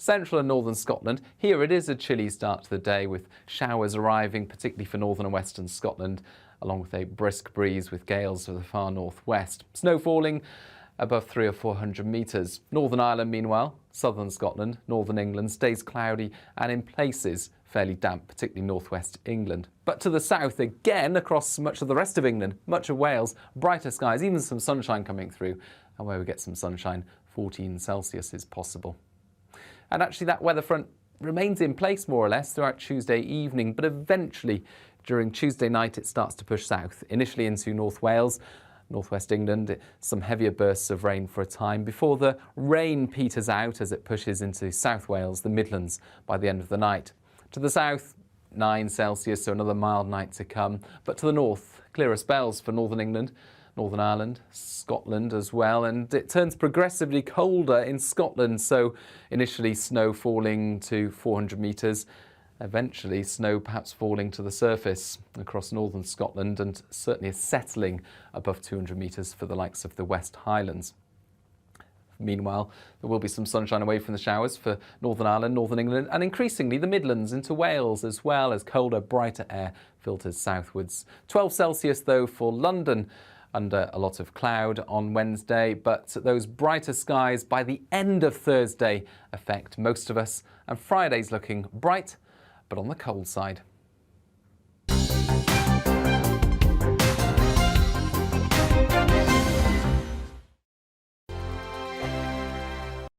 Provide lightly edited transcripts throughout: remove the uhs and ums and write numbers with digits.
central and northern Scotland. Here it is a chilly start to the day with showers arriving, particularly for northern and western Scotland, along with a brisk breeze with gales to the far northwest. Snow falling above 300 or 400 metres. Northern Ireland, meanwhile, southern Scotland, northern England stays cloudy and in places fairly damp, particularly northwest England. But to the south again, across much of the rest of England, much of Wales, brighter skies, even some sunshine coming through. And where we get some sunshine, 14 Celsius is possible. And actually that weather front remains in place more or less throughout Tuesday evening, but eventually during Tuesday night it starts to push south, initially into North Wales, northwest England, some heavier bursts of rain for a time before the rain peters out as it pushes into South Wales, the Midlands, by the end of the night. To the south, 9 Celsius, so another mild night to come. But to the north, clearer spells for northern England, Northern Ireland, Scotland as well, and it turns progressively colder in Scotland, so initially snow falling to 400 metres, eventually snow perhaps falling to the surface across northern Scotland and certainly settling above 200 metres for the likes of the West Highlands. Meanwhile, there will be some sunshine away from the showers for Northern Ireland, Northern England and increasingly the Midlands into Wales as well as colder, brighter air filters southwards. 12 Celsius though for London under a lot of cloud on Wednesday, but those brighter skies by the end of Thursday affect most of us and Friday's looking bright but on the cold side.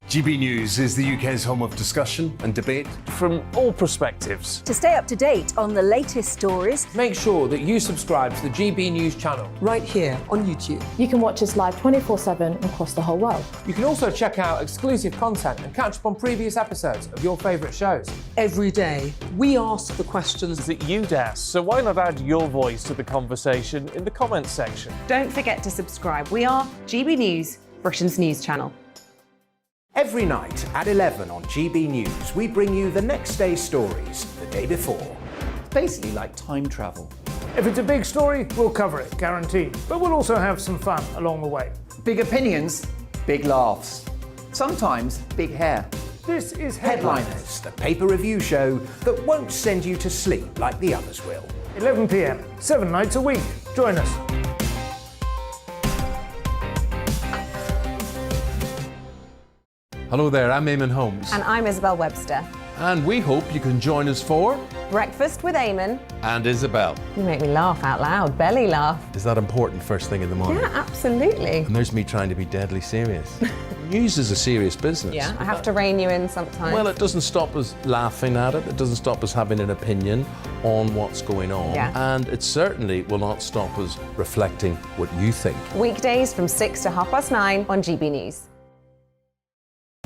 GB News is the UK's home of discussion and debate from all perspectives. To stay up to date on the latest stories, make sure that you subscribe to the GB News channel right here on YouTube. You can watch us live 24/7 across the whole world. You can also check out exclusive content and catch up on previous episodes of your favourite shows. Every day, we ask the questions that you'd ask, so why not add your voice to the conversation in the comments section? Don't forget to subscribe. We are GB News, Britain's news channel. Every night at 11 on GB News, we bring you the next day's stories the day before. It's basically like time travel. If it's a big story, we'll cover it, guaranteed. But we'll also have some fun along the way. Big opinions, big laughs. Sometimes big hair. This is Headliners, the paper review show that won't send you to sleep like the others will. 11 p.m, 7 nights a week. Join us. Hello there, I'm Eamon Holmes. And I'm Isabel Webster. And we hope you can join us for Breakfast with Eamon and Isabel. You make me laugh out loud, belly laugh. Is that important first thing in the morning? Yeah, absolutely. And there's me trying to be deadly serious. News is a serious business. Yeah, I have to rein you in sometimes. Well, it doesn't stop us laughing at it. It doesn't stop us having an opinion on what's going on. Yeah. And it certainly will not stop us reflecting what you think. Weekdays from 6 to 9:30 on GB News.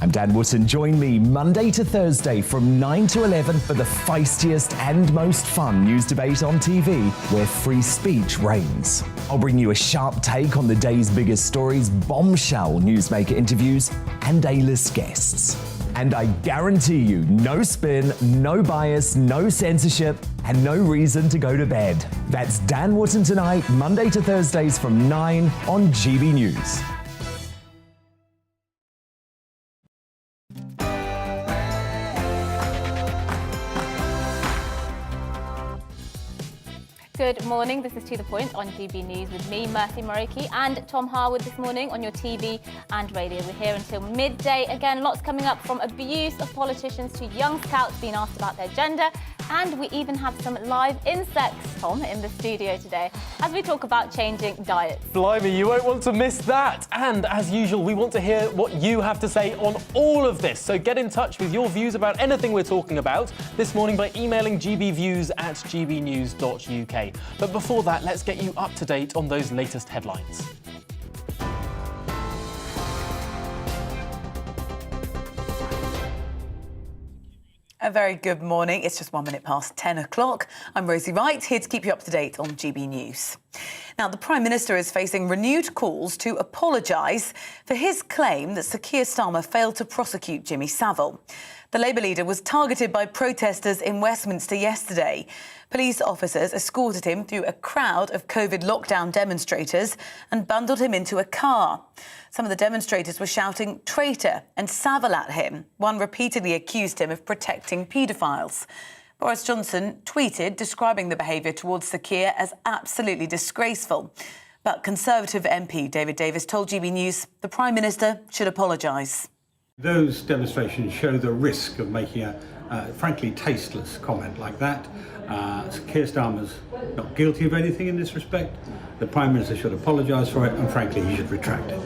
I'm Dan Wootton. Join me Monday to Thursday from 9 to 11 for the feistiest and most fun news debate on TV, where free speech reigns. I'll bring you a sharp take on the day's biggest stories, bombshell newsmaker interviews, and A-list guests. And I guarantee you, no spin, no bias, no censorship, and no reason to go to bed. That's Dan Wootton Tonight, Monday to Thursdays from 9 on GB News. Good morning, this is To The Point on GB News with me, Mercy Muroki, and Tom Harwood this morning on your TV and radio. We're here until midday. Again, lots coming up from abuse of politicians to young scouts being asked about their gender, and we even have some live insects, Tom, in the studio today as we talk about changing diets. Blimey, you won't want to miss that. And as usual, we want to hear what you have to say on all of this. So get in touch with your views about anything we're talking about this morning by emailing gbviews@gbnews.uk. But before that, let's get you up to date on those latest headlines. A very good morning. It's just 1 minute past 10 o'clock. I'm Rosie Wright, here to keep you up to date on GB News. Now, the Prime Minister is facing renewed calls to apologise for his claim that Sir Keir Starmer failed to prosecute Jimmy Savile. The Labour leader was targeted by protesters in Westminster yesterday. Police officers escorted him through a crowd of COVID lockdown demonstrators and bundled him into a car. Some of the demonstrators were shouting "traitor" and "Savile" at him. One repeatedly accused him of protecting paedophiles. Boris Johnson tweeted describing the behaviour towards Sir Keir as absolutely disgraceful. But Conservative MP David Davis told GB News the Prime Minister should apologise. Those demonstrations show the risk of making a frankly tasteless comment like that. Sir Keir Starmer's not guilty of anything in this respect. The Prime Minister should apologise for it, and frankly he should retract it.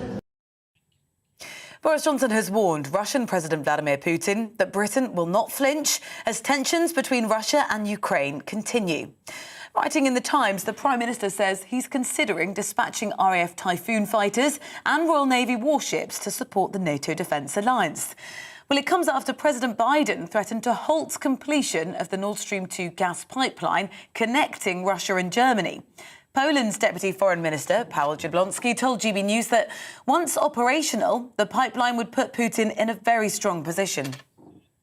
Boris Johnson has warned Russian President Vladimir Putin that Britain will not flinch as tensions between Russia and Ukraine continue. Writing in The Times, the Prime Minister says he's considering dispatching RAF Typhoon fighters and Royal Navy warships to support the NATO defence alliance. Well, it comes after President Biden threatened to halt completion of the Nord Stream 2 gas pipeline connecting Russia and Germany. Poland's Deputy Foreign Minister, Paweł Jablonski, told GB News that once operational, the pipeline would put Putin in a very strong position.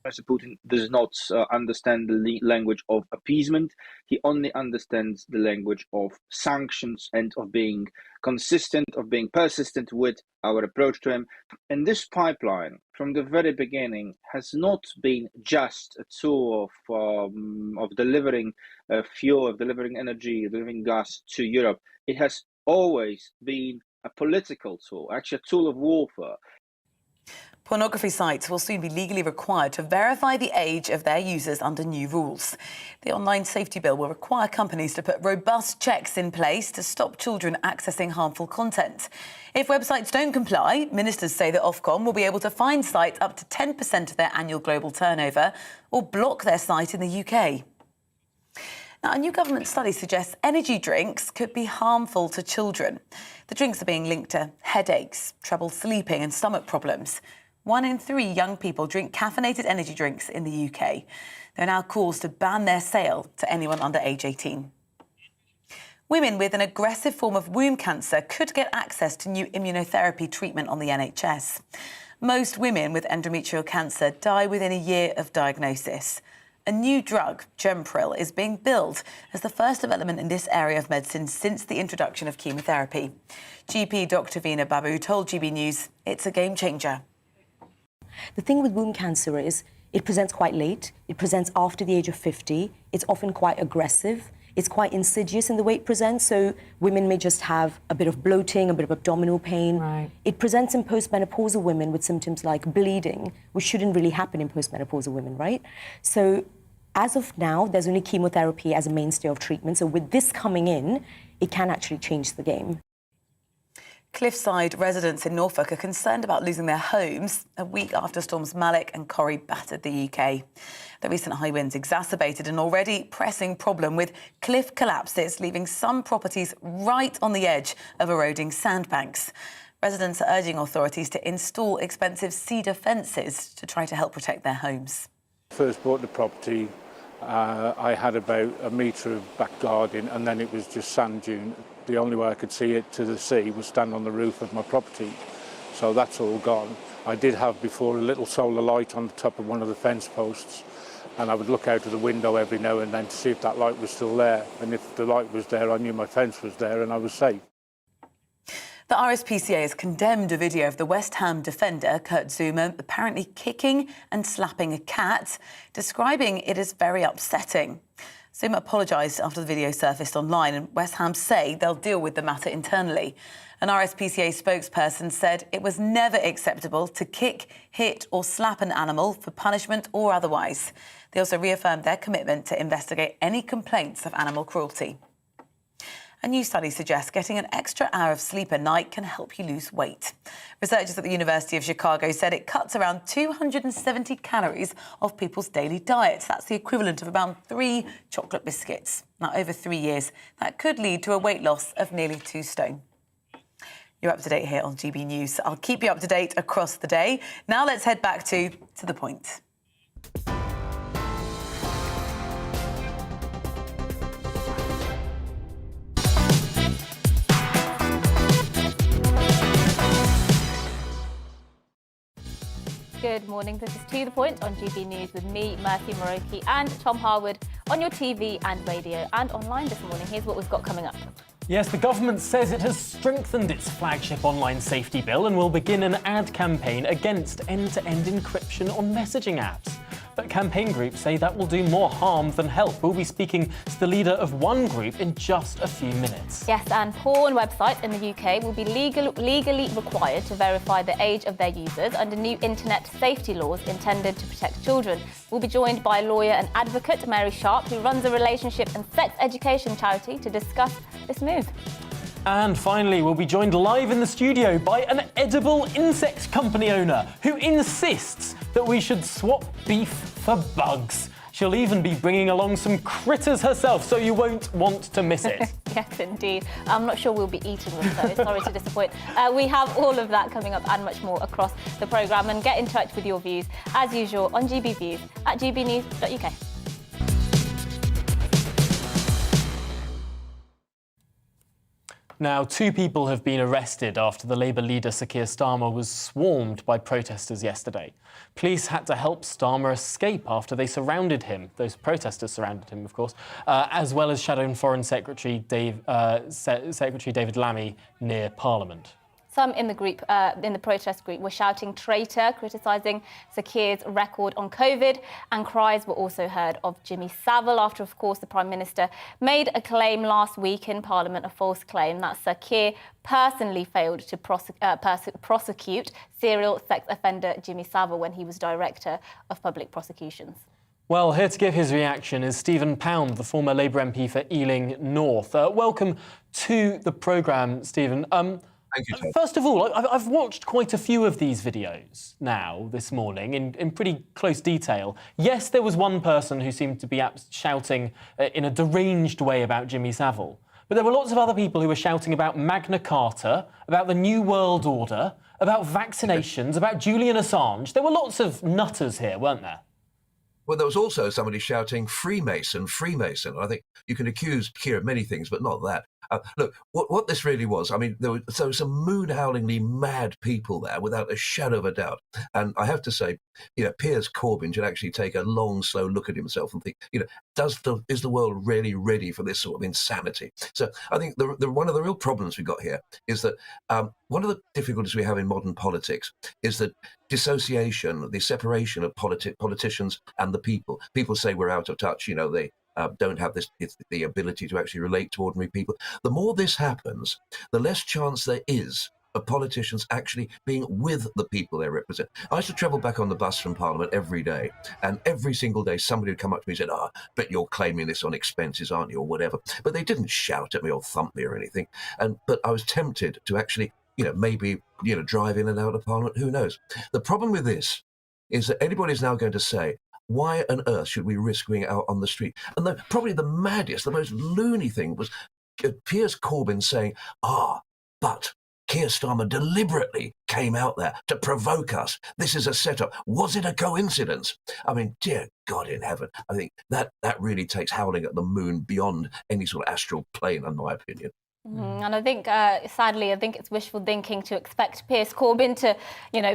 President Putin does not understand the language of appeasement. He only understands the language of sanctions and of being consistent, of being persistent with our approach to him. And this pipeline, from the very beginning, has not been just a tool of delivering fuel, of delivering energy, delivering gas to Europe. It has always been a political tool, actually a tool of warfare. Pornography sites will soon be legally required to verify the age of their users under new rules. The online safety bill will require companies to put robust checks in place to stop children accessing harmful content. If websites don't comply, ministers say that Ofcom will be able to fine sites up to 10% of their annual global turnover or block their site in the UK. Now, a new government study suggests energy drinks could be harmful to children. The drinks are being linked to headaches, trouble sleeping and stomach problems. 1 in 3 young people drink caffeinated energy drinks in the UK. There are now calls to ban their sale to anyone under age 18. Women with an aggressive form of womb cancer could get access to new immunotherapy treatment on the NHS. Most women with endometrial cancer die within a year of diagnosis. A new drug, Gempril, is being billed as the first development in this area of medicine since the introduction of chemotherapy. GP Dr. Veena Babu told GB News it's a game changer. The thing with womb cancer is it presents quite late. It presents after the age of 50. It's often quite aggressive. It's quite insidious in the way it presents. So women may just have a bit of bloating, a bit of abdominal pain. Right. It presents in postmenopausal women with symptoms like bleeding, which shouldn't really happen in postmenopausal women, right? So as of now, there's only chemotherapy as a mainstay of treatment. So with this coming in, it can actually change the game. Cliffside residents in Norfolk are concerned about losing their homes a week after storms Malik and Corrie battered the UK. The recent high winds exacerbated an already pressing problem with cliff collapses, leaving some properties right on the edge of eroding sandbanks. Residents are urging authorities to install expensive cedar fences to try to help protect their homes. First bought the property, I had about a metre of back garden and then it was just sand dune. The only way I could see it to the sea was stand on the roof of my property. So that's all gone. I did have before a little solar light on the top of one of the fence posts and I would look out of the window every now and then to see if that light was still there. And if the light was there, I knew my fence was there and I was safe. The RSPCA has condemned a video of the West Ham defender, Kurt Zouma, apparently kicking and slapping a cat, describing it as very upsetting. Zouma apologised after the video surfaced online and West Ham say they'll deal with the matter internally. An RSPCA spokesperson said it was never acceptable to kick, hit or slap an animal for punishment or otherwise. They also reaffirmed their commitment to investigate any complaints of animal cruelty. A new study suggests getting an extra hour of sleep a night can help you lose weight. Researchers at the University of Chicago said it cuts around 270 calories off people's daily diets. That's the equivalent of about 3 chocolate biscuits. Now, over 3 years, that could lead to a weight loss of nearly 2 stone. You're up to date here on GB News. I'll keep you up to date across the day. Now let's head back to the point. Good morning. This is To The Point on GB News with me, Mercy Muroki, and Tom Harwood on your TV and radio and online this morning. Here's what we've got coming up. Yes, the government says it has strengthened its flagship online safety bill and will begin an ad campaign against end-to-end encryption on messaging apps. But campaign groups say that will do more harm than help. We'll be speaking to the leader of one group in just a few minutes. Yes, and porn websites in the UK will be legally required to verify the age of their users under new internet safety laws intended to protect children. We'll be joined by lawyer and advocate Mary Sharp, who runs a relationship and sex education charity, to discuss this move. And finally, we'll be joined live in the studio by an edible insect company owner who insists that we should swap beef for bugs. She'll even be bringing along some critters herself, so you won't want to miss it. Yes, indeed. I'm not sure we'll be eating them, though. Sorry to disappoint. We have all of that coming up and much more across the programme. And get in touch with your views, as usual, on GB Views at gbnews.uk. Now, 2 people have been arrested after the Labour leader Sir Keir Starmer was swarmed by protesters yesterday. Police had to help Starmer escape after they surrounded him. Those protesters surrounded him, of course, as well as shadowing Foreign Secretary David Lammy near Parliament. Some in the group, in the protest group, were shouting traitor, criticising Sir Keir's record on COVID, and cries were also heard of Jimmy Savile after, of course, the Prime Minister made a claim last week in Parliament, a false claim that Sir Keir personally failed to prosecute serial sex offender Jimmy Savile when he was Director of Public Prosecutions. Well, here to give his reaction is Stephen Pound, the former Labour MP for Ealing North. Welcome to the programme, Stephen. Thank you, Tom. First of all, I've watched quite a few of these videos now this morning in pretty close detail. Yes, there was one person who seemed to be shouting in a deranged way about Jimmy Savile, but there were lots of other people who were shouting about Magna Carta, about the New World Order, about vaccinations, about Julian Assange. There were lots of nutters here, weren't there? Well, there was also somebody shouting Freemason, Freemason. I think you can accuse Keir of many things, but not that. Look, what this really was, I mean, there were some moon-howlingly mad people there, without a shadow of a doubt. And I have to say, Piers Corbyn should actually take a long, slow look at himself and think, is the world really ready for this sort of insanity? So I think one of the real problems we've got here is that one of the difficulties we have in modern politics is that dissociation, the separation of politicians and the people. People say we're out of touch, they don't have the ability to actually relate to ordinary people. The more this happens, the less chance there is of politicians actually being with the people they represent. I used to travel back on the bus from Parliament every day, and every single day somebody would come up to me and said, bet you're claiming this on expenses, aren't you, or whatever. But they didn't shout at me or thump me or anything. But I was tempted to actually, maybe, drive in and out of Parliament, who knows. The problem with this is that anybody's now going to say, why on earth should we risk being out on the street? And probably the maddest, the most loony thing was Piers Corbyn saying, but Keir Starmer deliberately came out there to provoke us. This is a setup. Was it a coincidence? I mean, dear God in heaven, I think that really takes howling at the moon beyond any sort of astral plane, in my opinion. And I think, sadly, it's wishful thinking to expect Piers Corbyn to,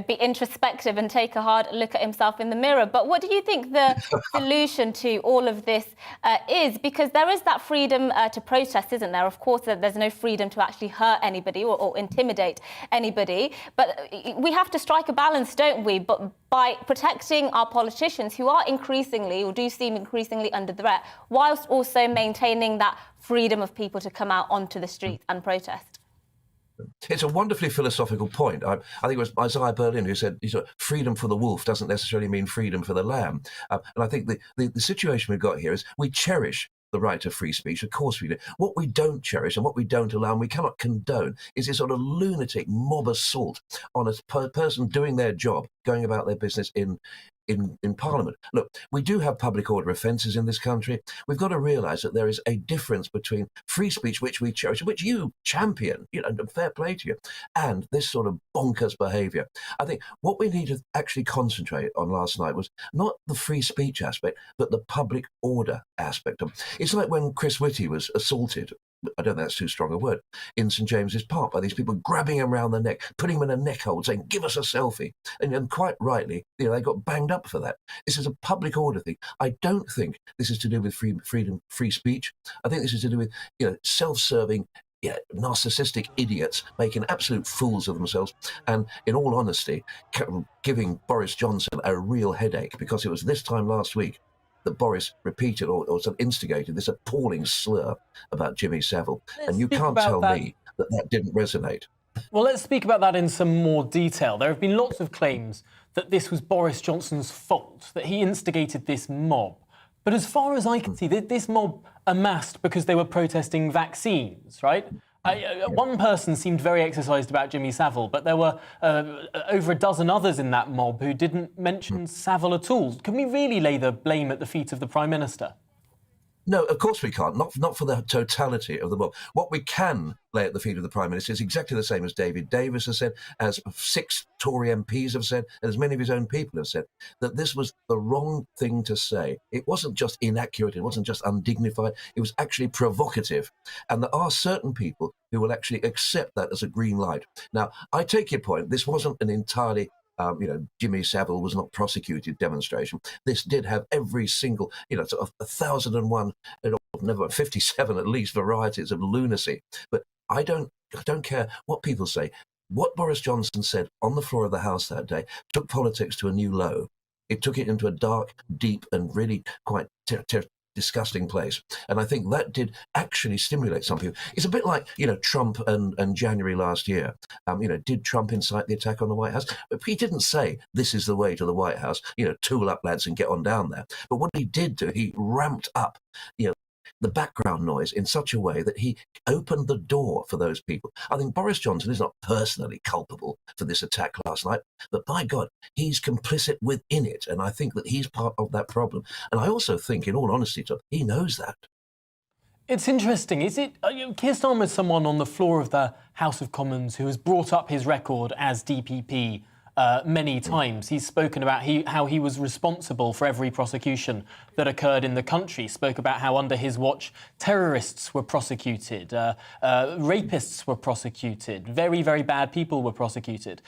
be introspective and take a hard look at himself in the mirror. But what do you think the solution to all of this is? Because there is that freedom to protest, isn't there? Of course, there's no freedom to actually hurt anybody or intimidate anybody. But we have to strike a balance, don't we? But by protecting our politicians, who are increasingly, or do seem increasingly under threat, whilst also maintaining that freedom of people to come out onto the streets and protest. It's a wonderfully philosophical point. I think it was Isaiah Berlin who said, freedom for the wolf doesn't necessarily mean freedom for the lamb. And I think the situation we've got here is we cherish the right to free speech. Of course we do. What we don't cherish and what we don't allow and we cannot condone is this sort of lunatic mob assault on a person doing their job, going about their business in Parliament. Look, we do have public order offences in this country. We've got to realise that there is a difference between free speech, which we cherish, which you champion, and fair play to you, and this sort of bonkers behaviour. I think what we need to actually concentrate on last night was not the free speech aspect, but the public order aspect. It's like when Chris Whitty was assaulted I don't think that's too strong a word, in St James's Park by these people grabbing him around the neck, putting him in a neck hold, saying, give us a selfie. And quite rightly, they got banged up for that. This is a public order thing. I don't think this is to do with free speech. I think this is to do with self-serving, narcissistic idiots making absolute fools of themselves, and in all honesty, giving Boris Johnson a real headache, because it was this time last week that Boris repeated or sort of instigated this appalling slur about Jimmy Savile. And you can't tell me that didn't resonate. Well, let's speak about that in some more detail. There have been lots of claims that this was Boris Johnson's fault, that he instigated this mob. But as far as I can see, this mob amassed because they were protesting vaccines, right? One person seemed very exercised about Jimmy Savile, but there were over a dozen others in that mob who didn't mention Savile at all. Can we really lay the blame at the feet of the Prime Minister? No, of course we can't. Not for the totality of the mob. What we can lay at the feet of the Prime Minister is exactly the same as David Davis has said, as 6 Tory MPs have said, and as many of his own people have said, that this was the wrong thing to say. It wasn't just inaccurate, it wasn't just undignified, it was actually provocative. And there are certain people who will actually accept that as a green light. Now, I take your point. This wasn't an entirely Jimmy Savile was not prosecuted demonstration. This did have every single, sort of 1,001, 57 at least varieties of lunacy. But I don't care what people say. What Boris Johnson said on the floor of the House that day took politics to a new low. It took it into a dark, deep, and really quite disgusting place. And I think that did actually stimulate some people. It's a bit like, Trump and January last year. Did Trump incite the attack on the White House? But he didn't say, this is the way to the White House, tool up, lads, and get on down there. But what he did do, he ramped up, the background noise in such a way that he opened the door for those people. I think Boris Johnson is not personally culpable for this attack last night, but by God, he's complicit within it. And I think that he's part of that problem. And I also think, in all honesty, Tom, he knows that. It's interesting. Is it Keir Starmer is someone on the floor of the House of Commons who has brought up his record as DPP many times. He's spoken about how he was responsible for every prosecution that occurred in the country, spoke about how under his watch terrorists were prosecuted, rapists were prosecuted, very, very bad people were prosecuted.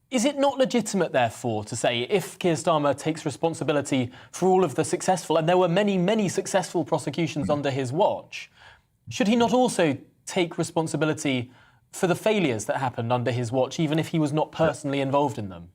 Is it not legitimate, therefore, to say if Keir Starmer takes responsibility for all of the successful, and there were many, many successful prosecutions under his watch, should he not also take responsibility for the failures that happened under his watch, even if he was not personally involved in them?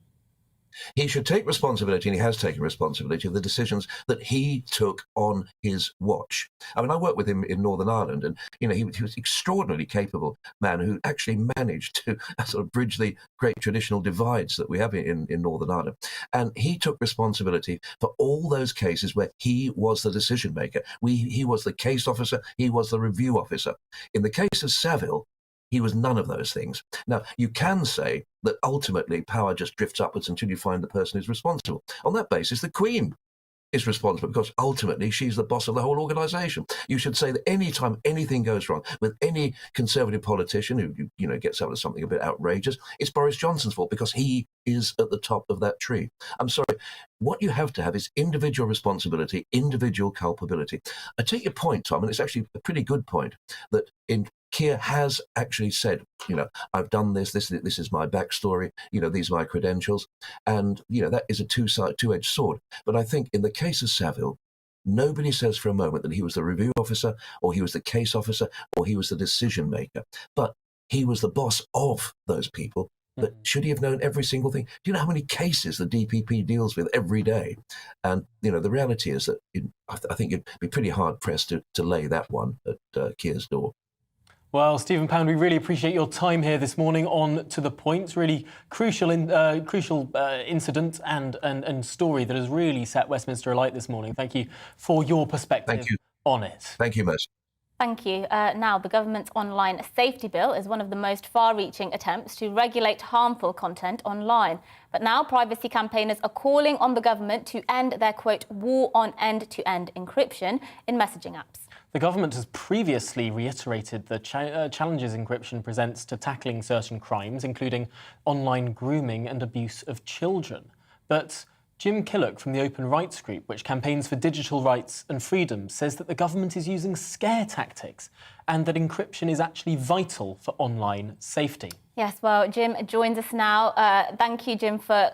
He should take responsibility, and he has taken responsibility, of the decisions that he took on his watch. I mean, I worked with him in Northern Ireland, and, he was an extraordinarily capable man who actually managed to sort of bridge the great traditional divides that we have in Northern Ireland. And he took responsibility for all those cases where he was the decision maker. He was the case officer, he was the review officer. In the case of Savile, he was none of those things. Now, you can say that ultimately power just drifts upwards until you find the person who's responsible. On that basis, the Queen is responsible because ultimately she's the boss of the whole organisation. You should say that any time anything goes wrong with any Conservative politician who gets up to something a bit outrageous, it's Boris Johnson's fault because he is at the top of that tree. I'm sorry. What you have to have is individual responsibility, individual culpability. I take your point, Tom, and it's actually a pretty good point, that Keir has actually said, I've done this is my backstory, these are my credentials. And, that is a two-edged sword. But I think in the case of Savile, nobody says for a moment that he was the review officer or he was the case officer or he was the decision maker. But he was the boss of those people. But should he have known every single thing? Do you know how many cases the DPP deals with every day? And, the reality is that I think you'd be pretty hard-pressed to lay that one at Keir's door. Well, Stephen Pound, we really appreciate your time here this morning on To The Point. Really crucial incident and story that has really set Westminster alight this morning. Thank you for your perspective on it. Thank you, Mercy. Thank you. Now, the government's online safety bill is one of the most far-reaching attempts to regulate harmful content online. But now privacy campaigners are calling on the government to end their, quote, war on end-to-end encryption in messaging apps. The government has previously reiterated the challenges encryption presents to tackling certain crimes, including online grooming and abuse of children. But Jim Killock from the Open Rights Group, which campaigns for digital rights and freedom, says that the government is using scare tactics and that encryption is actually vital for online safety. Yes, well, Jim joins us now. Thank you, Jim, for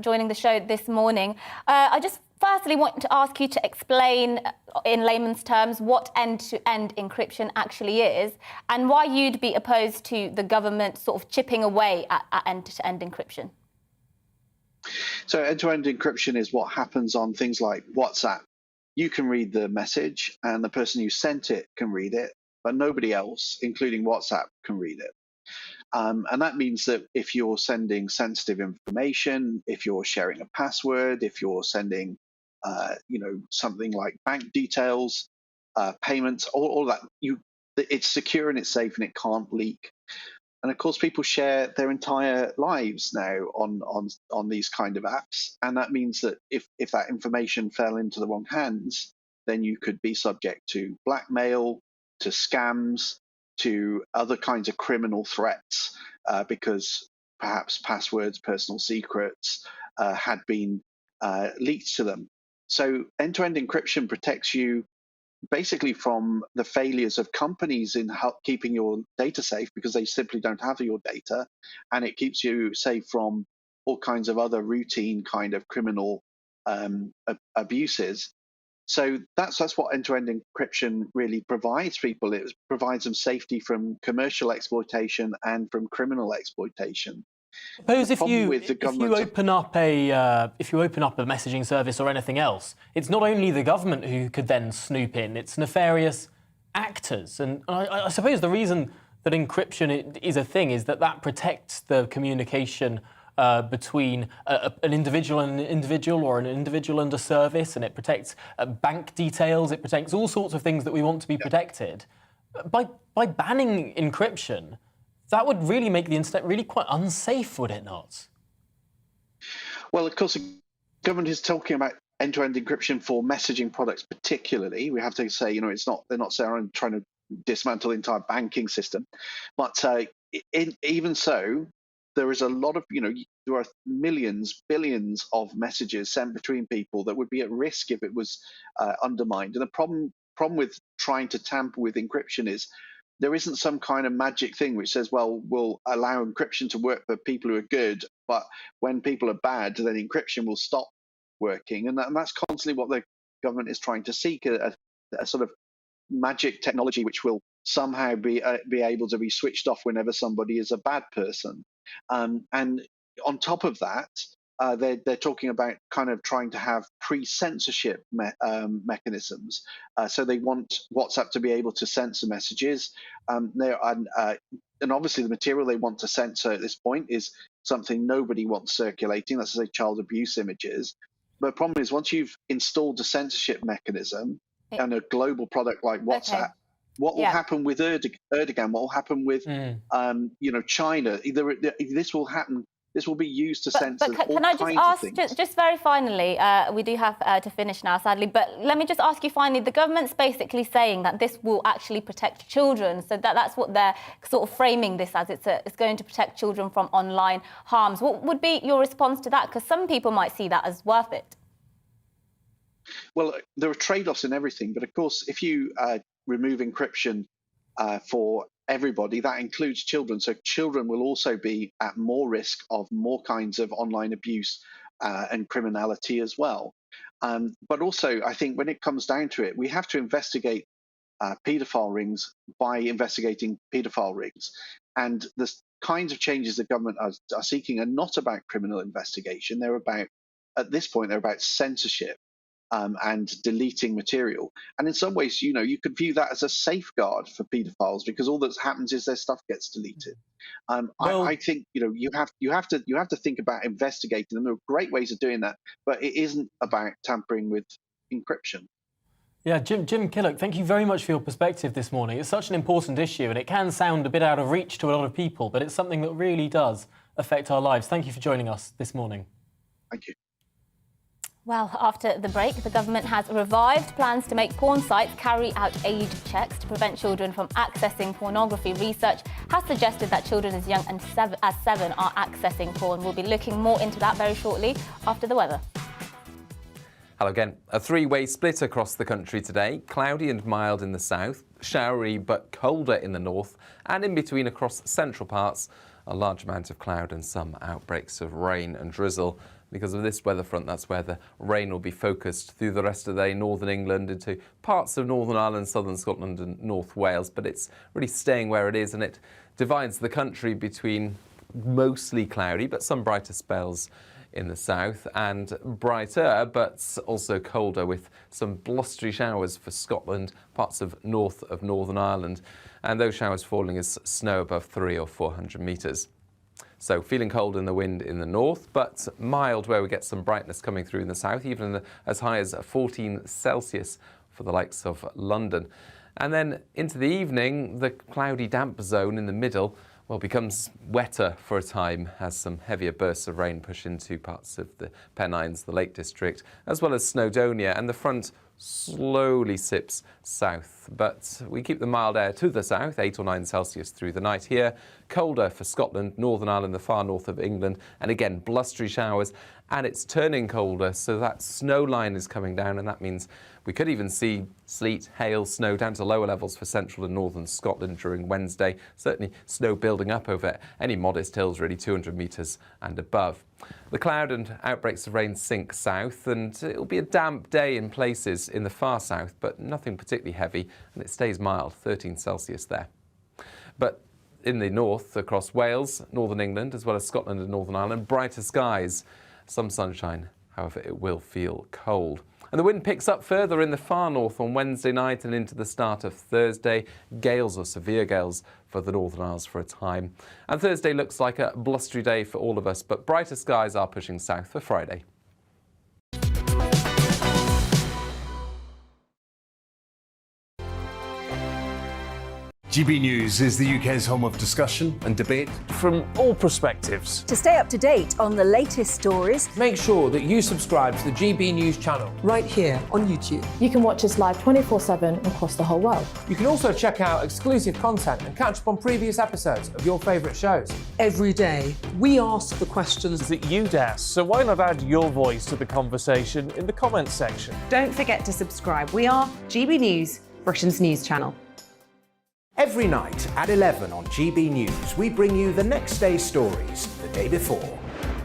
joining the show this morning. I just firstly want to ask you to explain in layman's terms what end-to-end encryption actually is and why you'd be opposed to the government sort of chipping away at end-to-end encryption. So end-to-end encryption is what happens on things like WhatsApp. You can read the message and the person who sent it can read it, but nobody else, including WhatsApp, can read it. And that means that if you're sending sensitive information, if you're sharing a password, if you're sending, something like bank details, payments, all that, it's secure and it's safe and it can't leak. And of course, people share their entire lives now on these kind of apps, and that means that if that information fell into the wrong hands, then you could be subject to blackmail, to scams, to other kinds of criminal threats, because perhaps passwords, personal secrets had been leaked to them. So end-to-end encryption protects you basically from the failures of companies in keeping your data safe because they simply don't have your data, and it keeps you safe from all kinds of other routine kind of criminal abuses. So that's what end-to-end encryption really provides people. It provides them safety from commercial exploitation and from criminal exploitation. Suppose if you open up a messaging service or anything else, it's not only the government who could then snoop in; it's nefarious actors. And I suppose the reason that encryption is a thing is that protects the communication between an individual and an individual, or an individual and a service, and it protects bank details. It protects all sorts of things that we want to be protected. By banning encryption, that would really make the internet really quite unsafe, would it not? Well, of course, the government is talking about end-to-end encryption for messaging products particularly. We have to say, they're not saying trying to dismantle the entire banking system. But even so, there is a lot of, there are millions, billions of messages sent between people that would be at risk if it was undermined. And the problem with trying to tamper with encryption is there isn't some kind of magic thing which says, well, we'll allow encryption to work for people who are good, but when people are bad, then encryption will stop working. And that's constantly what the government is trying to seek, a sort of magic technology which will somehow be able to be switched off whenever somebody is a bad person. And on top of that, they're talking about kind of trying to have pre-censorship mechanisms. So they want WhatsApp to be able to censor messages. And obviously the material they want to censor at this point is something nobody wants circulating. That's to say child abuse images. But the problem is once you've installed a censorship mechanism and a global product like WhatsApp, what will happen with Erdogan? What will happen with China? This will happen. This will be used to censor all kinds of things. Can I just ask, just very finally, we do have to finish now, sadly, but let me just ask you finally, the government's basically saying that this will actually protect children, so that's what they're sort of framing this as. It's going to protect children from online harms. What would be your response to that? Because some people might see that as worth it. Well, there are trade-offs in everything, but of course, if you remove encryption for everybody, that includes children. So children will also be at more risk of more kinds of online abuse and criminality as well. But also, I think when it comes down to it, we have to investigate paedophile rings by investigating paedophile rings. And the kinds of changes the government are seeking are not about criminal investigation. They're about, at this point, they're about censorship. And deleting material. And in some ways, you could view that as a safeguard for paedophiles because all that happens is their stuff gets deleted. I think you have to think about investigating them. There are great ways of doing that, but it isn't about tampering with encryption. Yeah, Jim Killock, thank you very much for your perspective this morning. It's such an important issue, and it can sound a bit out of reach to a lot of people, but it's something that really does affect our lives. Thank you for joining us this morning. Thank you. Well, after the break, the government has revived plans to make porn sites carry out age checks to prevent children from accessing pornography. Research has suggested that children as young as 7 are accessing porn. We'll be looking more into that very shortly after the weather. Hello again. A three-way split across the country today. Cloudy and mild in the south, showery but colder in the north, and in between across central parts, a large amount of cloud and some outbreaks of rain and drizzle. Because of this weather front, that's where the rain will be focused through the rest of the day, northern England into parts of Northern Ireland, southern Scotland and North Wales. But it's really staying where it is, and it divides the country between mostly cloudy but some brighter spells in the south, and brighter but also colder with some blustery showers for Scotland, parts of north of Northern Ireland, and those showers falling as snow above 300 or 400 metres. So feeling cold in the wind in the north, but mild where we get some brightness coming through in the south, even as high as 14 Celsius for the likes of London. And then into the evening, the cloudy damp zone in the middle becomes wetter for a time as some heavier bursts of rain push into parts of the Pennines, the Lake District, as well as Snowdonia, and the front slowly sips south. But we keep the mild air to the south, 8 or 9 Celsius through the night here. Colder for Scotland, Northern Ireland, the far north of England, and again, blustery showers. And it's turning colder, so that snow line is coming down, and that means we could even see sleet, hail, snow down to lower levels for central and northern Scotland during Wednesday. Certainly snow building up over any modest hills, really 200 metres and above. The cloud and outbreaks of rain sink south, and it'll be a damp day in places in the far south, but nothing particularly heavy, and it stays mild, 13 Celsius there. But in the north, across Wales, northern England, as well as Scotland and Northern Ireland, brighter skies. Some sunshine, however, it will feel cold. And the wind picks up further in the far north on Wednesday night and into the start of Thursday. Gales or severe gales for the Northern Isles for a time. And Thursday looks like a blustery day for all of us, but brighter skies are pushing south for Friday. GB News is the UK's home of discussion and debate from all perspectives. To stay up to date on the latest stories, make sure that you subscribe to the GB News channel right here on YouTube. You can watch us live 24/7 across the whole world. You can also check out exclusive content and catch up on previous episodes of your favourite shows. Every day, we ask the questions that you'd ask, so why not add your voice to the conversation in the comments section? Don't forget to subscribe. We are GB News, Britain's news channel. Every night at 11 on GB News, we bring you the next day's stories the day before.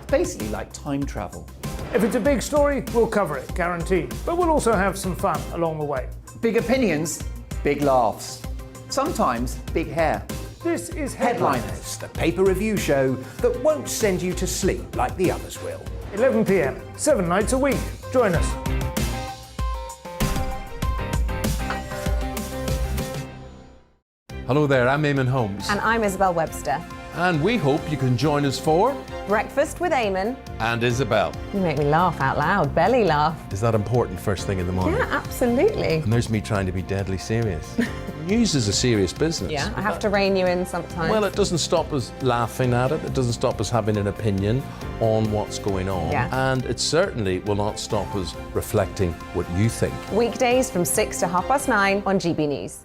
Basically like time travel. If it's a big story, we'll cover it, guaranteed. But we'll also have some fun along the way. Big opinions, big laughs. Sometimes big hair. This is Headliners, the paper review show that won't send you to sleep like the others will. 11 p.m, 7 nights a week. Join us. Hello there, I'm Eamon Holmes. And I'm Isabel Webster. And we hope you can join us for Breakfast with Eamon and Isabel. You make me laugh out loud, belly laugh. Is that important first thing in the morning? Yeah, absolutely. And there's me trying to be deadly serious. News is a serious business. Yeah, I have to rein you in sometimes. Well, it doesn't stop us laughing at it. It doesn't stop us having an opinion on what's going on. Yeah. And it certainly will not stop us reflecting what you think. Weekdays from 6 to 9:30 on GB News.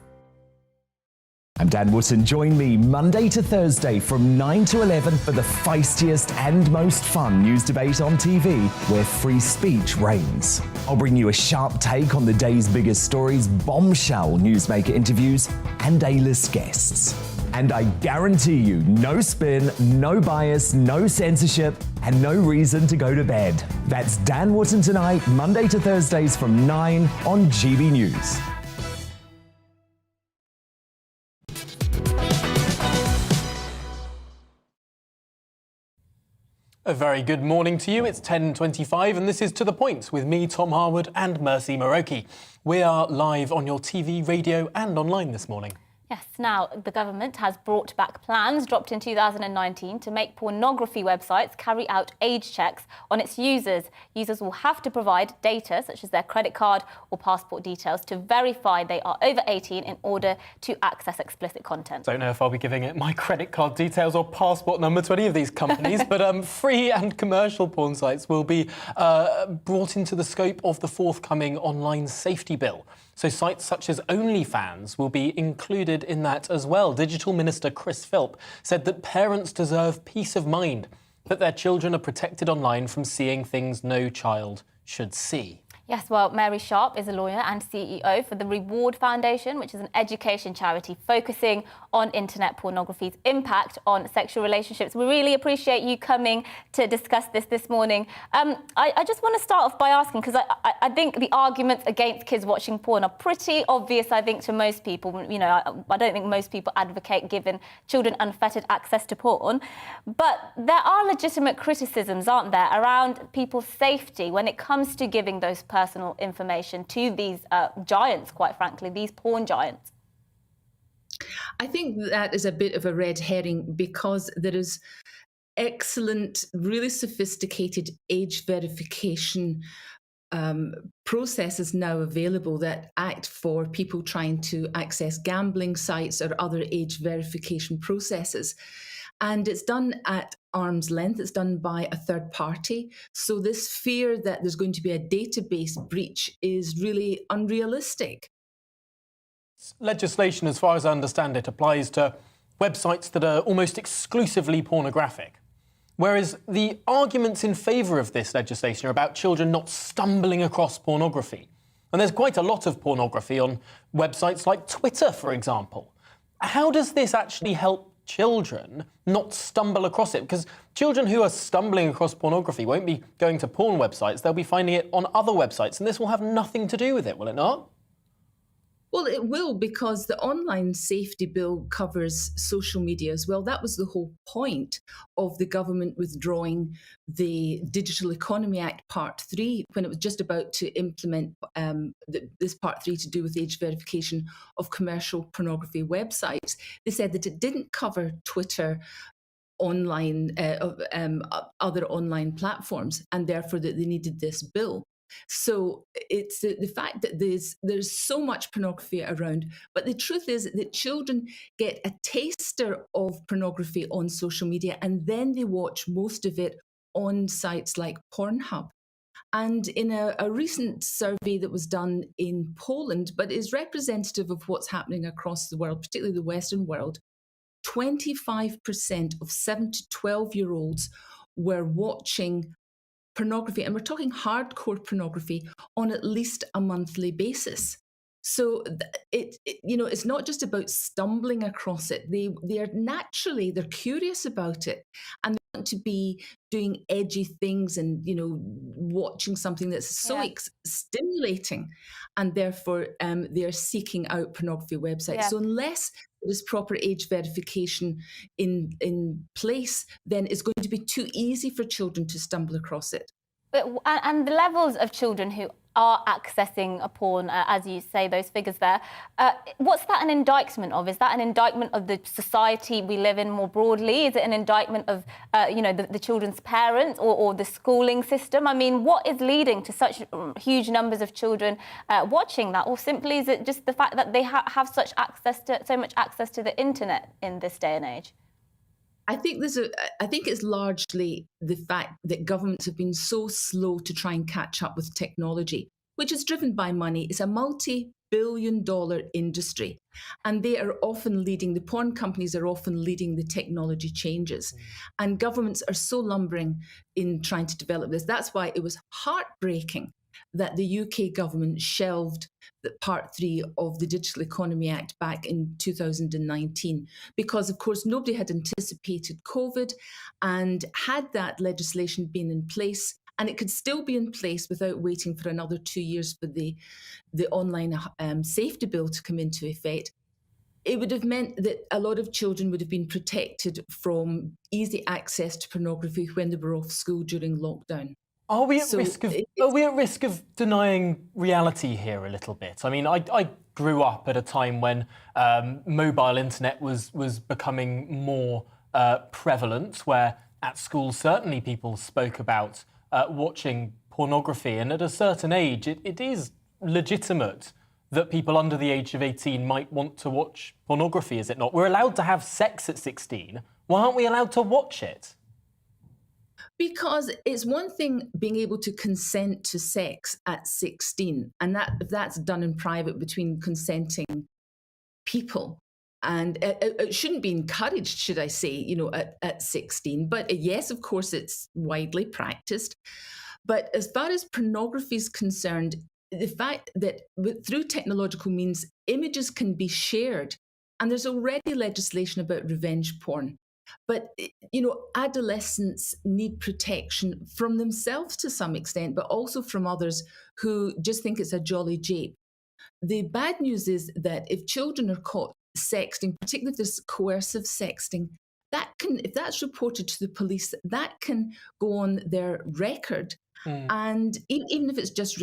I'm Dan Wootton. Join me Monday to Thursday from 9 to 11 for the feistiest and most fun news debate on TV, where free speech reigns. I'll bring you a sharp take on the day's biggest stories, bombshell newsmaker interviews, and A-list guests. And I guarantee you, no spin, no bias, no censorship, and no reason to go to bed. That's Dan Wootton tonight, Monday to Thursdays from 9 on GB News. A very good morning to you. It's 10:25 and this is To The Point with me, Tom Harwood, and Mercy Muroki. We are live on your TV, radio and online this morning. Yes, now the government has brought back plans dropped in 2019 to make pornography websites carry out age checks on its users. Users will have to provide data such as their credit card or passport details to verify they are over 18 in order to access explicit content. Don't know if I'll be giving it my credit card details or passport number to any of these companies, but free and commercial porn sites will be brought into the scope of the forthcoming online safety bill. So sites such as OnlyFans will be included in that as well. Digital Minister Chris Philp said that parents deserve peace of mind that their children are protected online from seeing things no child should see. Yes, well, Mary Sharp is a lawyer and CEO for the Reward Foundation, which is an education charity focusing on internet pornography's impact on sexual relationships. We really appreciate you coming to discuss this morning. I just want to start off by asking, because I think the arguments against kids watching porn are pretty obvious, I think, to most people. You know, I don't think most people advocate giving children unfettered access to porn. But there are legitimate criticisms, aren't there, around people's safety when it comes to giving those personal information to these giants, quite frankly, these porn giants? I think that is a bit of a red herring, because there is excellent, really sophisticated age verification processes now available that act for people trying to access gambling sites or other age verification processes. And it's done at arm's length. It's done by a third party. So this fear that there's going to be a database breach is really unrealistic. Legislation, as far as I understand it, applies to websites that are almost exclusively pornographic. Whereas the arguments in favour of this legislation are about children not stumbling across pornography. And there's quite a lot of pornography on websites like Twitter, for example. How does this actually help children not stumble across it? Because children who are stumbling across pornography won't be going to porn websites, they'll be finding it on other websites, and this will have nothing to do with it, will it not? Well, it will, because the online safety bill covers social media as well. That was the whole point of the government withdrawing the Digital Economy Act Part 3 when it was just about to implement this Part 3 to do with age verification of commercial pornography websites. They said that it didn't cover Twitter, online, other online platforms, and therefore that they needed this bill. So it's the fact that there's so much pornography around, but the truth is that children get a taster of pornography on social media, and then they watch most of it on sites like Pornhub. And in a recent survey that was done in Poland, but is representative of what's happening across the world, particularly the Western world, 25% of 7 to 12-year-olds were watching pornography, and we're talking hardcore pornography, on at least a monthly basis. So it's not just about stumbling across it. They're curious about it, and they want to be doing edgy things and watching something that's so stimulating, and therefore they're seeking out pornography websites. Yeah. So unless there's proper age verification in place, then it's going to be too easy for children to stumble across it. And the levels of children who are accessing a porn, as you say, those figures there, what's that an indictment of? Is that an indictment of the society we live in more broadly? Is it an indictment of, the children's parents or the schooling system? I mean, what is leading to such huge numbers of children watching that? Or simply is it just the fact that they have so much access to the internet in this day and age? I think it's largely the fact that governments have been so slow to try and catch up with technology, which is driven by money. It's a multi-billion-dollar industry, and they are often leading, the porn companies are often leading the technology changes. And governments are so lumbering in trying to develop this. That's why it was heartbreaking that the UK government shelved the Part 3 of the Digital Economy Act back in 2019, because, of course, nobody had anticipated COVID, and had that legislation been in place, and it could still be in place without waiting for another 2 years for the online safety bill to come into effect, it would have meant that a lot of children would have been protected from easy access to pornography when they were off school during lockdown. Are we at risk of denying reality here a little bit? I mean, I grew up at a time when mobile internet was becoming more prevalent, where at school certainly people spoke about watching pornography, and at a certain age it is legitimate that people under the age of 18 might want to watch pornography, is it not? We're allowed to have sex at 16. Why aren't we allowed to watch it? Because it's one thing being able to consent to sex at 16, and that's done in private between consenting people. And it shouldn't be encouraged, should I say, at 16. But yes, of course, it's widely practiced. But as far as pornography is concerned, the fact that through technological means, images can be shared, and there's already legislation about revenge porn. But, adolescents need protection from themselves to some extent, but also from others who just think it's a jolly jape. The bad news is that if children are caught sexting, particularly if there's coercive sexting, that can, if that's reported to the police, that can go on their record. And even if it's just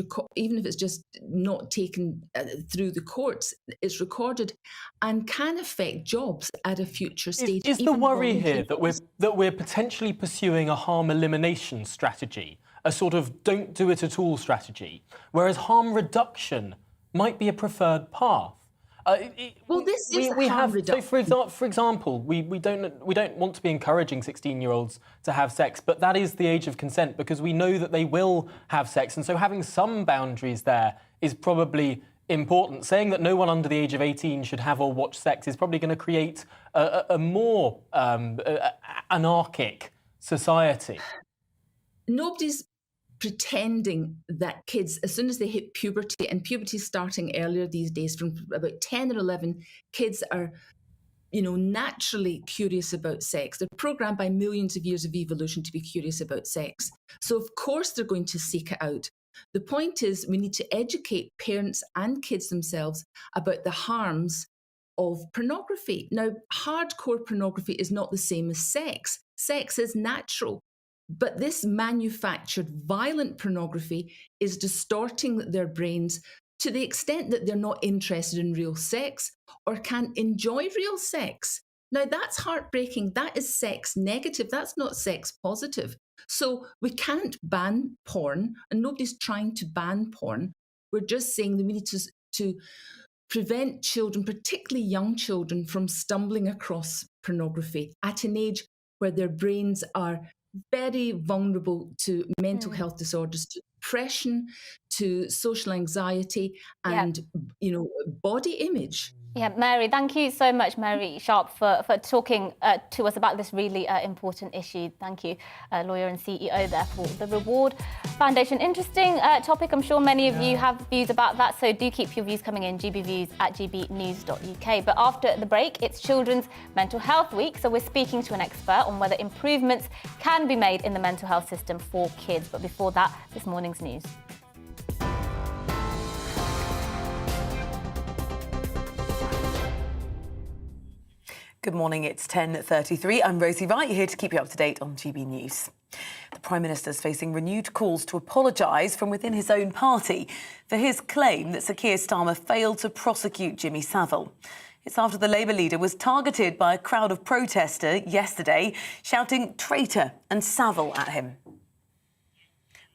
not taken through the courts, it's recorded and can affect jobs at a future stage. Is the worry here that we're potentially pursuing a harm elimination strategy, a sort of don't do it at all strategy, whereas harm reduction might be a preferred path? This is harm reduction. So, for example, we don't want to be encouraging 16-year-olds to have sex, but that is the age of consent because we know that they will have sex, and so having some boundaries there is probably important. Saying that no one under the age of 18 should have or watch sex is probably going to create a more anarchic society. Nobody's pretending that kids, as soon as they hit puberty, and puberty starting earlier these days, from about 10 or 11, kids are, naturally curious about sex. They're programmed by millions of years of evolution to be curious about sex. So of course they're going to seek it out. The point is we need to educate parents and kids themselves about the harms of pornography. Now, hardcore pornography is not the same as sex. Sex is natural. But this manufactured violent pornography is distorting their brains to the extent that they're not interested in real sex or can't enjoy real sex. Now, that's heartbreaking. That is sex negative. That's not sex positive. So we can't ban porn, and nobody's trying to ban porn. We're just saying that we need to prevent children, particularly young children, from stumbling across pornography at an age where their brains are very vulnerable to mental health disorders, to depression, to social anxiety, and body image. Yeah, Mary, thank you so much, Mary Sharp, for talking to us about this really important issue. Thank you, lawyer and CEO there for the Reward Foundation. Interesting topic. I'm sure many of you have views about that, so do keep your views coming in, gbviews@gbnews.uk. But after the break, it's Children's Mental Health Week, so we're speaking to an expert on whether improvements can be made in the mental health system for kids. But before that, this morning's news. Good morning, it's 10:33. I'm Rosie Wright, here to keep you up to date on GB News. The Prime Minister's facing renewed calls to apologise from within his own party for his claim that Sir Keir Starmer failed to prosecute Jimmy Savile. It's after the Labour leader was targeted by a crowd of protesters yesterday, shouting traitor and Savile at him.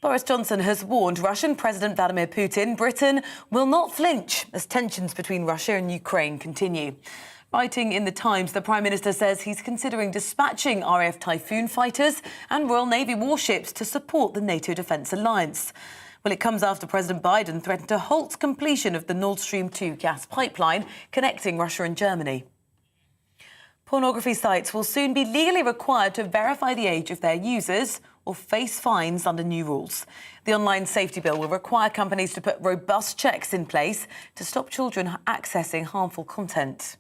Boris Johnson has warned Russian President Vladimir Putin Britain will not flinch as tensions between Russia and Ukraine continue. Writing in The Times, the Prime Minister says he's considering dispatching RAF Typhoon fighters and Royal Navy warships to support the NATO defence alliance. Well, it comes after President Biden threatened to halt completion of the Nord Stream 2 gas pipeline connecting Russia and Germany. Pornography sites will soon be legally required to verify the age of their users or face fines under new rules. The online safety bill will require companies to put robust checks in place to stop children accessing harmful content.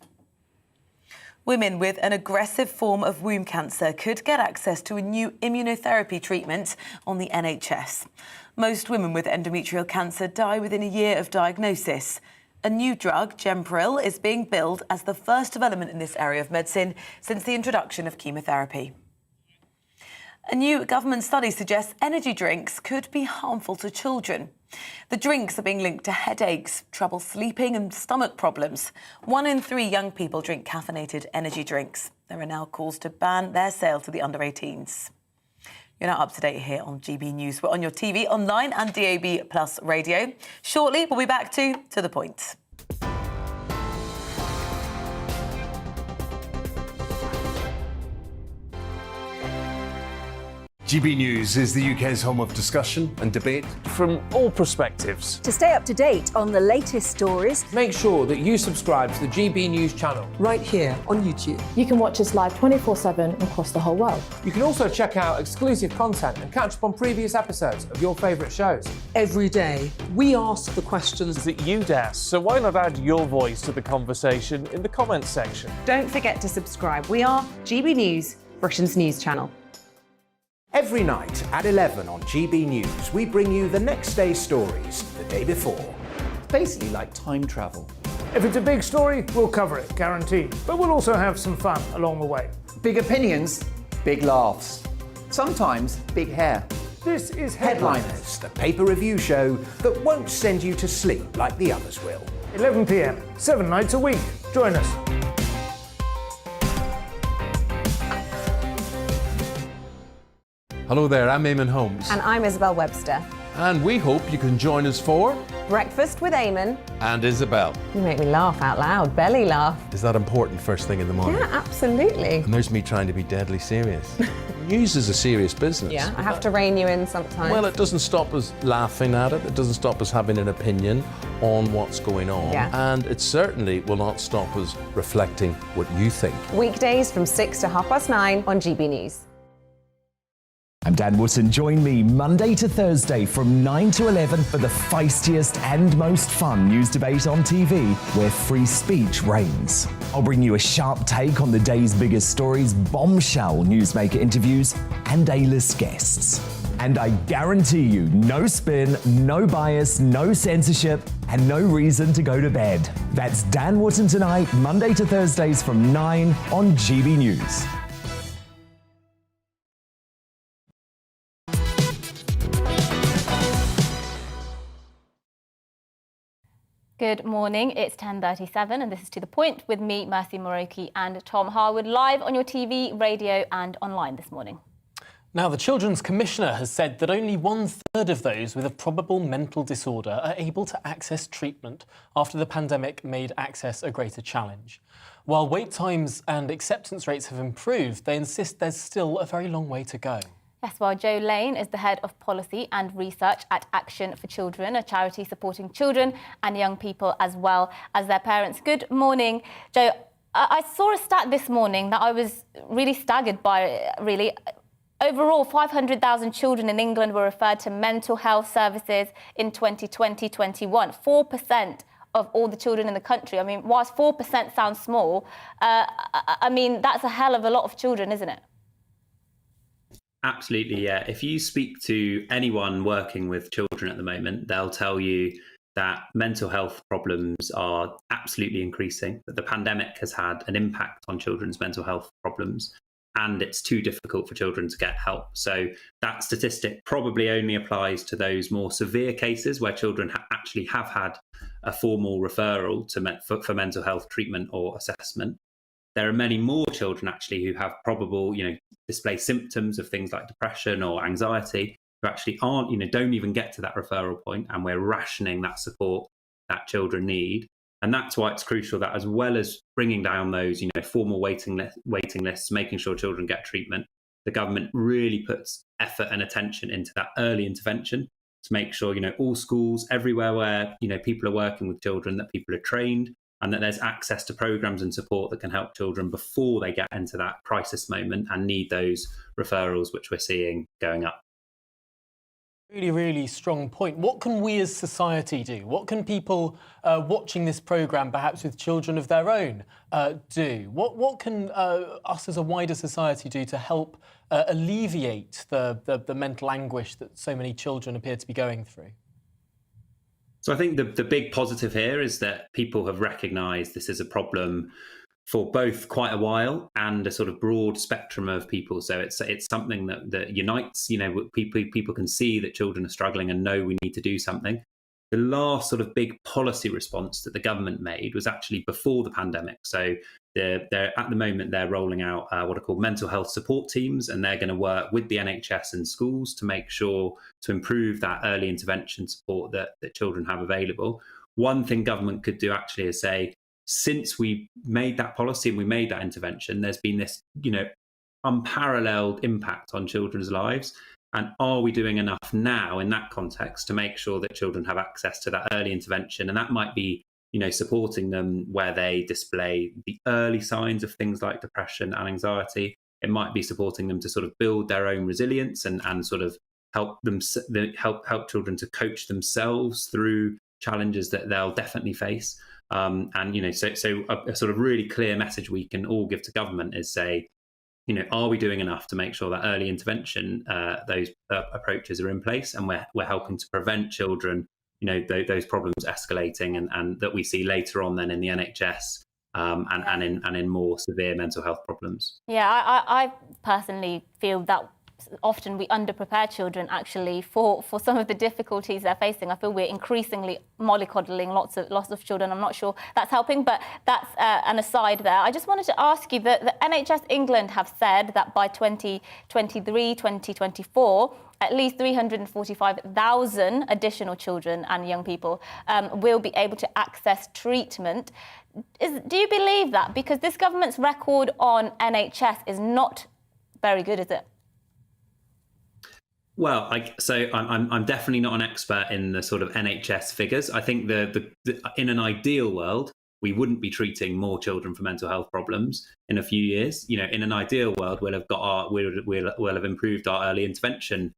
Women with an aggressive form of womb cancer could get access to a new immunotherapy treatment on the NHS. Most women with endometrial cancer die within a year of diagnosis. A new drug, Gempril, is being billed as the first development in this area of medicine since the introduction of chemotherapy. A new government study suggests energy drinks could be harmful to children. The drinks are being linked to headaches, trouble sleeping and stomach problems. 1 in 3 young people drink caffeinated energy drinks. There are now calls to ban their sale to the under-18s. You're now up to date here on GB News. We're on your TV, online and DAB+ radio. Shortly, we'll be back to the point. GB News is the UK's home of discussion and debate from all perspectives. To stay up to date on the latest stories, make sure that you subscribe to the GB News channel right here on YouTube. You can watch us live 24/7 across the whole world. You can also check out exclusive content and catch up on previous episodes of your favourite shows. Every day, we ask the questions that you'd ask, so why not add your voice to the conversation in the comments section? Don't forget to subscribe. We are GB News, Britain's news channel. Every night at 11 on GB News, we bring you the next day's stories the day before. Basically like time travel. If it's a big story, we'll cover it, guaranteed. But we'll also have some fun along the way. Big opinions, big laughs. Sometimes big hair. This is Headliners, the paper review show that won't send you to sleep like the others will. 11 p.m, 7 nights a week. Join us. Hello there, I'm Eamon Holmes. And I'm Isabel Webster. And we hope you can join us for Breakfast with Eamon. And Isabel. You make me laugh out loud, belly laugh. Is that important first thing in the morning? Yeah, absolutely. And there's me trying to be deadly serious. News is a serious business. Yeah, I have to rein you in sometimes. Well, it doesn't stop us laughing at it. It doesn't stop us having an opinion on what's going on. Yeah. And it certainly will not stop us reflecting what you think. Weekdays from 6 to 9:30 on GB News. I'm Dan Wootton. Join me Monday to Thursday from 9 to 11 for the feistiest and most fun news debate on TV, where free speech reigns. I'll bring you a sharp take on the day's biggest stories, bombshell newsmaker interviews, and A-list guests. And I guarantee you, no spin, no bias, no censorship, and no reason to go to bed. That's Dan Wootton Tonight, Monday to Thursdays from 9 on GB News. Good morning, it's 10:37 and this is To The Point with me, Mercy Muroki and Tom Harwood, live on your TV, radio and online this morning. Now, the Children's Commissioner has said that only 1/3 of those with a probable mental disorder are able to access treatment after the pandemic made access a greater challenge. While wait times and acceptance rates have improved, they insist there's still a very long way to go. Yes, well, Jo Lane is the head of policy and research at Action for Children, a charity supporting children and young people as well as their parents. Good morning, Jo. I saw a stat this morning that I was really staggered by, really. Overall, 500,000 children in England were referred to mental health services in 2020-21, 4% of all the children in the country. I mean, whilst 4% sounds small, I mean, that's a hell of a lot of children, isn't it? Absolutely, yeah. If you speak to anyone working with children at the moment, they'll tell you that mental health problems are absolutely increasing, that the pandemic has had an impact on children's mental health problems, and it's too difficult for children to get help. So that statistic probably only applies to those more severe cases where children actually have had a formal referral to for mental health treatment or assessment. There are many more children actually who have probable, display symptoms of things like depression or anxiety who actually aren't, don't even get to that referral point, and we're rationing that support that children need. And that's why it's crucial that, as well as bringing down those, formal waiting lists, making sure children get treatment, the government really puts effort and attention into that early intervention to make sure, all schools, everywhere where, people are working with children, that people are trained and that there's access to programs and support that can help children before they get into that crisis moment and need those referrals, which we're seeing going up. Really, really strong point. What can we as society do? What can people watching this programme, perhaps with children of their own, do? What can us as a wider society do to help alleviate the mental anguish that so many children appear to be going through? So I think the big positive here is that people have recognised this is a problem for both quite a while and a sort of broad spectrum of people. So it's something that unites, people can see that children are struggling and know we need to do something. The last sort of big policy response that the government made was actually before the pandemic. So they're at the moment, they're rolling out what are called mental health support teams, and they're going to work with the NHS and schools to make sure to improve that early intervention support that children have available. One thing government could do actually is say, since we made that policy and we made that intervention, there's been this, unparalleled impact on children's lives. And are we doing enough now in that context to make sure that children have access to that early intervention? And that might be, supporting them where they display the early signs of things like depression and anxiety. It might be supporting them to sort of build their own resilience and sort of help help children to coach themselves through challenges that they'll definitely face. So a sort of really clear message we can all give to government is say, are we doing enough to make sure that early intervention, those approaches are in place, and we're helping to prevent children, those problems escalating, and that we see later on then in the NHS and in more severe mental health problems. Yeah, I personally feel that often we underprepare children actually for some of the difficulties they're facing. I feel we're increasingly mollycoddling lots of children. I'm not sure that's helping, but that's an aside there. I just wanted to ask you that the NHS England have said that by 2023, 2024, at least 345,000 additional children and young people will be able to access treatment. Do you believe that? Because this government's record on NHS is not very good, is it? Well, I'm definitely not an expert in the sort of NHS figures. I think in an ideal world, we wouldn't be treating more children for mental health problems in a few years. In an ideal world, we'll have improved our early intervention,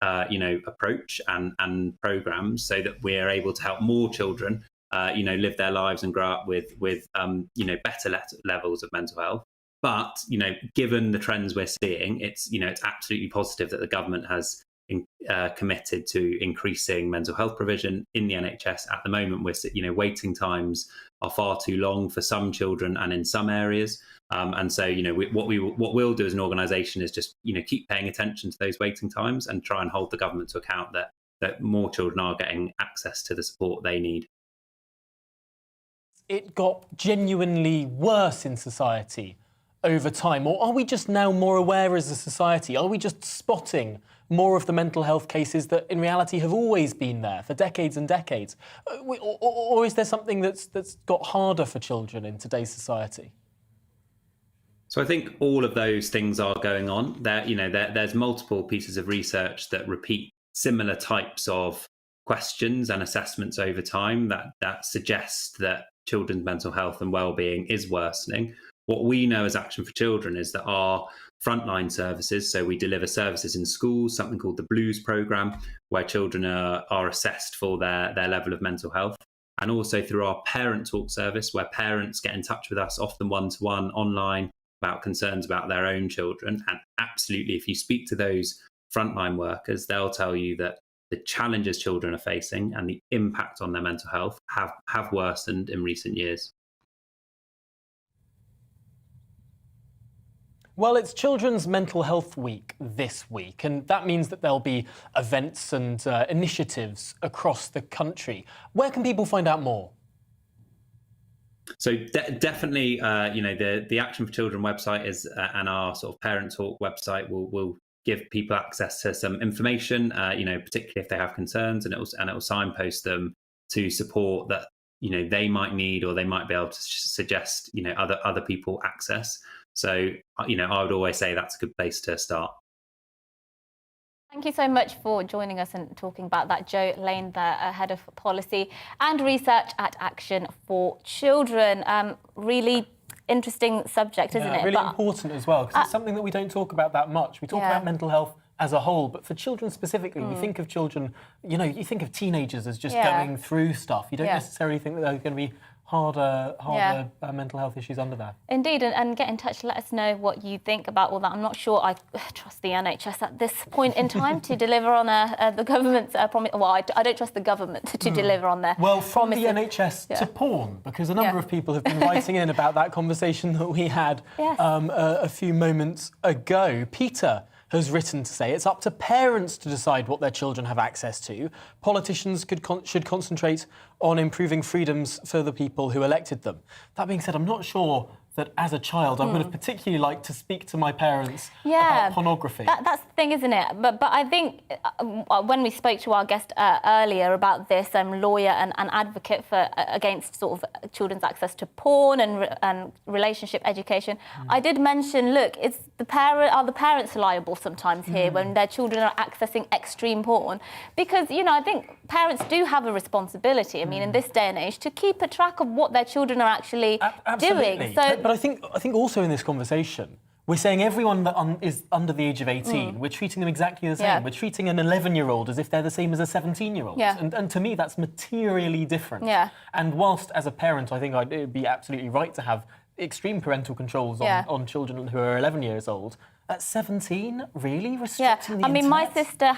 approach and programs so that we're able to help more children, live their lives and grow up with better levels of mental health. But, given the trends we're seeing, it's absolutely positive that the government has committed to increasing mental health provision in the NHS. At the moment, we're waiting times are far too long for some children and in some areas. And so, what we'll do as an organisation is just, keep paying attention to those waiting times and try and hold the government to account that more children are getting access to the support they need. It got genuinely worse in society over time, or are we just now more aware as a society? Are we just spotting more of the mental health cases that in reality have always been there for decades and decades? Or is there something that's got harder for children in today's society? So I think all of those things are going on. There's multiple pieces of research that repeat similar types of questions and assessments over time that suggest that children's mental health and well-being is worsening. What we know as Action for Children is that our frontline services, so we deliver services in schools, something called the Blues programme, where children are assessed for their level of mental health, and also through our Parent Talk service, where parents get in touch with us, often one-to-one online, about concerns about their own children. And absolutely, if you speak to those frontline workers, they'll tell you that the challenges children are facing and the impact on their mental health have worsened in recent years. Well, it's Children's Mental Health Week this week, and that means that there'll be events and initiatives across the country. Where can people find out more? So definitely, the Action for Children website is and our sort of Parent Talk website will give people access to some information, particularly if they have concerns, and it will signpost them to support that they might need, or they might be able to suggest other people access. So, I would always say that's a good place to start. Thank you so much for joining us and talking about that. Jo Lane there, Head of Policy and Research at Action for Children. Really interesting subject, isn't it? Really important as well, because it's something that we don't talk about that much. We talk about mental health as a whole, but for children specifically, we think of children, you think of teenagers as just going through stuff. You don't necessarily think that there's going to be harder mental health issues under there. Indeed, and get in touch, let us know what you think about all that. I'm not sure I trust the NHS at this point in time to deliver on the government's promise. Well, I don't trust the government to deliver on their promises. From the NHS to porn, because a number of people have been writing in about that conversation that we had a few moments ago. Peter has written to say it's up to parents to decide what their children have access to. Politicians should concentrate on improving freedoms for the people who elected them. That being said, I'm not sure that as a child I would have particularly liked to speak to my parents Yeah. about pornography. That's the thing, isn't it? But I think when we spoke to our guest earlier about this, lawyer and advocate for against sort of children's access to porn and relationship education, I did mention, look, are the parents liable sometimes here when their children are accessing extreme porn? Because, you know, I think parents do have a responsibility, I mean, in this day and age, to keep a track of what their children are actually doing. So, but I think also in this conversation, we're saying everyone that is under the age of 18, we're treating them exactly the same. Yeah. We're treating an 11-year-old as if they're the same as a 17-year-old. Yeah. And to me, that's materially different. Yeah. And whilst, as a parent, I think it would be absolutely right to have extreme parental controls on children who are 11 years old, at 17, really restricting the I mean, internet? my sister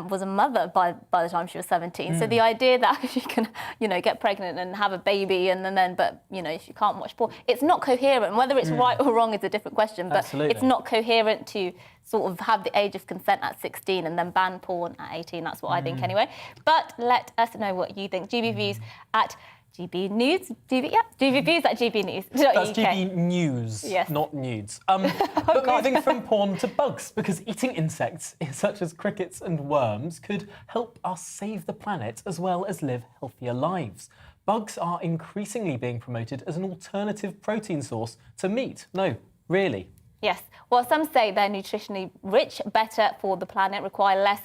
was a mother by the time she was 17. So the idea that she can, you know, get pregnant and have a baby and then, but you know, she can't watch porn, it's not coherent. Whether it's right or wrong is a different question. But it's not coherent to sort of have the age of consent at 16 and then ban porn at 18. That's what I think anyway. But let us know what you think. GBViews at GBNews, GBViews at GBNews. That's GB News, not nudes. But moving from porn to bugs, because eating insects, such as crickets and worms, could help us save the planet as well as live healthier lives. Bugs are increasingly being promoted as an alternative protein source to meat. No, really. Yes. Well, some say they're nutritionally rich, better for the planet, require less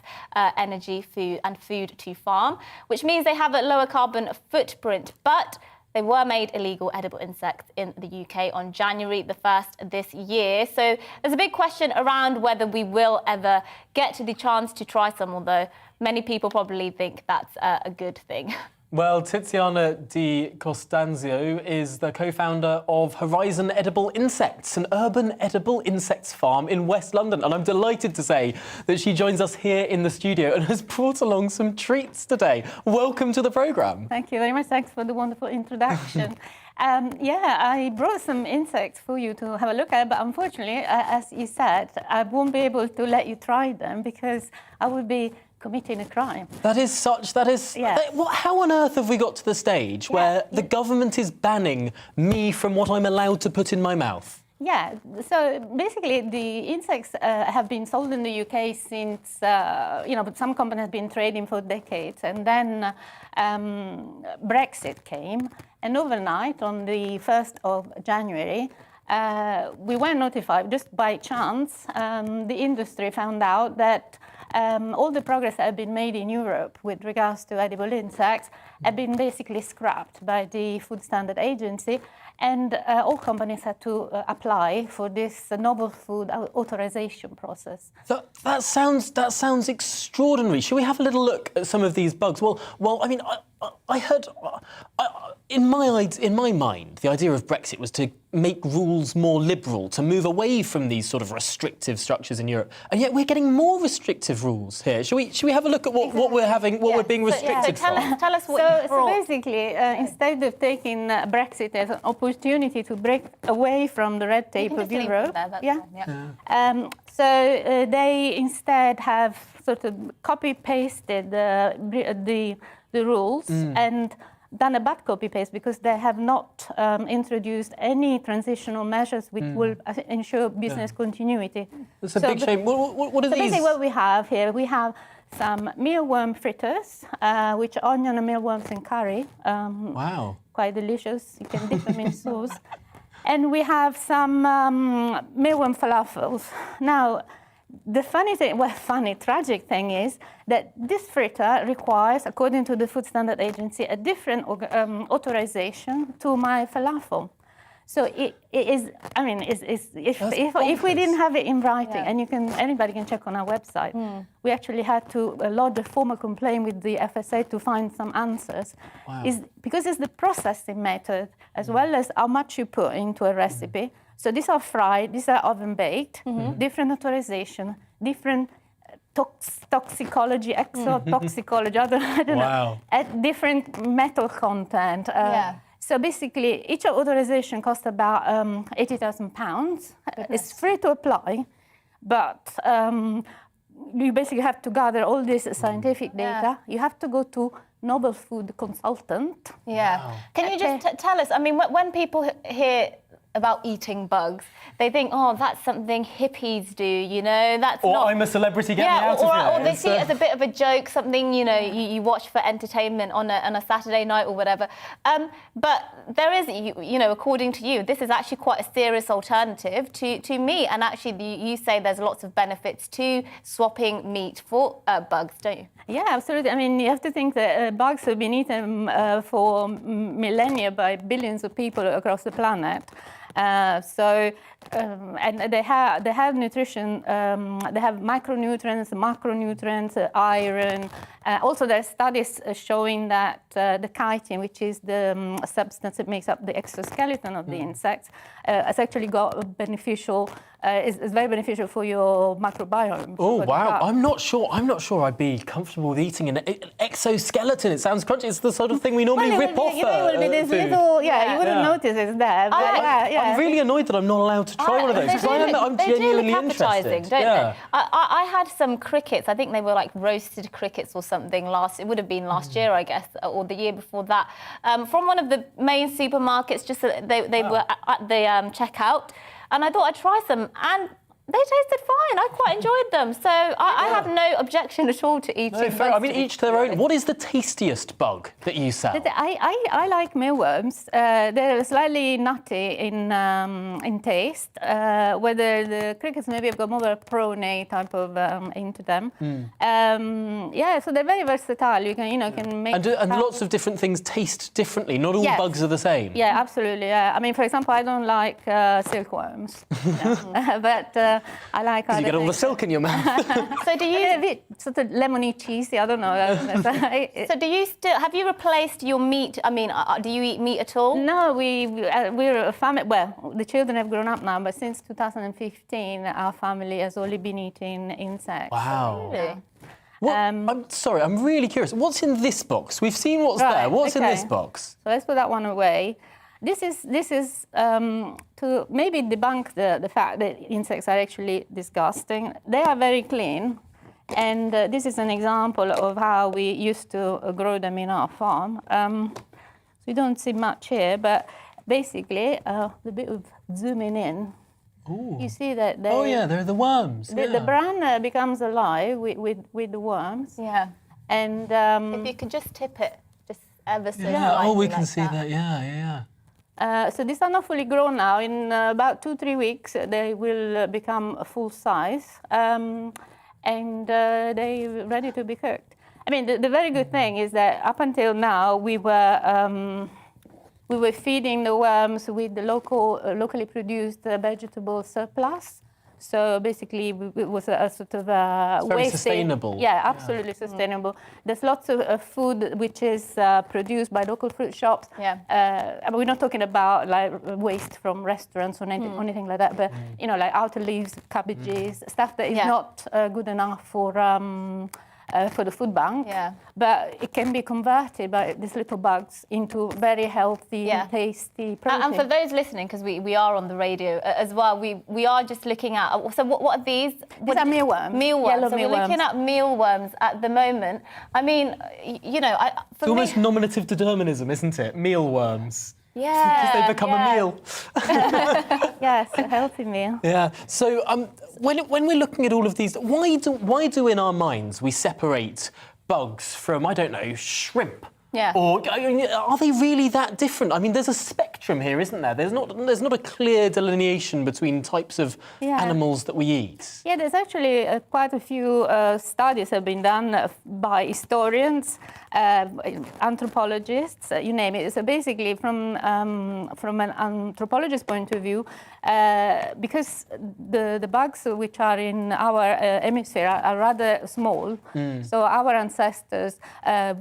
energy, food to farm, which means they have a lower carbon footprint. But they were made illegal edible insects in the UK on January the 1st this year. So there's a big question around whether we will ever get the chance to try some, although many people probably think that's a good thing. Well, Tiziana Di Costanzo is the co-founder of Horizon Edible Insects, an urban edible insects farm in West London. And I'm delighted to say that she joins us here in the studio and has brought along some treats today. Welcome to the programme. Thank you very much. Thanks for the wonderful introduction. I brought some insects for you to have a look at, but unfortunately, as you said, I won't be able to let you try them because I would be committing a crime. How on earth have we got to the stage where the government is banning me from what I'm allowed to put in my mouth? Yeah, so basically the insects have been sold in the UK since, but some companies have been trading for decades. And then Brexit came, and overnight on the 1st of January, we were notified, just by chance, the industry found out that all the progress that had been made in Europe with regards to edible insects had been basically scrapped by the Food Standard Agency, and all companies had to apply for this novel food authorization process. That sounds extraordinary. Should we have a little look at some of these bugs? Well, I mean, I heard, in my mind, the idea of Brexit was to make rules more liberal, to move away from these sort of restrictive structures in Europe, and yet we're getting more restrictive rules here. Should we have a look at what we're being restricted from? Tell us what you brought. So basically, instead of taking Brexit as an opportunity to break away from the red tape of Europe, so they instead have sort of copy-pasted the rules and done a bad copy-paste because they have not introduced any transitional measures which will ensure business continuity. It's a big shame. What are these? Basically what we have here, we have some mealworm fritters, which are onion and mealworms in curry. Wow. Quite delicious. You can dip them in sauce. And we have some mealworm falafels. Now, the tragic thing is that this fritter requires, according to the Food Standard Agency, a different authorization to my falafel. So it is, I mean, if we didn't have it in writing, and anybody can check on our website, we actually had to lodge a formal complaint with the FSA to find some answers. Wow. Because it's the processing method as well as how much you put into a recipe. So these are fried, these are oven baked, different authorization, different toxicology, exotoxicology, I don't know, at different metal content. So basically, each authorization costs about £80,000. It's free to apply, but you basically have to gather all this scientific data. You have to go to novel food consultant. Yeah. Wow. Can you just tell us, I mean, when people hear about eating bugs, they think, oh, that's something hippies do, you know? That's not... I'm a celebrity, get me out of here. Or they see it as a bit of a joke, something, you know, you watch for entertainment on a Saturday night or whatever. But there is, you know, according to you, this is actually quite a serious alternative to meat. And actually, you say there's lots of benefits to swapping meat for bugs, don't you? Yeah, absolutely. I mean, you have to think that bugs have been eaten for millennia by billions of people across the planet. And they have nutrition, they have micronutrients, macronutrients, iron. Also, there are studies showing that the chitin, which is the substance that makes up the exoskeleton of the insects, has actually got beneficial, is very beneficial for your microbiome. Oh wow! I'm not sure I'd be comfortable with eating an exoskeleton. It sounds crunchy. It's the sort of thing we normally rip off. You know, it will be this little, you wouldn't notice it's there. But I'm really annoyed that I'm not allowed to try one of those because I'm genuinely interested. Don't they? I had some crickets. I think they were like roasted crickets or something it would have been last year, I guess, or the year before that, from one of the main supermarkets. Just they were at the checkout, and I thought I'd try some, and they tasted fine. I quite enjoyed them. So I have no objection at all to eating. No, fair. I mean, each to their own. What is the tastiest bug that you sell? I like mealworms. They're slightly nutty in taste. Whether the crickets maybe have got more of a prawny type of into them. So they're very versatile. You can make and lots of different things taste differently. Not all bugs are the same. Yeah, absolutely. Yeah. I mean, for example, I don't like silkworms, but I like. You get all the silk in your mouth. So do you a bit sort of lemony cheesy? I don't know. So do you still have you replaced your meat? I mean, do you eat meat at all? No, we're a family. Well, the children have grown up now, but since 2015, our family has only been eating insects. Wow. Really? I'm sorry, I'm really curious. What's in this box? We've seen what's there. What's in this box? So let's put that one away. This is to maybe debunk the fact that insects are actually disgusting. They are very clean, and this is an example of how we used to grow them in our farm. So you don't see much here, but basically, a bit of zooming in. Ooh. You see that they're the worms. The bran becomes alive with the worms. Yeah. And if you could just tip it, just ever so slightly. We can see that. Yeah. So these are not fully grown now. In about 2-3 weeks, they will become full size, and they're ready to be cooked. I mean, the very good thing is that up until now, we were feeding the worms with the locally produced vegetable surplus. So basically, it was a sort of very sustainable. Yeah, absolutely sustainable. There's lots of food which is produced by local fruit shops. Yeah. We're not talking about like waste from restaurants or anything like that, but like outer leaves, cabbages, stuff that is not good enough for the food bank. Yeah. But it can be converted by these little bugs into very healthy, tasty protein. And for those listening, because we are on the radio as well, we are just looking at. So what are these? These are mealworms. Mealworms. So we're looking at mealworms at the moment. I mean, it's almost nominative determinism, isn't it? Mealworms. Yeah. Because they become a meal. Yes, a healthy meal. Yeah. So when we're looking at all of these, why do in our minds we separate bugs from, I don't know, shrimp? Yeah. Or are they really that different? I mean, there's a spectrum here, isn't there? There's not a clear delineation between types of animals that we eat. Yeah, there's actually quite a few studies have been done by historians, anthropologists, you name it. So basically, from an anthropologist's point of view, because the bugs which are in our hemisphere are rather small, so our ancestors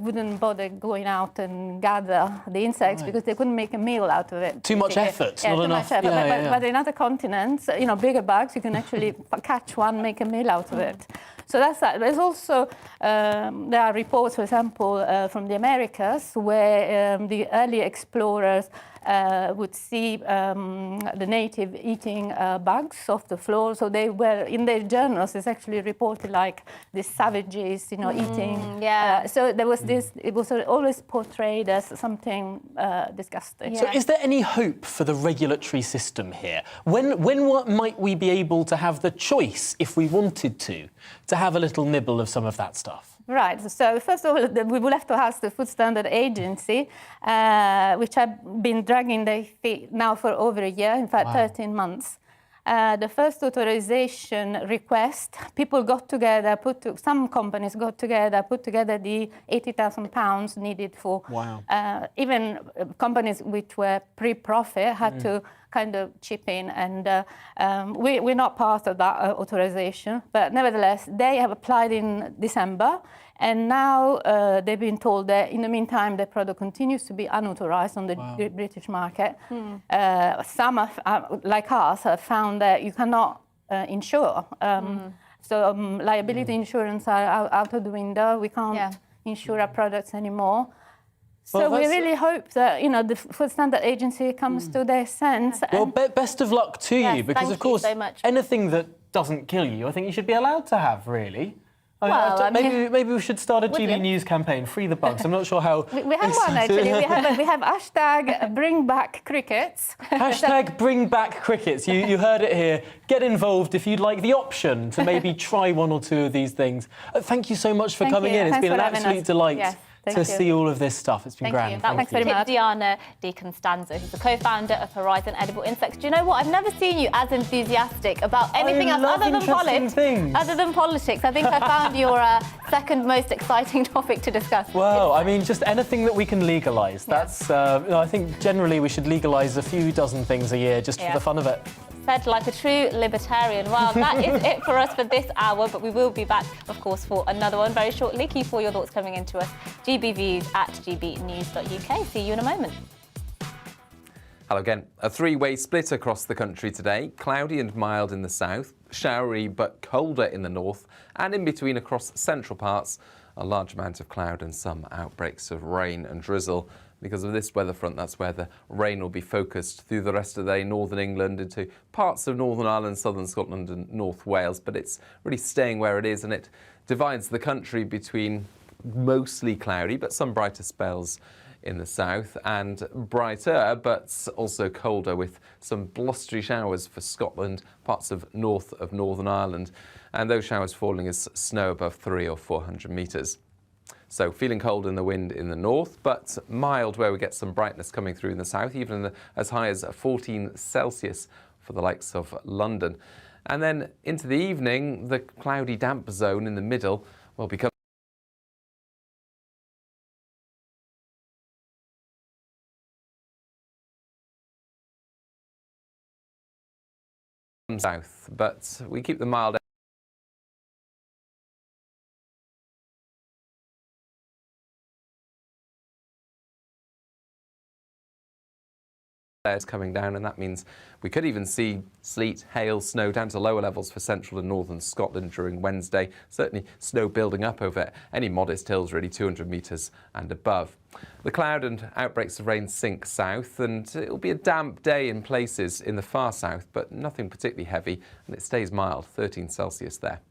wouldn't bother going out and gather the insects because they couldn't make a meal out of it. Too much effort, not enough. Much effort. But in other continents, bigger bugs, you can actually catch one, make a meal out of it. So that's that. There's also, there are reports, for example, from the Americas, where the early explorers would see the native eating bugs off the floor. So they were, in their journals, it's actually reported like these savages, eating. So there was this, it was always portrayed as something disgusting. So is there any hope for the regulatory system here? When might we be able to have the choice, if we wanted to have a little nibble of some of that stuff? Right. So first of all, we will have to ask the Food Standard Agency, which have been dragging their feet now for over a year, in fact, 13 months. The first authorization request, people got together, some companies got together, put together the £80,000 needed for even companies which were pre-profit had to kind of chip in, and we're not part of that authorization, but nevertheless, they have applied in December, and now they've been told that in the meantime, the product continues to be unauthorized on the British market. Some, like us, have found that you cannot insure. So liability insurance are out of the window. We can't insure our products anymore. So we really hope that, the Food Standard Agency comes to their sense. Well, best of luck to you, because of course, anything that doesn't kill you, I think you should be allowed to have, really. Well, maybe we should start a GB News campaign, free the bugs. I'm not sure how... We have one, actually. We have hashtag bring back crickets. Hashtag bring back crickets. You heard it here. Get involved if you'd like the option to maybe try one or two of these things. Thank you so much for coming in. It's been an absolute delight to see all of this stuff. It's been grand. Thanks very much. Diana De Constanzo, who's the co-founder of Horizon Edible Insects. Do you know what? I've never seen you as enthusiastic about anything else other than politics. Other than politics, I think I found your second most exciting topic to discuss. Well, I mean, just anything that we can legalise. That's. I think generally we should legalise a few dozen things a year just for the fun of it. Said like a true libertarian. Well, that is it for us for this hour, but we will be back, of course, for another one very shortly. Keep all your thoughts coming into us. gbviews@gbnews.uk. See you in a moment. Hello again. A three-way split across the country today. Cloudy and mild in the south, showery but colder in the north, and in between across central parts, a large amount of cloud and some outbreaks of rain and drizzle. Because of this weather front, that's where the rain will be focused through the rest of the day, northern England into parts of Northern Ireland, southern Scotland and North Wales. But it's really staying where it is, and it divides the country between mostly cloudy, but some brighter spells in the south, and brighter, but also colder, with some blustery showers for Scotland, parts of Northern Ireland, and those showers falling as snow above 300 or 400 metres. So feeling cold in the wind in the north, but mild where we get some brightness coming through in the south, even as high as 14 Celsius for the likes of London. And then into the evening, the cloudy damp zone in the middle will become south, but we keep the mild airs coming down, and that means we could even see sleet, hail, snow down to lower levels for central and northern Scotland during Wednesday. Certainly snow building up over any modest hills, really 200 metres and above. The cloud and outbreaks of rain sink south, and it'll be a damp day in places in the far south, but nothing particularly heavy, and it stays mild, 13 Celsius there.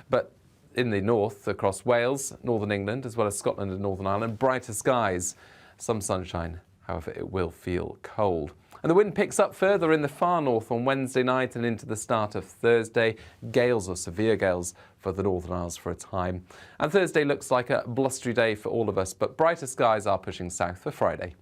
But in the north, across Wales, northern England, as well as Scotland and Northern Ireland, brighter skies, some sunshine. However, it will feel cold. And the wind picks up further in the far north on Wednesday night and into the start of Thursday. Gales or severe gales for the Northern Isles for a time. And Thursday looks like a blustery day for all of us, but brighter skies are pushing south for Friday.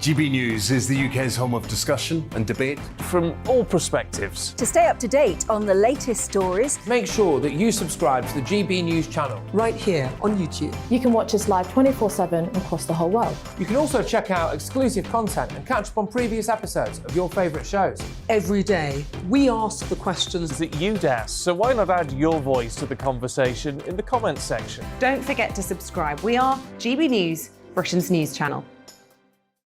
GB News is the UK's home of discussion and debate from all perspectives. To stay up to date on the latest stories, make sure that you subscribe to the GB News channel right here on YouTube. You can watch us live 24/7 across the whole world. You can also check out exclusive content and catch up on previous episodes of your favourite shows. Every day, we ask the questions that you'd ask, so why not add your voice to the conversation in the comments section? Don't forget to subscribe. We are GB News, Britain's news channel.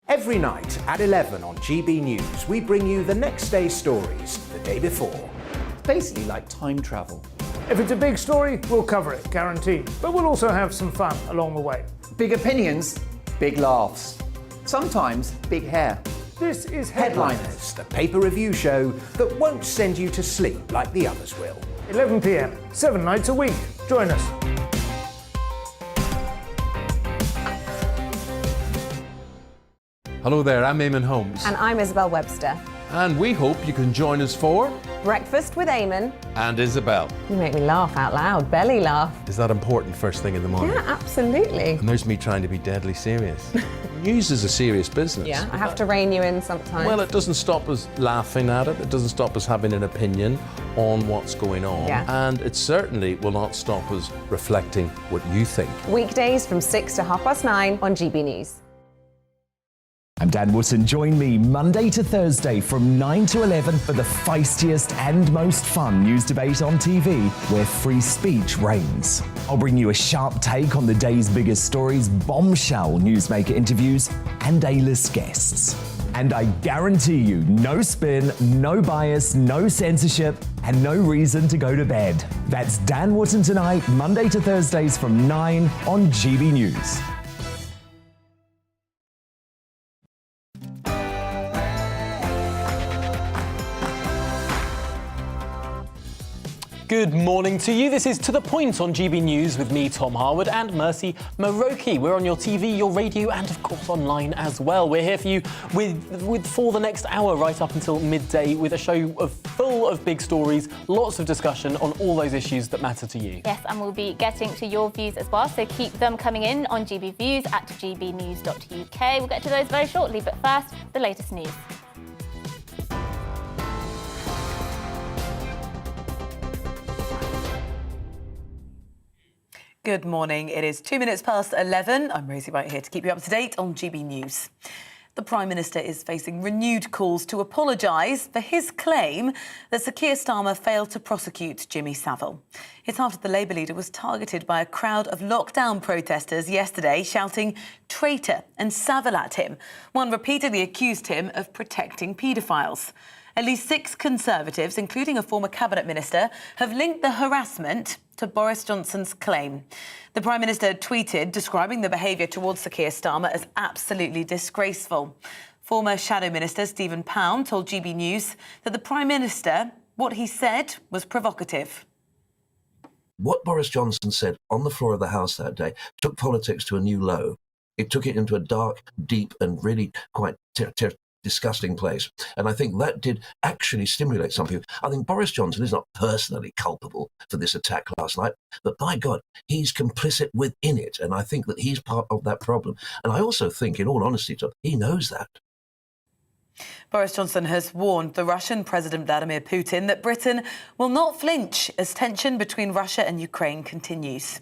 Every night at 11 on GB News, we bring you the next day's stories the day before. It's basically like time travel. If it's a big story, we'll cover it, guaranteed. But we'll also have some fun along the way. Big opinions, big laughs. Sometimes big hair. This is Headliners, the paper review show that won't send you to sleep like the others will. 11 p.m, 7 nights a week. Join us. Hello there, I'm Eamon Holmes. And I'm Isabel Webster. And we hope you can join us for Breakfast with Eamon. And Isabel. You make me laugh out loud, belly laugh. Is that important first thing in the morning? Yeah, absolutely. And there's me trying to be deadly serious. News is a serious business. Yeah, I have to rein you in sometimes. Well, it doesn't stop us laughing at it. It doesn't stop us having an opinion on what's going on. Yeah. And it certainly will not stop us reflecting what you think. Weekdays from 6 to 9:30 on GB News. I'm Dan Wootton. Join me Monday to Thursday from 9 to 11 for the feistiest and most fun news debate on TV, where free speech reigns. I'll bring you a sharp take on the day's biggest stories, bombshell newsmaker interviews, and A-list guests. And I guarantee you, no spin, no bias, no censorship, and no reason to go to bed. That's Dan Wootton tonight, Monday to Thursdays from 9 on GB News. Good morning to you. This is To The Point on GB News with me, Tom Harwood, and Mercy Muroki. We're on your TV, your radio, and of course online as well. We're here for you for the next hour, right up until midday, with a show full of big stories, lots of discussion on all those issues that matter to you. Yes, and we'll be getting to your views as well, so keep them coming in on GB Views at gbnews.uk. We'll get to those very shortly, but first, the latest news. Good morning. It is 2 minutes past 11. I'm Rosie right here to keep you up to date on GB News. The Prime Minister is facing renewed calls to apologise for his claim that Sir Keir Starmer failed to prosecute Jimmy Savile. It's after the Labour leader was targeted by a crowd of lockdown protesters yesterday, shouting traitor and Savile at him. One repeatedly accused him of protecting paedophiles. At least 6 Conservatives, including a former Cabinet Minister, have linked the harassment to Boris Johnson's claim. The Prime Minister tweeted describing the behaviour towards Sir Keir Starmer as absolutely disgraceful. Former Shadow Minister Stephen Pound told GB News that the Prime Minister, what he said was provocative. What Boris Johnson said on the floor of the House that day took politics to a new low. It took it into a dark, deep and really quite disgusting place. And I think that did actually stimulate some people. I think Boris Johnson is not personally culpable for this attack last night, but by God, he's complicit within it. And I think that he's part of that problem. And I also think, in all honesty, he knows that. Boris Johnson has warned the Russian President Vladimir Putin that Britain will not flinch as tension between Russia and Ukraine continues.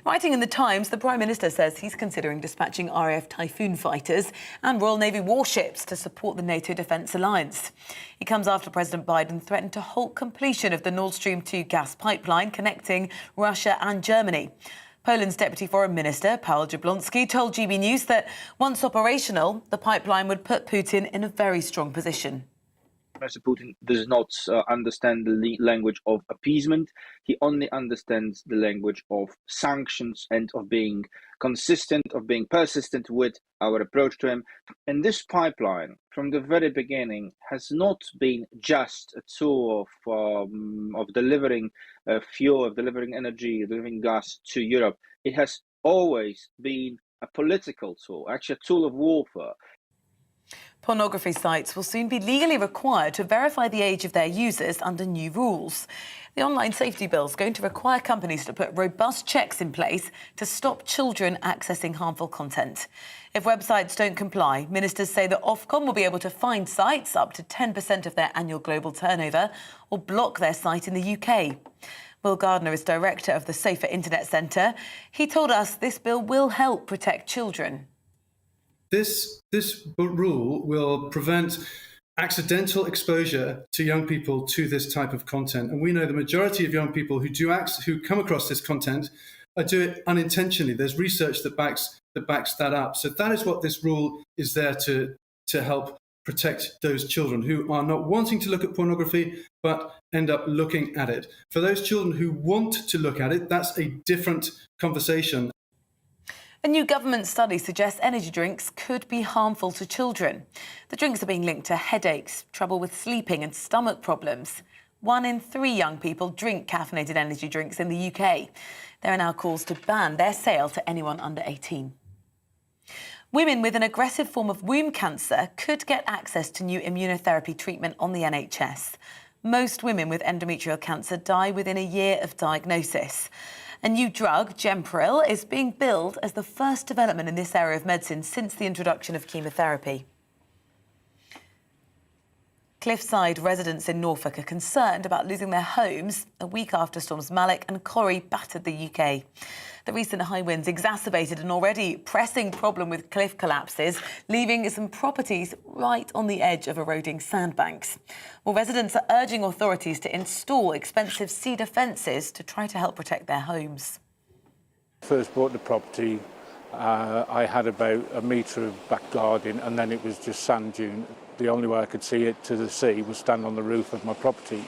Writing in The Times, the Prime Minister says he's considering dispatching RAF Typhoon fighters and Royal Navy warships to support the NATO defence alliance. He comes after President Biden threatened to halt completion of the Nord Stream 2 gas pipeline connecting Russia and Germany. Poland's Deputy Foreign Minister, Paweł Jablonski, told GB News that once operational, the pipeline would put Putin in a very strong position. Mr. Putin does not understand the language of appeasement. He only understands the language of sanctions and of being consistent, of being persistent with our approach to him. And this pipeline, from the very beginning, has not been just a tool of delivering fuel, of delivering energy, delivering gas to Europe. It has always been a political tool, actually a tool of warfare. Pornography sites will soon be legally required to verify the age of their users under new rules. The online safety bill is going to require companies to put robust checks in place to stop children accessing harmful content. If websites don't comply, ministers say that Ofcom will be able to fine sites up to 10% of their annual global turnover or block their site in the UK. Will Gardner is director of the Safer Internet Centre. He told us this bill will help protect children. This rule will prevent accidental exposure to young people to this type of content. And we know the majority of young people who come across this content do it unintentionally. There's research that backs that up. So that is what this rule is there to help protect those children who are not wanting to look at pornography but end up looking at it. For those children who want to look at it, that's a different conversation. A new government study suggests energy drinks could be harmful to children. The drinks are being linked to headaches, trouble with sleeping and stomach problems. 1 in 3 young people drink caffeinated energy drinks in the UK. There are now calls to ban their sale to anyone under 18. Women with an aggressive form of womb cancer could get access to new immunotherapy treatment on the NHS. Most women with endometrial cancer die within a year of diagnosis. A new drug, Gempril, is being billed as the first development in this area of medicine since the introduction of chemotherapy. Cliffside residents in Norfolk are concerned about losing their homes a week after storms Malik and Corrie battered the UK. The recent high winds exacerbated an already pressing problem with cliff collapses, leaving some properties right on the edge of eroding sandbanks. Well, residents are urging authorities to install expensive cedar fences to try to help protect their homes. First bought the property, I had about a metre of back garden and then it was just sand dune. The only way I could see it to the sea was stand on the roof of my property,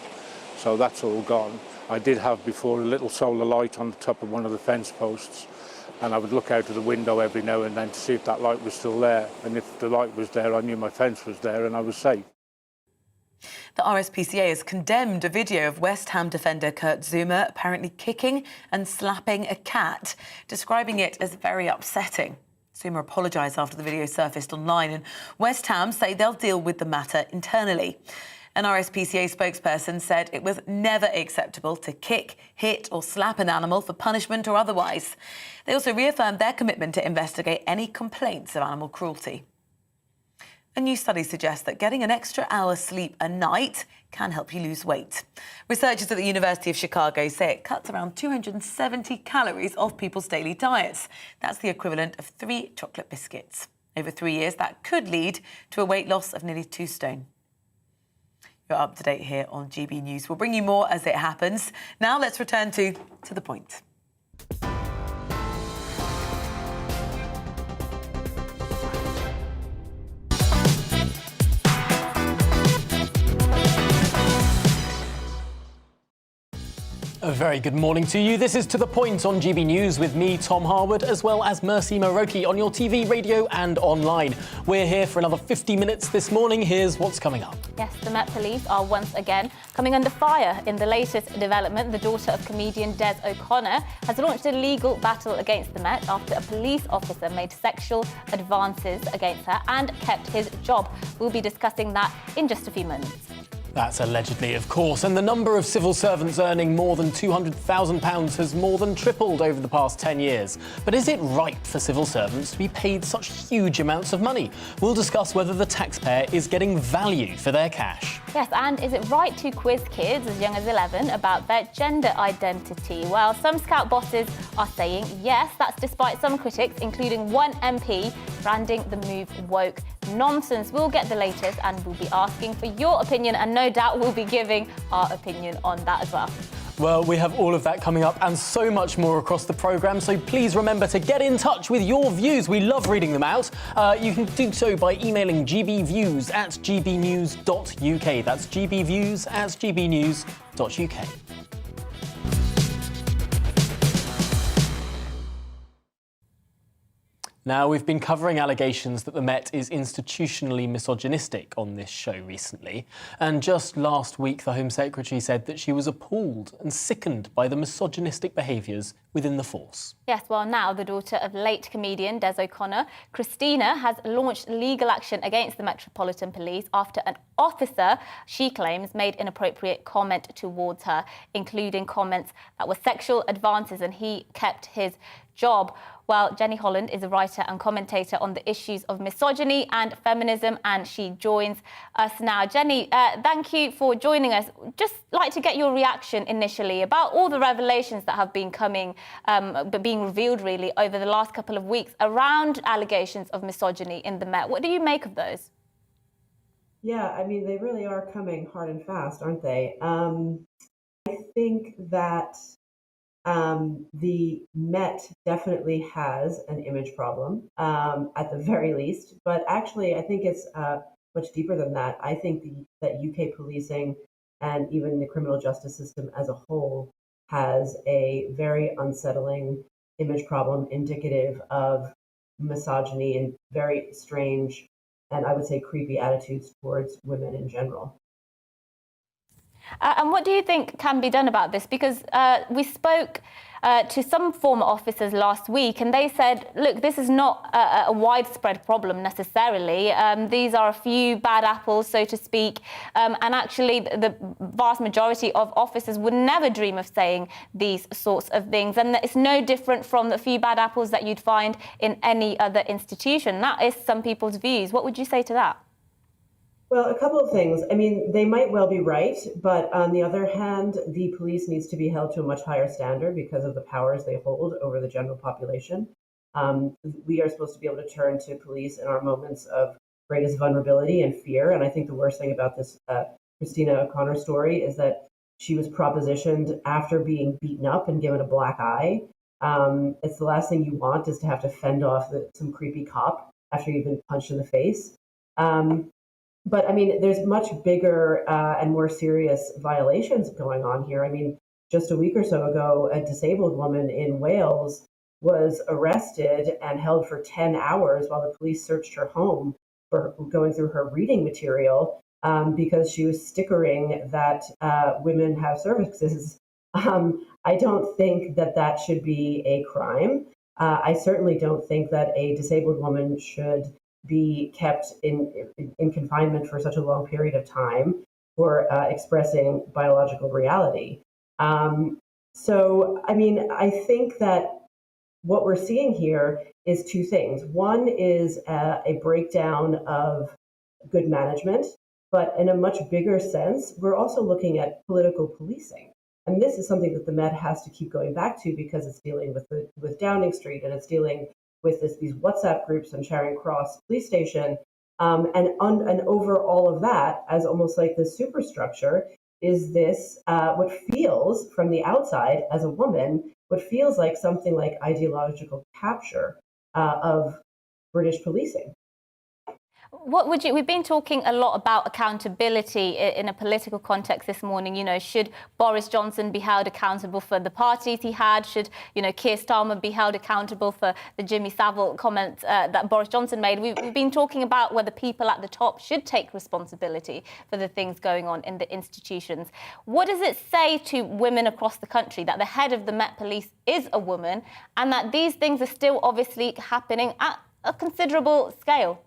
so that's all gone. I did have before a little solar light on the top of one of the fence posts, and I would look out of the window every now and then to see if that light was still there, and if the light was there I knew my fence was there and I was safe. The RSPCA has condemned a video of West Ham defender Kurt Zuma apparently kicking and slapping a cat, describing it as very upsetting. Zuma apologised after the video surfaced online, and West Ham say they'll deal with the matter internally. An RSPCA spokesperson said it was never acceptable to kick, hit or slap an animal for punishment or otherwise. They also reaffirmed their commitment to investigate any complaints of animal cruelty. A new study suggests that getting an extra hour's sleep a night can help you lose weight. Researchers at the University of Chicago say it cuts around 270 calories off people's daily diets. That's the equivalent of 3 chocolate biscuits. Over 3 years, that could lead to a weight loss of nearly 2 stone. You're up to date here on GB News. We'll bring you more as it happens. Now let's return to the point. A very good morning to you. This is To The Point on GB News with me, Tom Harwood, as well as Mercy Muroki on your TV, radio and online. We're here for another 50 minutes this morning. Here's what's coming up. Yes, the Met Police are once again coming under fire. In the latest development, the daughter of comedian Des O'Connor has launched a legal battle against the Met after a police officer made sexual advances against her and kept his job. We'll be discussing that in just a few moments. That's allegedly, of course, and the number of civil servants earning more than £200,000 has more than tripled over the past 10 years. But is it right for civil servants to be paid such huge amounts of money? We'll discuss whether the taxpayer is getting value for their cash. Yes, and is it right to quiz kids as young as 11 about their gender identity? Well, some Scout bosses are saying yes. That's despite some critics, including one MP, branding the move woke nonsense. We'll get the latest and we'll be asking for your opinion, and no doubt we'll be giving our opinion on that as well. Well, we have all of that coming up and so much more across the programme, so please remember to get in touch with your views. We love reading them out. You can do so by emailing gbviews@gbnews.uk. That's gbviews@gbnews.uk. Now, we've been covering allegations that the Met is institutionally misogynistic on this show recently. And just last week, the Home Secretary said that she was appalled and sickened by the misogynistic behaviours within the force. Yes, well, now the daughter of late comedian Des O'Connor, Christina, has launched legal action against the Metropolitan Police after an officer, she claims, made inappropriate comment towards her, including comments that were sexual advances, and he kept his job. Well, Jenny Holland is a writer and commentator on the issues of misogyny and feminism, and she joins us now. Jenny, thank you for joining us. Just like to get your reaction initially about all the revelations that have been coming, being revealed really over the last couple of weeks around allegations of misogyny in the Met. What do you make of those? Yeah, I mean, they really are coming hard and fast, aren't they? I think that the Met definitely has an image problem, at the very least. But actually, I think it's much deeper than that. I think that UK policing and even the criminal justice system as a whole has a very unsettling image problem indicative of misogyny and very strange and I would say creepy attitudes towards women in general. And what do you think can be done about this? Because we spoke to some former officers last week, and they said, look, this is not a widespread problem necessarily. These are a few bad apples, so to speak. And actually, the vast majority of officers would never dream of saying these sorts of things. And it's no different from the few bad apples that you'd find in any other institution. That is some people's views. What would you say to that? Well, a couple of things. I mean, they might well be right, but on the other hand, the police needs to be held to a much higher standard because of the powers they hold over the general population. We are supposed to be able to turn to police in our moments of greatest vulnerability and fear. And I think the worst thing about this Christina O'Connor story is that she was propositioned after being beaten up and given a black eye. It's the last thing you want is to have to fend off some creepy cop after you've been punched in the face. But I mean, there's much bigger and more serious violations going on here. I mean, just a week or so ago, a disabled woman in Wales was arrested and held for 10 hours while the police searched her home for going through her reading material because she was stickering that women have cervixes. I don't think that that should be a crime. I certainly don't think that a disabled woman should be kept in confinement for such a long period of time for expressing biological reality. So, I mean, I think that what we're seeing here is two things. One is a breakdown of good management, but in a much bigger sense, we're also looking at political policing. And this is something that the Met has to keep going back to because it's dealing with Downing Street and it's dealing with these WhatsApp groups and Charing Cross police station. And over all of that, as almost like this superstructure, is this what feels from the outside as a woman, what feels like something like ideological capture of British policing. What would you? We've been talking a lot about accountability in a political context this morning. You know, should Boris Johnson be held accountable for the parties he had? Should, you know, Keir Starmer be held accountable for the Jimmy Savile comments that Boris Johnson made? We've been talking about whether people at the top should take responsibility for the things going on in the institutions. What does it say to women across the country that the head of the Met Police is a woman and that these things are still obviously happening at a considerable scale?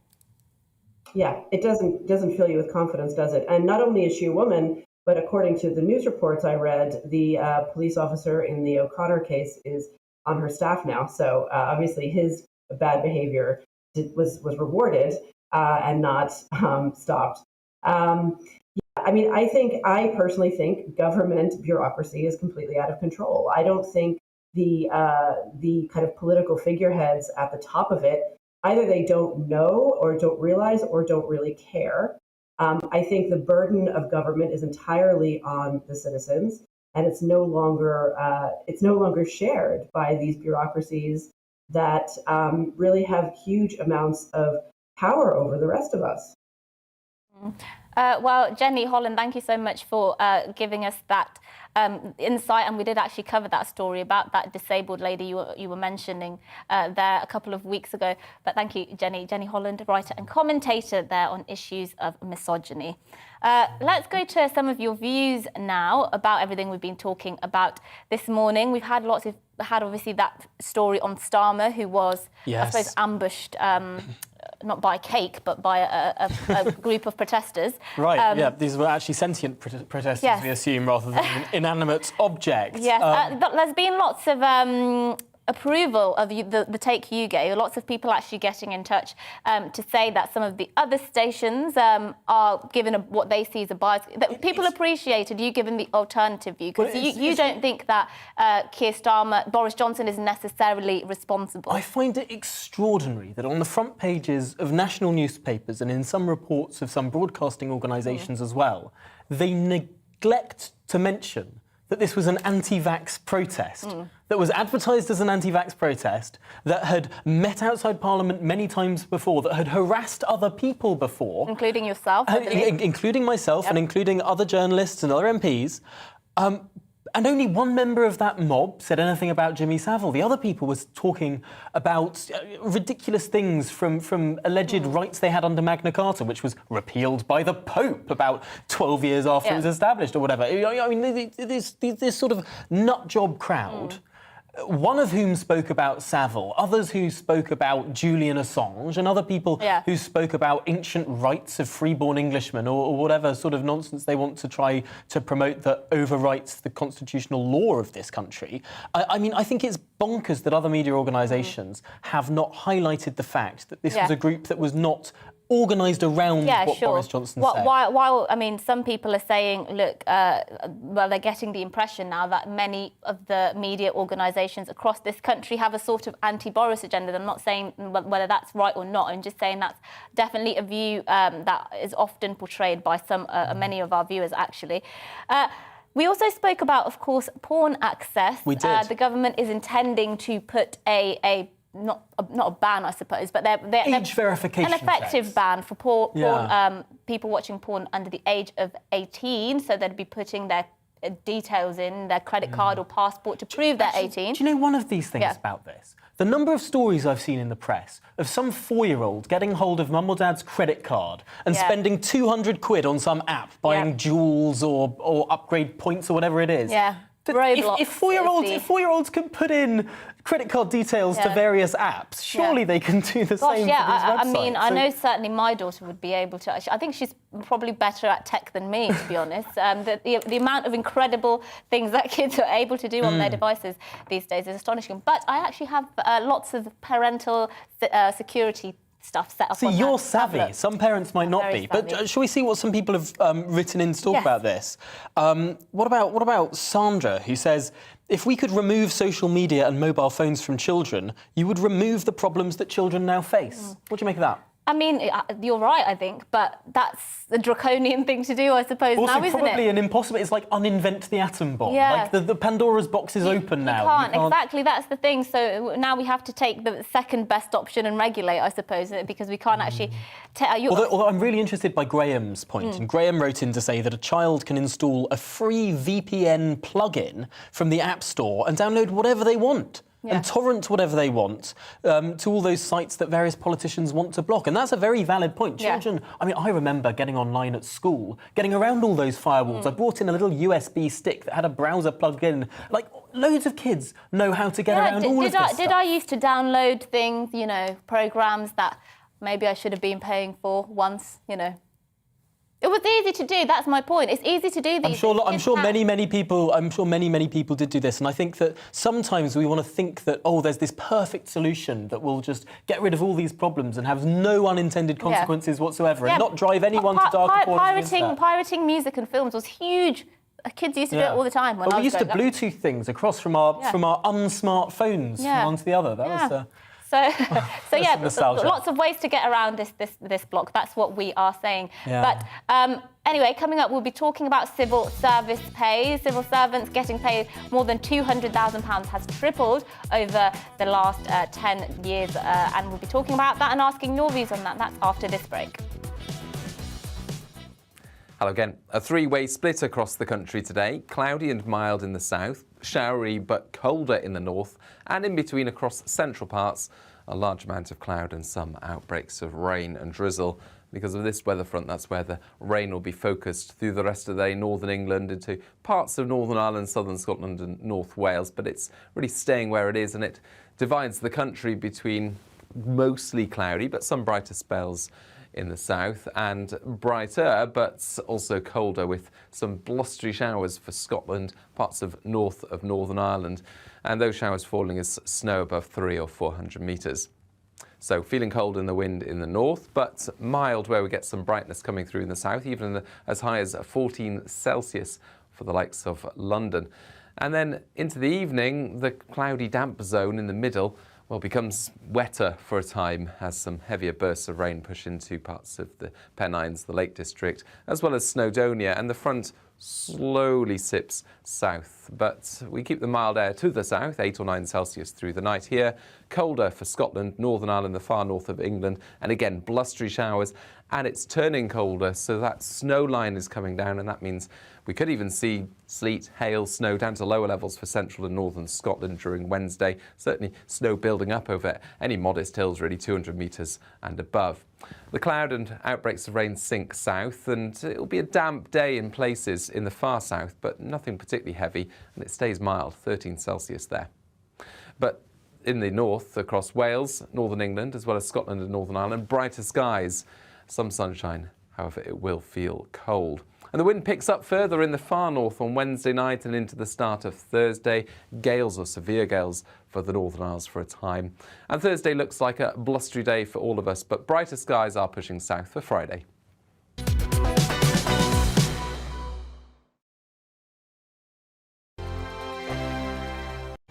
Yeah, it doesn't fill you with confidence, does it? And not only is she a woman, but according to the news reports I read, the police officer in the O'Connor case is on her staff now. So obviously his bad behavior was rewarded and not stopped. I mean, I personally think government bureaucracy is completely out of control. I don't think the kind of political figureheads at the top of it, either they don't know or don't realize or don't really care. I think the burden of government is entirely on the citizens, and it's no longer shared by these bureaucracies that really have huge amounts of power over the rest of us. Well, Jenny Holland, thank you so much for giving us that insight, and we did actually cover that story about that disabled lady you were mentioning there a couple of weeks ago. But thank you, Jenny. Jenny Holland, writer and commentator there on issues of misogyny. Let's go to some of your views now about everything we've been talking about this morning. We've had obviously that story on Starmer, who was, yes, I suppose, ambushed. Not by cake, but by a group of protesters. Right, yeah, these were actually sentient protesters, yes, we assume, rather than inanimate objects. Yes, there's been lots of approval of the take you gave. Lots of people actually getting in touch to say that some of the other stations are given what they see as a bias. That people appreciated you giving the alternative view, because you don't think that Keir Starmer, Boris Johnson is necessarily responsible. I find it extraordinary that on the front pages of national newspapers and in some reports of some broadcasting organisations as well, they neglect to mention that this was an anti-vax protest, that was advertised as an anti-vax protest, that had met outside Parliament many times before, that had harassed other people before. Including yourself, I believe. Including myself and including other journalists and other MPs. And only one member of that mob said anything about Jimmy Savile. The other people was talking about ridiculous things from alleged rights they had under Magna Carta, which was repealed by the Pope about 12 years after it was established or whatever. I mean, this sort of nut-job crowd, one of whom spoke about Savile, others who spoke about Julian Assange, and other people who spoke about ancient rights of freeborn Englishmen or whatever sort of nonsense they want to try to promote that overwrites the constitutional law of this country. I mean, I think it's bonkers that other media organisations have not highlighted the fact that this was a group that was not organised around what Boris Johnson said. While, I mean, some people are saying, look, well, they're getting the impression now that many of the media organisations across this country have a sort of anti-Boris agenda. I'm not saying whether that's right or not. I'm just saying that's definitely a view that is often portrayed by many of our viewers, actually. We also spoke about, of course, porn access. We did. The government is intending to put not a ban, I suppose, but they're age verification an effective checks. Ban for porn, people watching porn under the age of 18. So they'd be putting their details in, their credit card or passport to prove they're 18. Do you know one of these things about this? The number of stories I've seen in the press of some 4-year-old getting hold of mum or dad's credit card and spending 200 quid on some app, buying jewels or upgrade points or whatever it is. Yeah. If 4-year-olds can put in credit card details to various apps, surely they can do the same for these websites. I mean, I know certainly my daughter would be able to. I think she's probably better at tech than me, to be honest. The amount of incredible things that kids are able to do on their devices these days is astonishing. But I actually have lots of parental security stuff set up. See, you're savvy. Tablet. Some parents might not be. Savvy. But shall we see what some people have written in to talk about this? What about Sandra, who says, if we could remove social media and mobile phones from children, you would remove the problems that children now face. What do you make of that? I mean, you're right, I think, but that's a draconian thing to do, I suppose, also, now, isn't it? probably an impossible... It's like uninvent the atom bomb. Yeah. Like, the Pandora's box is open now. You can't. Exactly, that's the thing. So now we have to take the second best option and regulate, I suppose, because we can't actually... Although I'm really interested by Graham's point, and Graham wrote in to say that a child can install a free VPN plugin from the App Store and download whatever they want. And torrent whatever they want to all those sites that various politicians want to block. And that's a very valid point. Children, I mean, I remember getting online at school, getting around all those firewalls. I brought in a little USB stick that had a browser plugged in. Like, loads of kids know how to get around all of this stuff. Did I used to download things, you know, programmes that maybe I should have been paying for once, you know? It was easy to do. That's my point. It's easy to do these. I'm sure many people did do this, and I think that sometimes we want to think that there's this perfect solution that will just get rid of all these problems and have no unintended consequences whatsoever, and not drive anyone to darker corners. Pirating music and films was huge. Kids used to do it all the time. When we used to Bluetooth things across from our unsmart phones from one to the other. That was. So yeah, lots of ways to get around this block. That's what we are saying. But anyway, coming up, we'll be talking about civil service pay. Civil servants getting paid more than £200,000 has tripled over the last 10 years, and we'll be talking about that and asking your views on that. That's after this break. Hello again. A three-way split across the country today. Cloudy and mild in the south, showery but colder in the north, and in between across central parts, a large amount of cloud and some outbreaks of rain and drizzle. Because of this weather front, that's where the rain will be focused through the rest of the day, northern England into parts of Northern Ireland, southern Scotland and North Wales. But it's really staying where it is, and it divides the country between mostly cloudy but some brighter spells in the south, and brighter but also colder with some blustery showers for Scotland, parts of north of Northern Ireland, and those showers falling as snow above 300 or 400 metres. So feeling cold in the wind in the north, but mild where we get some brightness coming through in the south, even as high as 14 Celsius for the likes of London. And then into the evening, the cloudy damp zone in the middle becomes wetter for a time as some heavier bursts of rain push into parts of the Pennines, the Lake District, as well as Snowdonia, and the front slowly sips south. But we keep the mild air to the south, 8 or 9 Celsius through the night here. Colder for Scotland, Northern Ireland, the far north of England. And again, blustery showers. And it's turning colder, so that snow line is coming down, and that means we could even see sleet, hail, snow down to lower levels for central and northern Scotland during Wednesday. Certainly snow building up over any modest hills, really 200 metres and above. The cloud and outbreaks of rain sink south, and it'll be a damp day in places in the far south, but nothing particularly heavy, and it stays mild, 13 Celsius there. But in the north, across Wales, northern England, as well as Scotland and Northern Ireland, brighter skies. Some sunshine, however, it will feel cold. And the wind picks up further in the far north on Wednesday night and into the start of Thursday. Gales or severe gales for the Northern Isles for a time. And Thursday looks like a blustery day for all of us, but brighter skies are pushing south for Friday.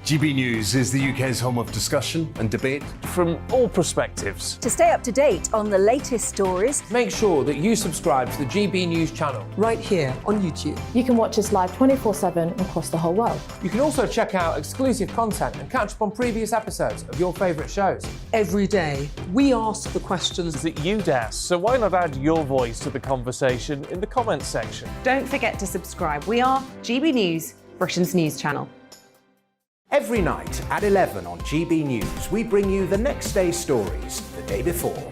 GB News is the UK's home of discussion and debate from all perspectives. To stay up to date on the latest stories, make sure that you subscribe to the GB News channel right here on YouTube. You can watch us live 24/7 across the whole world. You can also check out exclusive content and catch up on previous episodes of your favourite shows. Every day, we ask the questions that you'd ask, so why not add your voice to the conversation in the comments section? Don't forget to subscribe. We are GB News, Britain's news channel. Every night at 11 on GB News, we bring you the next day's stories the day before.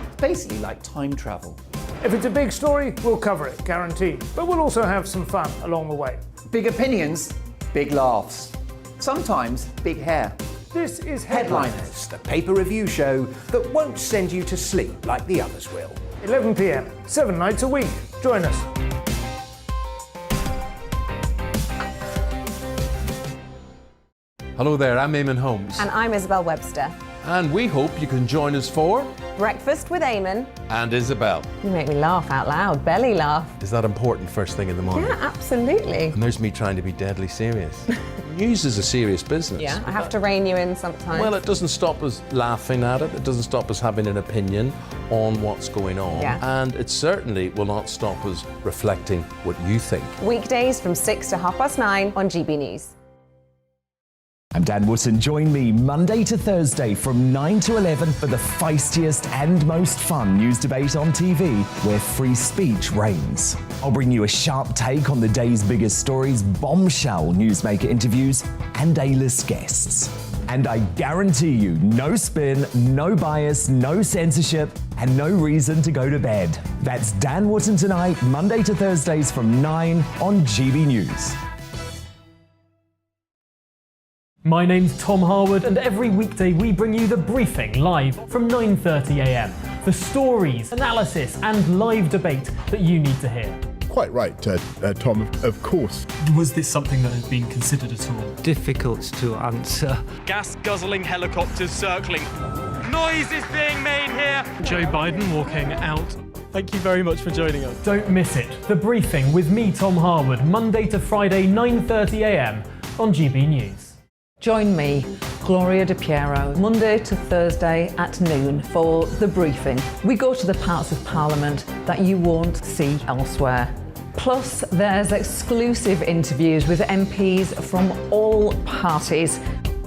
It's basically like time travel. If it's a big story, we'll cover it, guaranteed. But we'll also have some fun along the way. Big opinions, big laughs. Sometimes big hair. This is Headliners, the paper review show that won't send you to sleep like the others will. 11 p.m, 7 nights a week. Join us. Hello there, I'm Eamon Holmes. And I'm Isabel Webster. And we hope you can join us for Breakfast with Eamon and Isabel. You make me laugh out loud, belly laugh. Is that important first thing in the morning? Yeah, absolutely. And there's me trying to be deadly serious. News is a serious business. Yeah, I have to rein you in sometimes. Well, it doesn't stop us laughing at it. It doesn't stop us having an opinion on what's going on. Yeah. And it certainly will not stop us reflecting what you think. Weekdays from 6 to 9:30 on GB News. I'm Dan Wootton. Join me Monday to Thursday from 9 to 11 for the feistiest and most fun news debate on TV, where free speech reigns. I'll bring you a sharp take on the day's biggest stories, bombshell newsmaker interviews, and A-list guests. And I guarantee you, no spin, no bias, no censorship, and no reason to go to bed. That's Dan Wootton tonight, Monday to Thursdays from 9 on GB News. My name's Tom Harwood, and every weekday we bring you The Briefing live from 9:30 a.m. The stories, analysis, and live debate that you need to hear. Quite right, Tom, of course. Was this something that had been considered at all? Difficult to answer. Gas-guzzling helicopters circling. Noise is being made here. Joe Biden walking out. Thank you very much for joining us. Don't miss it. The Briefing with me, Tom Harwood, Monday to Friday, 9:30 a.m. on GB News. Join me, Gloria De Piero, Monday to Thursday at noon for The Briefing. We go to the parts of Parliament that you won't see elsewhere. Plus, there's exclusive interviews with MPs from all parties.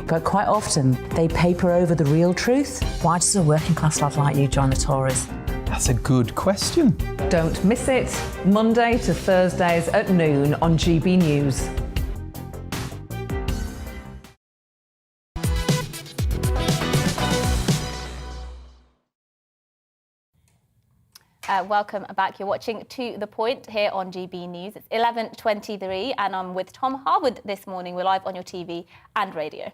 But quite often, they paper over the real truth. Why does a working class lad like you join the Tories? That's a good question. Don't miss it, Monday to Thursdays at noon on GB News. Welcome back. You're watching To The Point here on GB News. It's 11:23 and I'm with Tom Harwood this morning. We're live on your TV and radio.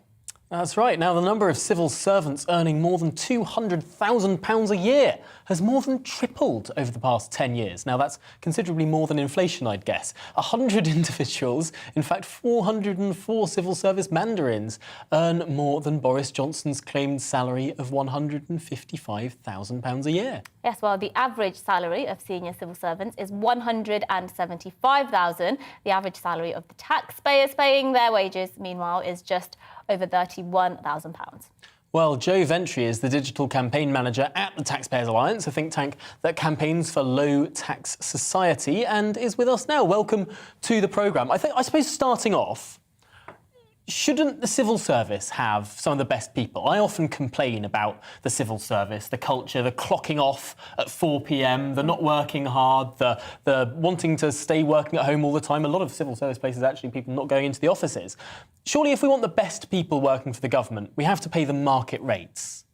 That's right. Now, the number of civil servants earning more than £200,000 a year has more than tripled over the past 10 years. Now, that's considerably more than inflation, I'd guess. 100 individuals, in fact, 404 civil service mandarins, earn more than Boris Johnson's claimed salary of £155,000 a year. Yes, well, the average salary of senior civil servants is £175,000. The average salary of the taxpayers paying their wages, meanwhile, is just over £31,000. Well, Jo Ventry is the digital campaign manager at the Taxpayers Alliance, a think tank that campaigns for low-tax society, and is with us now. Welcome to the programme. I suppose starting off, shouldn't the civil service have some of the best people? I often complain about the civil service, the culture, the clocking off at 4 p.m, the not working hard, the wanting to stay working at home all the time. A lot of civil service places, actually, people not going into the offices. Surely, if we want the best people working for the government, we have to pay them market rates.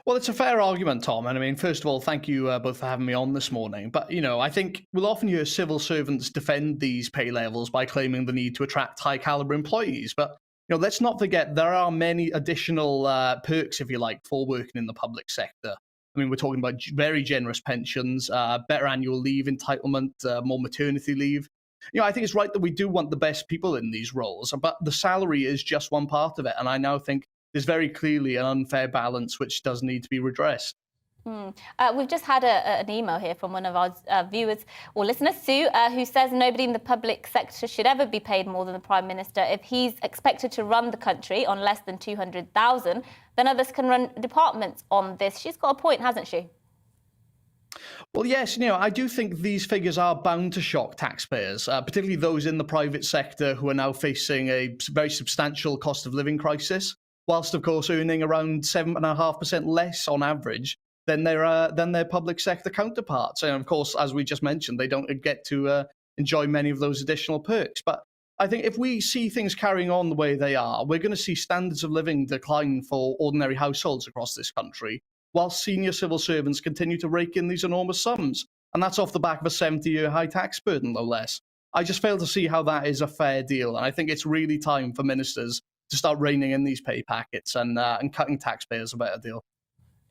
Well, it's a fair argument, Tom. And I mean, first of all, thank you both for having me on this morning. But, you know, I think we'll often hear civil servants defend these pay levels by claiming the need to attract high caliber employees. But, you know, let's not forget there are many additional perks, if you like, for working in the public sector. I mean, we're talking about very generous pensions, better annual leave entitlement, more maternity leave. You know, I think it's right that we do want the best people in these roles, but the salary is just one part of it. And I now think there's very clearly an unfair balance which does need to be redressed. We've just had an email here from one of our viewers or listeners, Sue, who says nobody in the public sector should ever be paid more than the Prime Minister. If he's expected to run the country on less than 200,000, then others can run departments on this. She's got a point, hasn't she? Well, yes, you know, I do think these figures are bound to shock taxpayers, particularly those in the private sector who are now facing a very substantial cost of living crisis, whilst, of course, earning around 7.5% less on average than their public sector counterparts. And, of course, as we just mentioned, they don't get to enjoy many of those additional perks. But I think if we see things carrying on the way they are, we're going to see standards of living decline for ordinary households across this country, while senior civil servants continue to rake in these enormous sums. And that's off the back of a 70-year high tax burden, no less. I just fail to see how that is a fair deal. And I think it's really time for ministers to start reining in these pay packets and cutting taxpayers a better deal.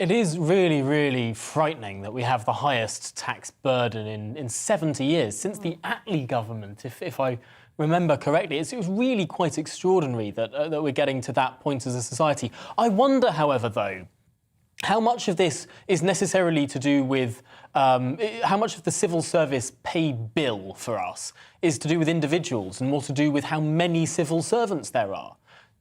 It is really, really frightening that we have the highest tax burden in 70 years, since the Attlee government, if I remember correctly. It was really quite extraordinary that we're getting to that point as a society. I wonder, however, though, how much of this is necessarily to do with how much of the civil service pay bill for us is to do with individuals and more to do with how many civil servants there are?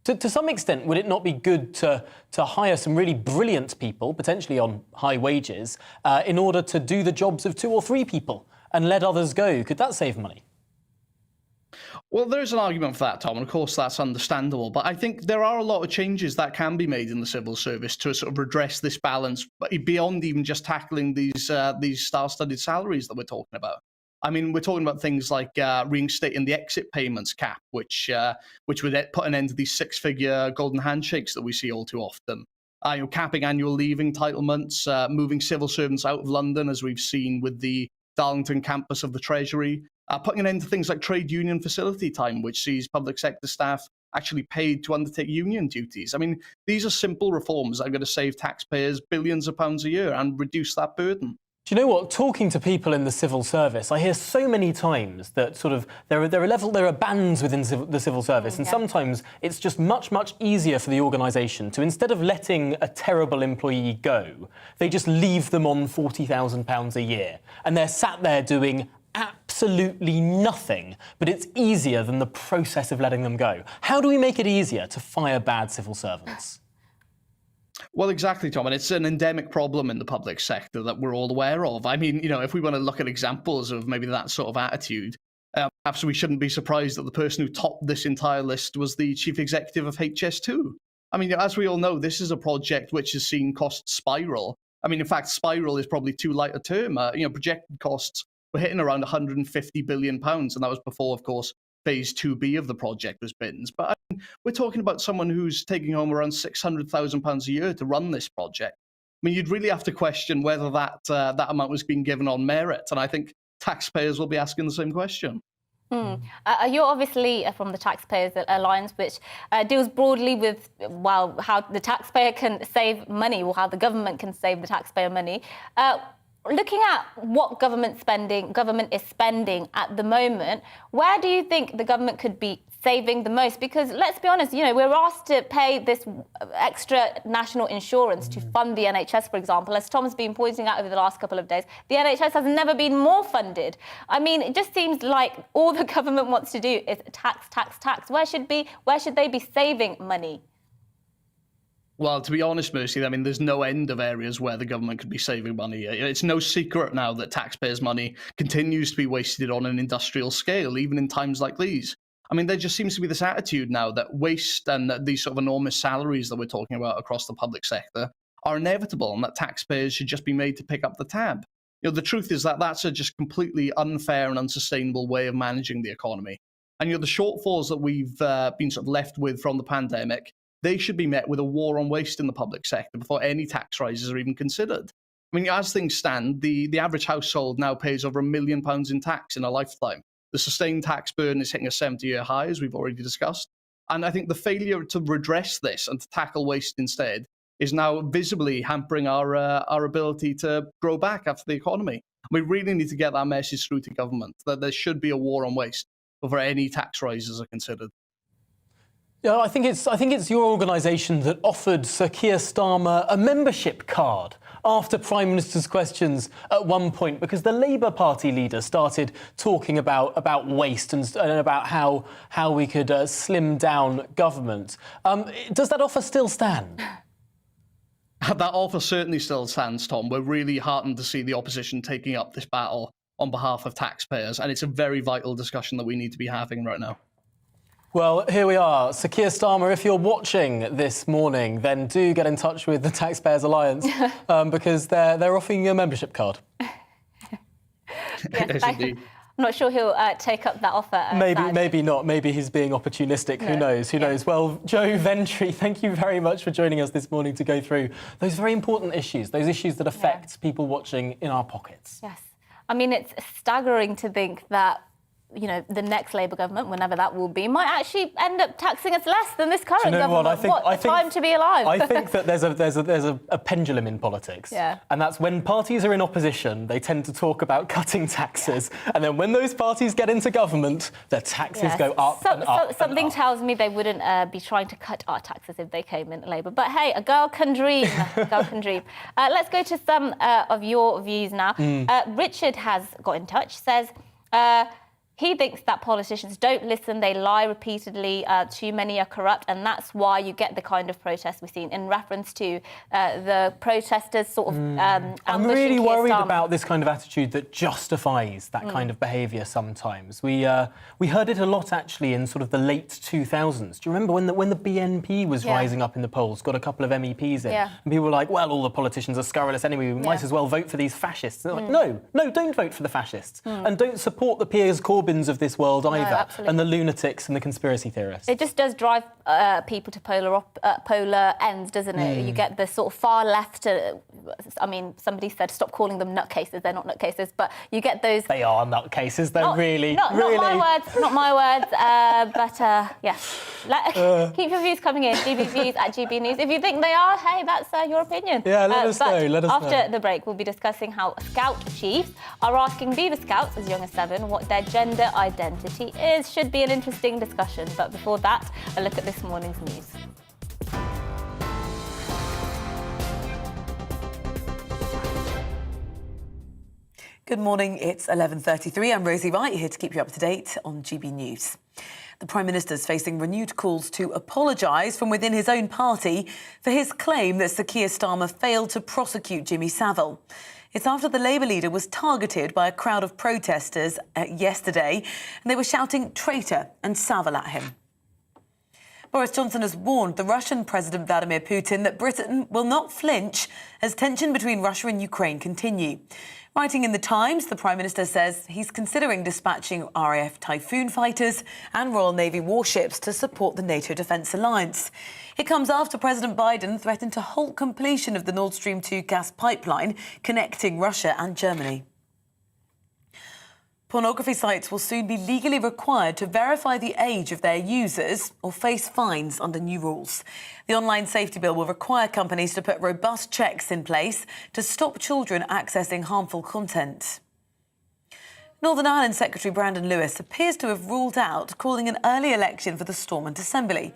To some extent, would it not be good to hire some really brilliant people, potentially on high wages, in order to do the jobs of 2 or 3 people and let others go? Could that save money? Well, there's an argument for that, Tom, and of course that's understandable. But I think there are a lot of changes that can be made in the civil service to sort of redress this balance, beyond even just tackling these star-studded salaries that we're talking about. I mean, we're talking about things like reinstating the exit payments cap, which would put an end to these 6-figure golden handshakes that we see all too often. Capping annual leave entitlements, moving civil servants out of London, as we've seen with the Darlington campus of the Treasury, putting an end to things like trade union facility time, which sees public sector staff actually paid to undertake union duties. I mean, these are simple reforms that are going to save taxpayers billions of pounds a year and reduce that burden. Do you know what? Talking to people in the civil service, I hear so many times that sort of there are bands within the civil service, and sometimes it's just much easier for the organisation to, instead of letting a terrible employee go, they just leave them on £40,000 a year, and they're sat there doing absolutely nothing, but it's easier than the process of letting them go. How do we make it easier to fire bad civil servants? Well, exactly, Tom, and it's an endemic problem in the public sector that we're all aware of. I mean, you know, if we want to look at examples of maybe that sort of attitude, perhaps we shouldn't be surprised that the person who topped this entire list was the chief executive of HS2. I mean, as we all know, this is a project which has seen costs spiral. I mean, in fact, spiral is probably too light a term. Projected costs were hitting around £150 billion, and that was before, of course, Phase 2B of the project was binned. But I mean, we're talking about someone who's taking home around £600,000 a year to run this project. I mean, you'd really have to question whether that amount was being given on merit, and I think taxpayers will be asking the same question. You're obviously from the Taxpayers Alliance, which deals broadly with, well, how the taxpayer can save money, or how the government can save the taxpayer money. Looking at what government is spending at the moment, where do you think the government could be saving the most? Because let's be honest, you know, we're asked to pay this extra national insurance to fund the NHS, for example. As Tom's been pointing out over the last couple of days, the NHS has never been more funded. I mean, it just seems like all the government wants to do is tax. Where should they be saving money? Well, to be honest, Mercy, I mean, there's no end of areas where the government could be saving money. It's no secret now that taxpayers' money continues to be wasted on an industrial scale, even in times like these. I mean, there just seems to be this attitude now that waste and that these sort of enormous salaries that we're talking about across the public sector are inevitable, and that taxpayers should just be made to pick up the tab. You know, the truth is that that's a just completely unfair and unsustainable way of managing the economy. And, you know, the shortfalls that we've been sort of left with from the pandemic, they should be met with a war on waste in the public sector before any tax rises are even considered. I mean, as things stand, the average household now pays over £1 million in tax in a lifetime. The sustained tax burden is hitting a 70-year high, as we've already discussed. And I think the failure to redress this and to tackle waste instead is now visibly hampering our ability to grow back after the economy. We really need to get that message through to government, that there should be a war on waste before any tax rises are considered. Yeah, I think it's your organisation that offered Sir Keir Starmer a membership card after Prime Minister's questions at one point, because the Labour Party leader started talking about waste and about how we could slim down government. Does that offer still stand? That offer certainly still stands, Tom. We're really heartened to see the opposition taking up this battle on behalf of taxpayers, and it's a very vital discussion that we need to be having right now. Well, here we are. Sir Keir Starmer, if you're watching this morning, then do get in touch with the Taxpayers Alliance because they're offering you a membership card. Yes, indeed. I'm not sure he'll take up that offer. Maybe not. Maybe he's being opportunistic. No. Who knows? Who knows? Well, Joe Ventry, thank you very much for joining us this morning to go through those very important issues, those issues that affect people watching in our pockets. Yes. I mean, it's staggering to think that, you know, the next Labour government, whenever that will be, might actually end up taxing us less than this current government. What a time to be alive. I think that there's a pendulum in politics. Yeah. And that's when parties are in opposition, they tend to talk about cutting taxes. Yeah. And then when those parties get into government, their taxes go up and up. Something tells me they wouldn't be trying to cut our taxes if they came in Labour. But hey, a girl can dream. A girl can dream. Let's go to some of your views now. Richard has got in touch, says... he thinks that politicians don't listen, they lie repeatedly, too many are corrupt, and that's why you get the kind of protests we've seen in reference to the protesters sort of I'm really worried about this kind of attitude that justifies that kind of behaviour sometimes. We heard it a lot, actually, in sort of the late 2000s. Do you remember when the BNP was rising up in the polls, got a couple of MEPs in, and people were like, well, all the politicians are scurrilous anyway, we might as well vote for these fascists. And they're like, no, don't vote for the fascists, and don't support the Piers Corbyn of this world either, and the lunatics and the conspiracy theorists. It just does drive people to polar ends, doesn't it? You get the sort of far left. I mean, somebody said stop calling them nutcases. They're not nutcases, but you get those. They are nutcases. They're really. Not my words. Not my words. But yeah, keep your views coming in. GBviews at GB News. If you think they are, hey, that's your opinion. Yeah, let us know. Let us know. After the break, we'll be discussing how Scout chiefs are asking Beaver Scouts as young as 7 what their gender identity is. Should be an interesting discussion. But before that, a look at this morning's news. Good morning, it's 11:33. I'm Rosie Wright, here to keep you up to date on GB News. The Prime Minister's facing renewed calls to apologise from within his own party for his claim that Sir Keir Starmer failed to prosecute Jimmy Savile. It's after the Labour leader was targeted by a crowd of protesters yesterday, and they were shouting traitor and Savile at him. Boris Johnson has warned the Russian President Vladimir Putin that Britain will not flinch as tension between Russia and Ukraine continue. Writing in The Times, the Prime Minister says he's considering dispatching RAF Typhoon fighters and Royal Navy warships to support the NATO Defence Alliance. It comes after President Biden threatened to halt completion of the Nord Stream 2 gas pipeline connecting Russia and Germany. Pornography sites will soon be legally required to verify the age of their users or face fines under new rules. The online safety bill will require companies to put robust checks in place to stop children accessing harmful content. Northern Ireland Secretary Brandon Lewis appears to have ruled out calling an early election for the Stormont Assembly.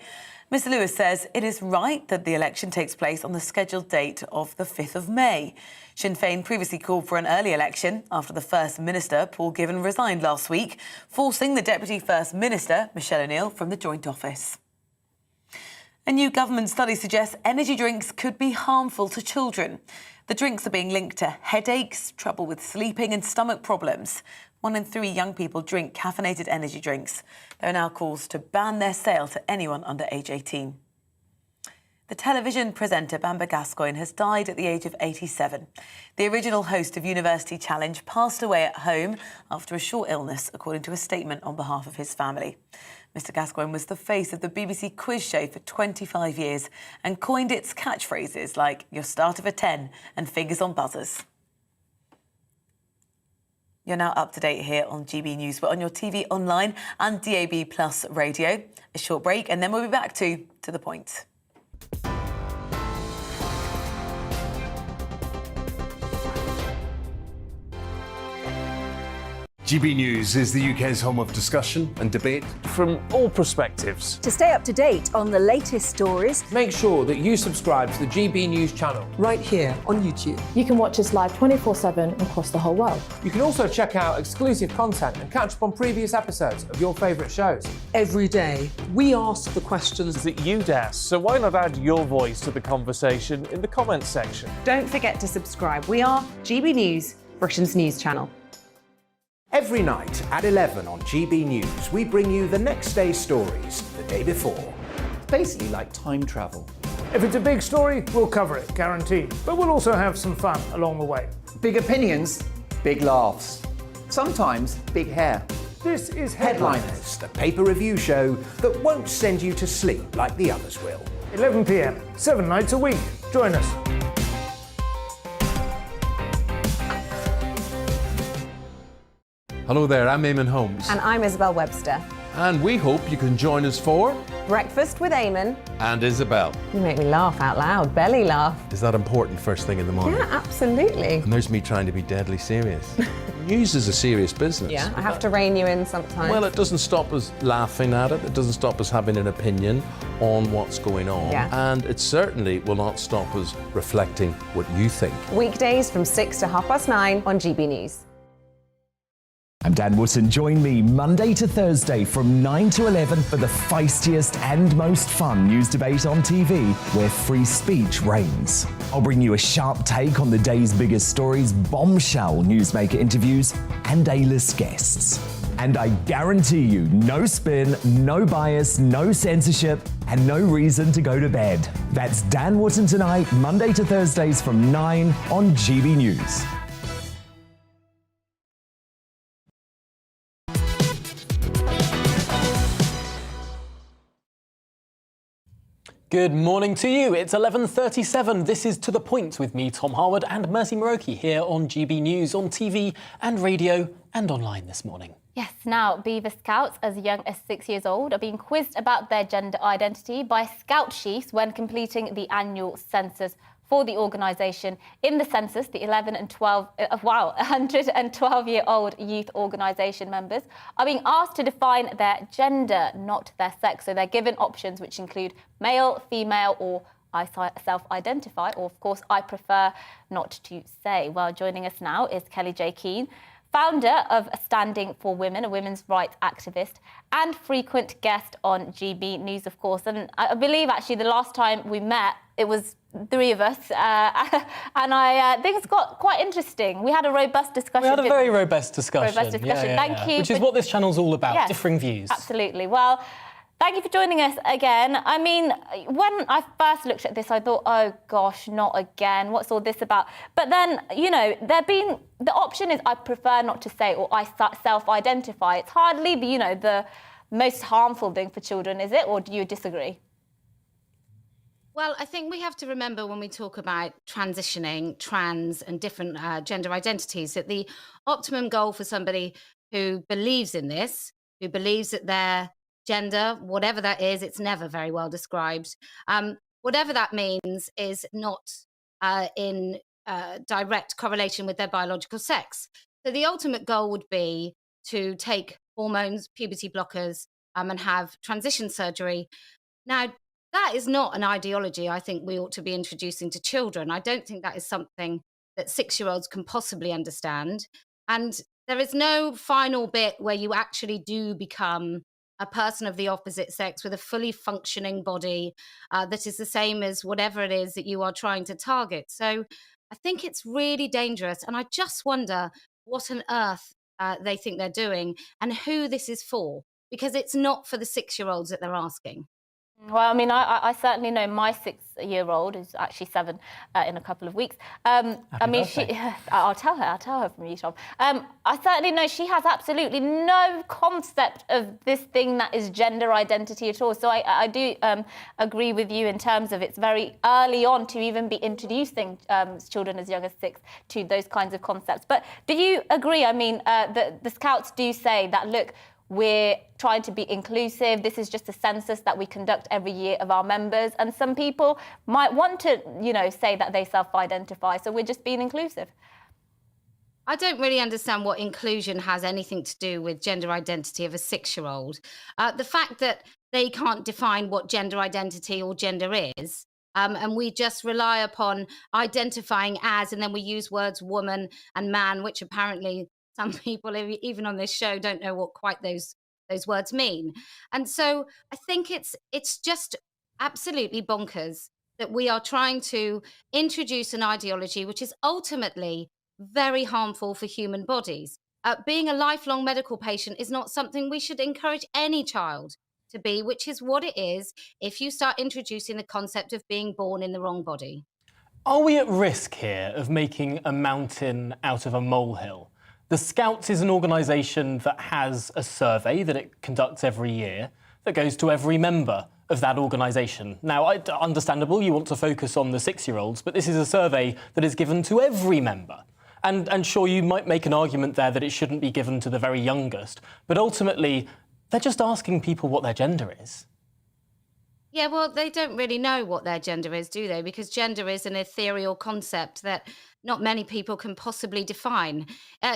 Mr Lewis says it is right that the election takes place on the scheduled date of the 5th of May. Sinn Féin previously called for an early election after the First Minister, Paul Givan, resigned last week, forcing the Deputy First Minister, Michelle O'Neill, from the Joint Office. A new government study suggests energy drinks could be harmful to children. The drinks are being linked to headaches, trouble with sleeping and stomach problems. 1 in 3 young people drink caffeinated energy drinks. There are now calls to ban their sale to anyone under age 18. The television presenter Bamber Gascoigne has died at the age of 87. The original host of University Challenge passed away at home after a short illness, according to a statement on behalf of his family. Mr Gascoigne was the face of the BBC quiz show for 25 years and coined its catchphrases like your start of a 10 and fingers on buzzers. You're now up to date here on GB News. We're on your TV, online and DAB Plus radio. A short break and then we'll be back to the point. GB News is the UK's home of discussion and debate from all perspectives. To stay up to date on the latest stories, make sure that you subscribe to the GB News channel. Right here on YouTube. You can watch us live 24/7 across the whole world. You can also check out exclusive content and catch up on previous episodes of your favourite shows. Every day, we ask the questions that you'd ask, so why not add your voice to the conversation in the comments section? Don't forget to subscribe. We are GB News, Britain's news channel. Every night at 11 on GB News, we bring you the next day's stories the day before. Basically like time travel. If it's a big story, we'll cover it, guaranteed. But we'll also have some fun along the way. Big opinions, big laughs. Sometimes big hair. This is Headliners, the paper review show that won't send you to sleep like the others will. 11 p.m, 7 nights a week. Join us. Hello there, I'm Eamon Holmes. And I'm Isabel Webster. And we hope you can join us for Breakfast with Eamon. And Isabel. You make me laugh out loud, belly laugh. Is that important first thing in the morning? Yeah, absolutely. And there's me trying to be deadly serious. News is a serious business. Yeah, I have to rein you in sometimes. Well, it doesn't stop us laughing at it. It doesn't stop us having an opinion on what's going on. Yeah. And it certainly will not stop us reflecting what you think. Weekdays from 6 to 9:30 on GB News. I'm Dan Wootton. Join me Monday to Thursday from 9 to 11 for the feistiest and most fun news debate on TV, where free speech reigns. I'll bring you a sharp take on the day's biggest stories, bombshell newsmaker interviews, and A-list guests. And I guarantee you, no spin, no bias, no censorship, and no reason to go to bed. That's Dan Wootton tonight, Monday to Thursdays from 9 on GB News. Good morning to you. It's 11:37. This is To The Point with me, Tom Harwood, and Mercy Muroki here on GB News, on TV and radio and online this morning. Yes, now Beaver Scouts as young as 6 years old are being quizzed about their gender identity by Scout chiefs when completing the annual census for the organisation. In the census, the 112-year-old youth organisation members are being asked to define their gender, not their sex. So they're given options which include male, female, or I self-identify, or of course, I prefer not to say. Well, joining us now is Kelly J. Keane, founder of Standing for Women, a women's rights activist, and frequent guest on GB News, of course. And I believe, actually, the last time we met, it was 3 of us, and I think it's got quite interesting. We had a robust discussion. We had a very robust discussion. Yeah. Thank you. Which is what this channel's all about, yes, differing views. Absolutely. Well, thank you for joining us again. I mean, when I first looked at this, I thought, oh gosh, not again. What's all this about? But then, you know, the option is I prefer not to say, or I self-identify. It's hardly the most harmful thing for children, is it? Or do you disagree? Well, I think we have to remember when we talk about transitioning, trans and different gender identities, that the optimum goal for somebody who believes in this, who believes that their gender, whatever that is, it's never very well described. Whatever that means is not in direct correlation with their biological sex. So the ultimate goal would be to take hormones, puberty blockers, and have transition surgery. Now, that is not an ideology I think we ought to be introducing to children. I don't think that is something that 6-year-olds can possibly understand. And there is no final bit where you actually do become a person of the opposite sex with a fully functioning body that is the same as whatever it is that you are trying to target. So I think it's really dangerous. And I just wonder what on earth they think they're doing and who this is for, because it's not for the 6-year-olds that they're asking. Well, I mean, I certainly know my 6-year-old, who's actually 7 in a couple of weeks. I mean, I'll tell her from you, Tom. I certainly know she has absolutely no concept of this thing that is gender identity at all. So I do agree with you in terms of it's very early on to even be introducing children as young as 6 to those kinds of concepts. But do you agree? I mean, the Scouts do say that, look, we're trying to be inclusive. This is just a census that we conduct every year of our members. And some people might want to, say that they self-identify. So we're just being inclusive. I don't really understand what inclusion has anything to do with gender identity of a 6-year-old. The fact that they can't define what gender identity or gender is, and we just rely upon identifying as, and then we use words woman and man, which apparently some people, even on this show, don't know what quite those words mean. And so I think it's just absolutely bonkers that we are trying to introduce an ideology which is ultimately very harmful for human bodies. Being a lifelong medical patient is not something we should encourage any child to be, which is what it is if you start introducing the concept of being born in the wrong body. Are we at risk here of making a mountain out of a molehill? The Scouts is an organisation that has a survey that it conducts every year that goes to every member of that organisation. Now, understandable, you want to focus on the 6-year-olds, but this is a survey that is given to every member. And sure, you might make an argument there that it shouldn't be given to the very youngest, but ultimately, they're just asking people what their gender is. Yeah, well, they don't really know what their gender is, do they? Because gender is an ethereal concept that not many people can possibly define.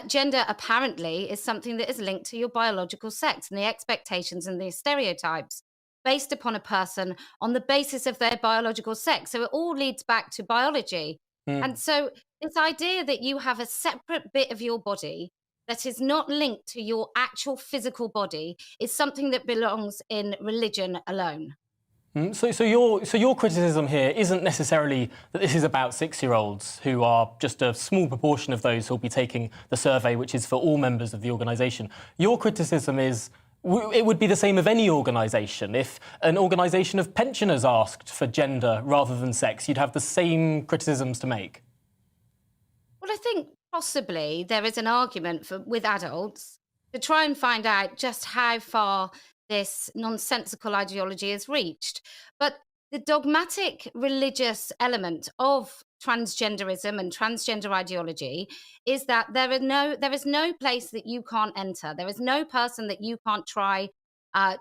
Gender, apparently, is something that is linked to your biological sex and the expectations and the stereotypes based upon a person on the basis of their biological sex. So it all leads back to biology. And so this idea that you have a separate bit of your body that is not linked to your actual physical body is something that belongs in religion alone. So your criticism here isn't necessarily that this is about 6-year-olds who are just a small proportion of those who'll be taking the survey, which is for all members of the organisation. Your criticism is it would be the same of any organisation. If an organisation of pensioners asked for gender rather than sex, you'd have the same criticisms to make. Well, I think possibly there is an argument with adults to try and find out just how far this nonsensical ideology has reached. But the dogmatic religious element of transgenderism and transgender ideology is that there is no place that you can't enter. There is no person that you can't try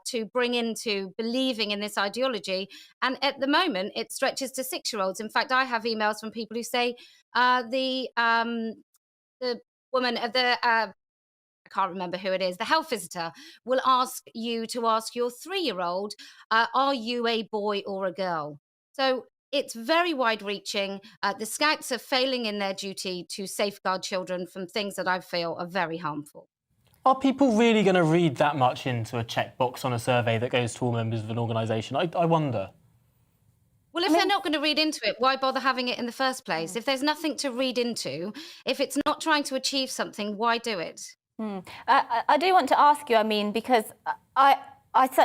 to bring into believing in this ideology. And at the moment, it stretches to 6-year-olds. In fact, I have emails from people who say the woman of the I can't remember who it is, the health visitor will ask you to ask your 3-year-old, are you a boy or a girl? So it's very wide-reaching. The Scouts are failing in their duty to safeguard children from things that I feel are very harmful. Are people really going to read that much into a checkbox on a survey that goes to all members of an organisation? I wonder. Well, if they're not going to read into it, why bother having it in the first place? If there's nothing to read into, if it's not trying to achieve something, why do it? I do want to ask you, I mean, because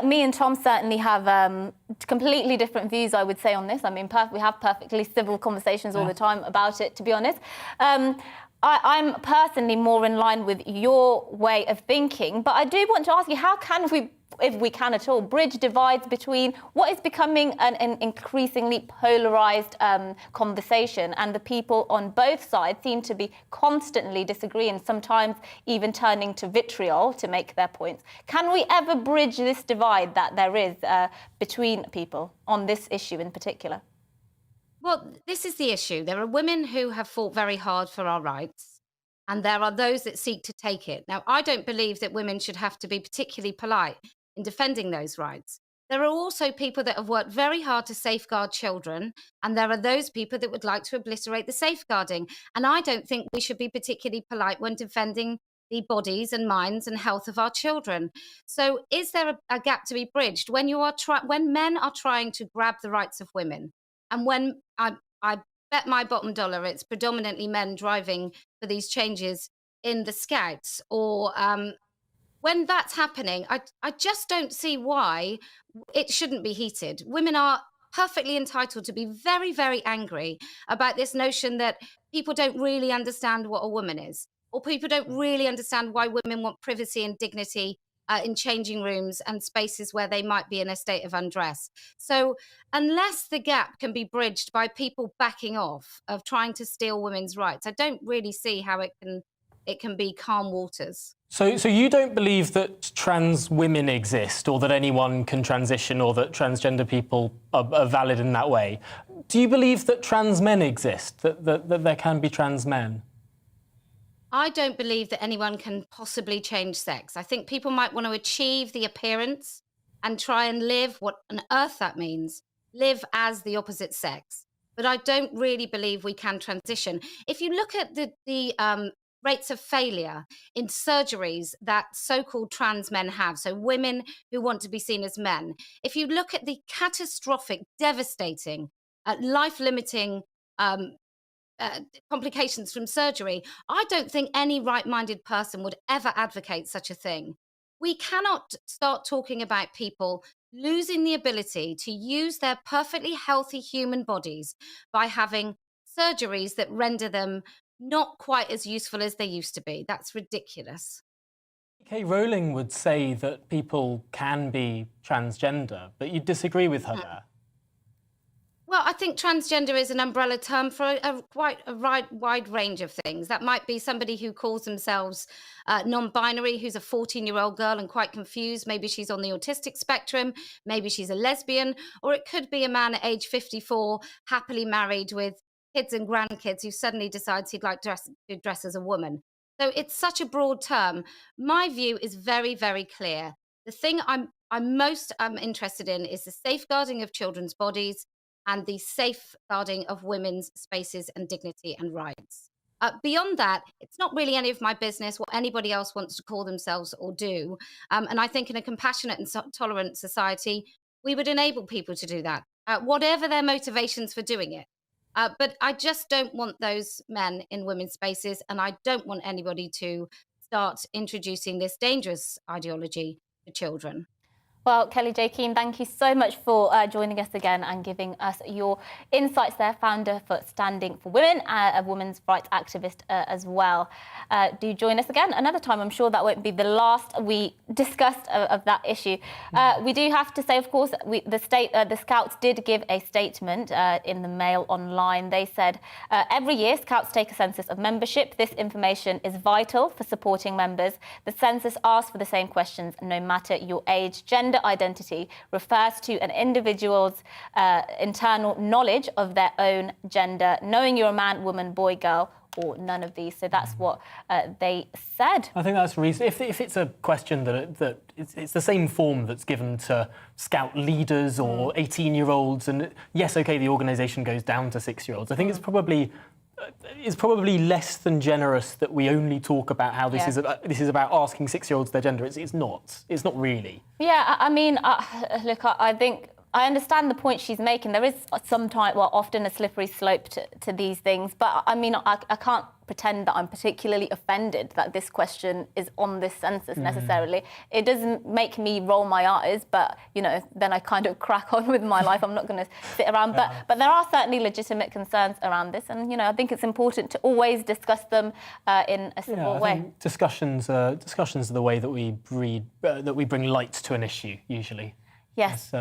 me and Tom certainly have completely different views, I would say, on this. I mean, we have perfectly civil conversations all the time about it, to be honest. I'm personally more in line with your way of thinking, but I do want to ask you, how can we, if we can at all, bridge divides between what is becoming an increasingly polarised conversation, and the people on both sides seem to be constantly disagreeing, sometimes even turning to vitriol to make their points. Can we ever bridge this divide that there is between people on this issue in particular? Well, this is the issue. There are women who have fought very hard for our rights, and there are those that seek to take it. Now, I don't believe that women should have to be particularly polite in defending those rights. There are also people that have worked very hard to safeguard children, and there are those people that would like to obliterate the safeguarding. And I don't think we should be particularly polite when defending the bodies and minds and health of our children. So is there a gap to be bridged when when men are trying to grab the rights of women, and when I bet my bottom dollar it's predominantly men driving for these changes in the Scouts, or when that's happening, I just don't see why it shouldn't be heated. Women are perfectly entitled to be very, very angry about this notion that people don't really understand what a woman is, or people don't really understand why women want privacy and dignity in changing rooms and spaces where they might be in a state of undress. So unless the gap can be bridged by people backing off of trying to steal women's rights, I don't really see how it can be calm waters. So you don't believe that trans women exist, or that anyone can transition, or that transgender people are valid in that way. Do you believe that trans men exist, that there can be trans men? I don't believe that anyone can possibly change sex. I think people might want to achieve the appearance and try and live, what on earth that means, live as the opposite sex. But I don't really believe we can transition. If you look at the rates of failure in surgeries that so-called trans men have, so women who want to be seen as men, if you look at the catastrophic, devastating, life-limiting complications from surgery, I don't think any right-minded person would ever advocate such a thing. We cannot start talking about people losing the ability to use their perfectly healthy human bodies by having surgeries that render them not quite as useful as they used to be. That's ridiculous. J.K. Rowling would say that people can be transgender, but you disagree with her there. Well, I think transgender is an umbrella term for quite a wide range of things. That might be somebody who calls themselves non-binary, who's a 14-year-old girl and quite confused. Maybe she's on the autistic spectrum. Maybe she's a lesbian. Or it could be a man at age 54, happily married with kids and grandkids, who suddenly decides he'd like to dress as a woman. So it's such a broad term. My view is very, very clear. The thing I'm most interested in is the safeguarding of children's bodies and the safeguarding of women's spaces and dignity and rights. Beyond that, it's not really any of my business what anybody else wants to call themselves or do. And I think in a compassionate and tolerant society, we would enable people to do that, whatever their motivations for doing it. But I just don't want those men in women's spaces, and I don't want anybody to start introducing this dangerous ideology to children. Well, Kelly J. Keane, thank you so much for joining us again and giving us your insights there, founder for Standing for Women, a women's rights activist as well. Do join us again another time. I'm sure that won't be the last we discussed of that issue. We do have to say, of course, the Scouts did give a statement in the Mail Online. They said, every year Scouts take a census of membership. This information is vital for supporting members. The census asks for the same questions, no matter your age, gender, identity, refers to an individual's internal knowledge of their own gender, knowing you're a man, woman, boy, girl, or none of these. So that's what they said. I think that's reasonable. If it's a question that it's the same form that's given to Scout leaders or 18-year-olds, and yes, OK, the organisation goes down to 6-year-olds. I think it's probably less than generous that we only talk about how this is about asking 6-year-olds their gender. It's not really. Yeah, I mean, look, I think I understand the point she's making. There is often a slippery slope to these things. But I mean, I can't pretend that I'm particularly offended that this question is on this census necessarily. It doesn't make me roll my eyes, but, you know, then I kind of crack on with my life. I'm not going to sit around. But there are certainly legitimate concerns around this. And, you know, I think it's important to always discuss them in a civil way. Think discussions are the way that we bring light to an issue, usually. Yes.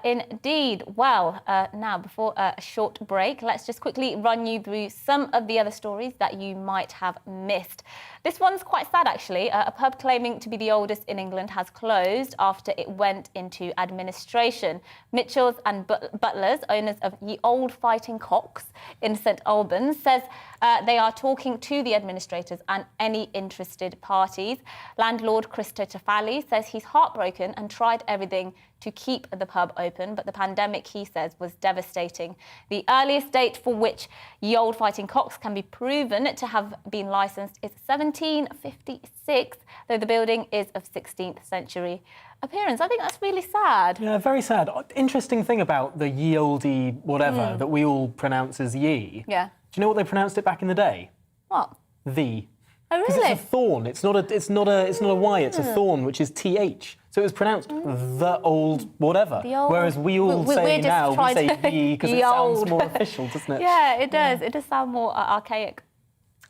Indeed. Well, now, before a short break, let's just quickly run you through some of the other stories that you might have missed. This one's quite sad, actually. A pub claiming to be the oldest in England has closed after it went into administration. Mitchells and Butlers, owners of Ye Old Fighting Cocks in St Albans, says they are talking to the administrators and any interested parties. Landlord Christo Tafali says he's heartbroken and tried everything to keep the pub open, but the pandemic, he says, was devastating. The earliest date for which Ye Olde Fighting Cocks can be proven to have been licensed is 1756, though the building is of 16th century appearance. I think that's really sad. Yeah, very sad. Interesting thing about the Ye Olde whatever that we all pronounce as ye. Yeah. Do you know what they pronounced it back in the day? What? The. Oh, Because really? it's a thorn. It's not a Y. It's a thorn, which is TH. So it was pronounced the old whatever. The old- Whereas we all say now we say ye because it sounds more official, doesn't it? Yeah, it does. It does sound more archaic.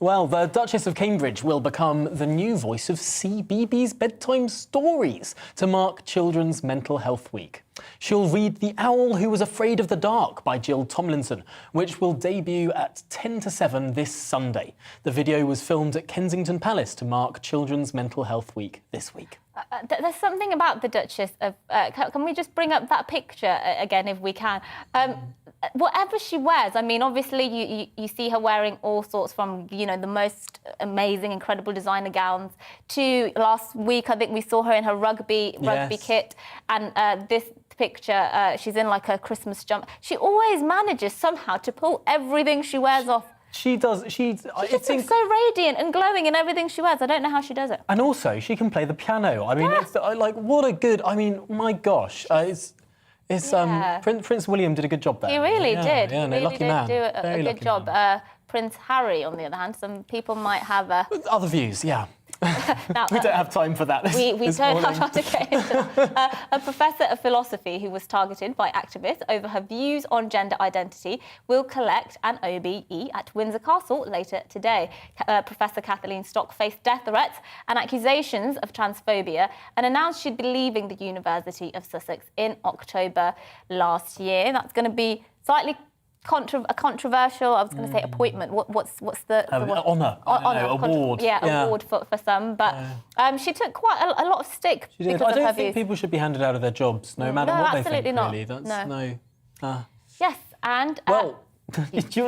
Well, the Duchess of Cambridge will become the new voice of CBeebies bedtime stories to mark Children's Mental Health Week. She'll read The Owl Who Was Afraid of the Dark by Jill Tomlinson, which will debut at 10 to 7 this Sunday. The video was filmed at Kensington Palace to mark Children's Mental Health Week this week. There's something about the Duchess of... can we just bring up that picture again, if we can? Whatever she wears, I mean, obviously you see her wearing all sorts from, you know, the most amazing, incredible designer gowns to last week, I think we saw her in her rugby kit. And this picture, she's in like a Christmas jumper. She always manages somehow to pull everything she wears off. She does. She just looks so radiant and glowing in everything she wears. I don't know how she does it. And also, she can play the piano. I mean, it's, like, what a good... I mean, my gosh. Prince William did a good job there. He really did. Yeah, He really lucky did man. do a Very good lucky job. man. Prince Harry, on the other hand, some people might have... Other views, yeah. Now, we don't have time for that. We don't have time to get into that. A professor of philosophy who was targeted by activists over her views on gender identity will collect an OBE at Windsor Castle later today. Professor Kathleen Stock faced death threats and accusations of transphobia and announced she'd be leaving the University of Sussex in October last year. That's going to be slightly controversial, I was going to say appointment. What's the honour? Award. Award for some. But she took quite a lot of stick. She did. Because I don't of her think views. people should be handed out of their jobs, no matter what they think. Absolutely not. Really, that's Yes, and well,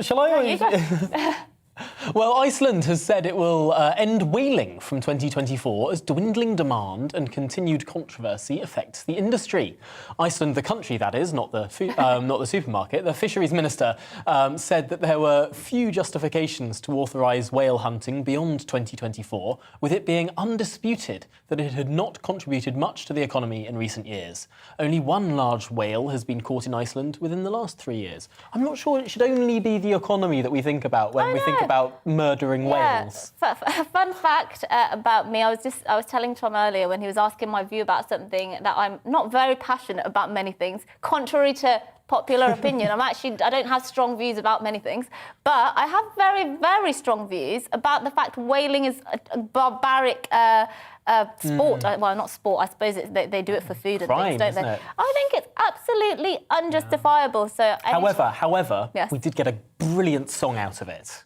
shall I? You go. Well, Iceland has said it will end whaling from 2024 as dwindling demand and continued controversy affects the industry. Iceland, the country, that is, not the supermarket. The fisheries minister said that there were few justifications to authorise whale hunting beyond 2024, with it being undisputed that it had not contributed much to the economy in recent years. Only one large whale has been caught in Iceland within the last 3 years. I'm not sure it should only be the economy that we think about when we think about murdering whales. Fun fact about me, I was telling Tom earlier when he was asking my view about something that I'm not very passionate about many things, contrary to popular opinion. I don't have strong views about many things, but I have very, very strong views about the fact whaling is a barbaric sport. Well, not sport, I suppose they do it for food and Crime, things, don't they? isn't it? I think it's absolutely unjustifiable. So, However, Yes. we did get a brilliant song out of it.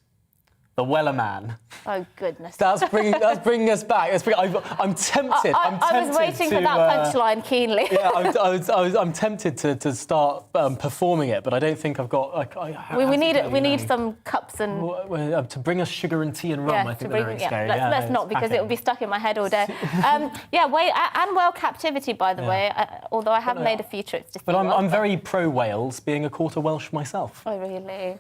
The Weller Man. Oh, goodness. That's bringing us back. I'm tempted. I was waiting for that punchline keenly. Yeah, I'm tempted to start performing it, but I don't think I've got. We need some cups and to bring us sugar and tea and rum. I think the lyrics go. Let's not, because it will be stuck in my head all day. And whale captivity, by the way. Although I have made a few trips to see. But I'm very pro Wales, being a quarter Welsh myself. Oh, really?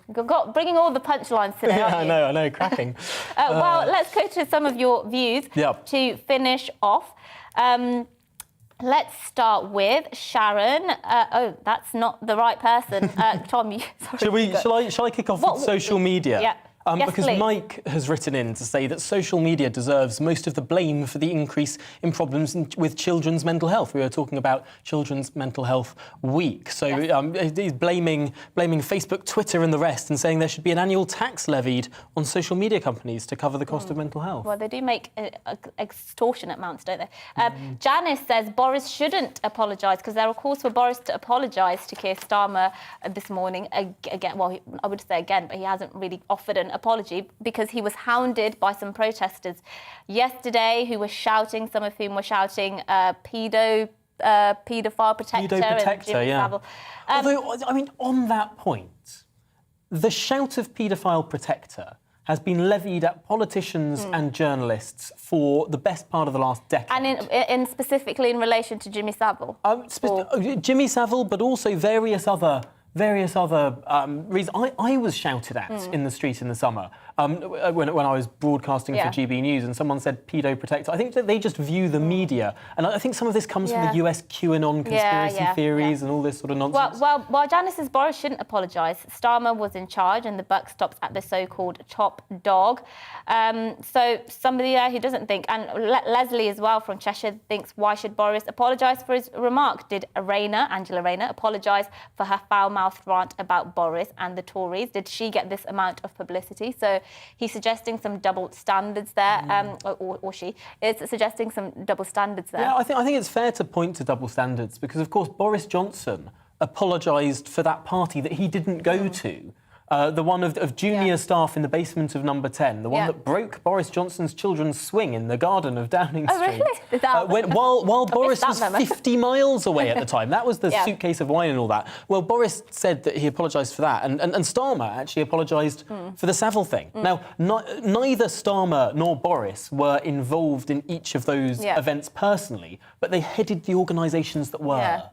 Bringing all the punchlines today. Yeah, aren't I know, cracking. Well, let's go to some of your views to finish off. Let's start with Sharon. That's not the right person. Tom, Shall I kick off with social media? Yeah. Yes, because please. Mike has written in to say that social media deserves most of the blame for the increase in problems with children's mental health. We were talking about Children's Mental Health Week. So he's blaming Facebook, Twitter and the rest and saying there should be an annual tax levied on social media companies to cover the cost of mental health. Well, they do make extortionate amounts, don't they? Janice says Boris shouldn't apologise because there are calls for Boris to apologise to Keir Starmer this morning. Again, well, I would say again, but he hasn't really offered an apology because he was hounded by some protesters yesterday who were shouting, some of whom were shouting paedophile protector. Yeah. Although, I mean, on that point, the shout of paedophile protector has been levied at politicians and journalists for the best part of the last decade. And in specifically in relation to Jimmy Savile? Jimmy Savile, but also various other reasons. I was shouted at in the street in the summer when I was broadcasting for GB News, and someone said pedo protector. I think that they just view the media, and I think some of this comes from the US QAnon conspiracy theories and all this sort of nonsense. Well, Janice's Boris shouldn't apologise. Starmer was in charge, and the buck stops at the so-called top dog. So somebody there who doesn't think, and Leslie as well from Cheshire thinks, why should Boris apologise for his remark? Did Angela Rayner, apologise for her foul-mouthed rant about Boris and the Tories? Did she get this amount of publicity? So he's suggesting some double standards there, or she is suggesting some double standards there. Yeah, I think it's fair to point to double standards because, of course, Boris Johnson apologised for that party that he didn't go to. The one of junior staff in the basement of Number 10, the one that broke Boris Johnson's children's swing in the garden of Downing Street. Really? While Boris was 50 miles away at the time. That was the suitcase of wine and all that. Well, Boris said that he apologised for that, and Starmer actually apologised for the Savile thing. Now, neither Starmer nor Boris were involved in each of those events personally, but they headed the organisations that were.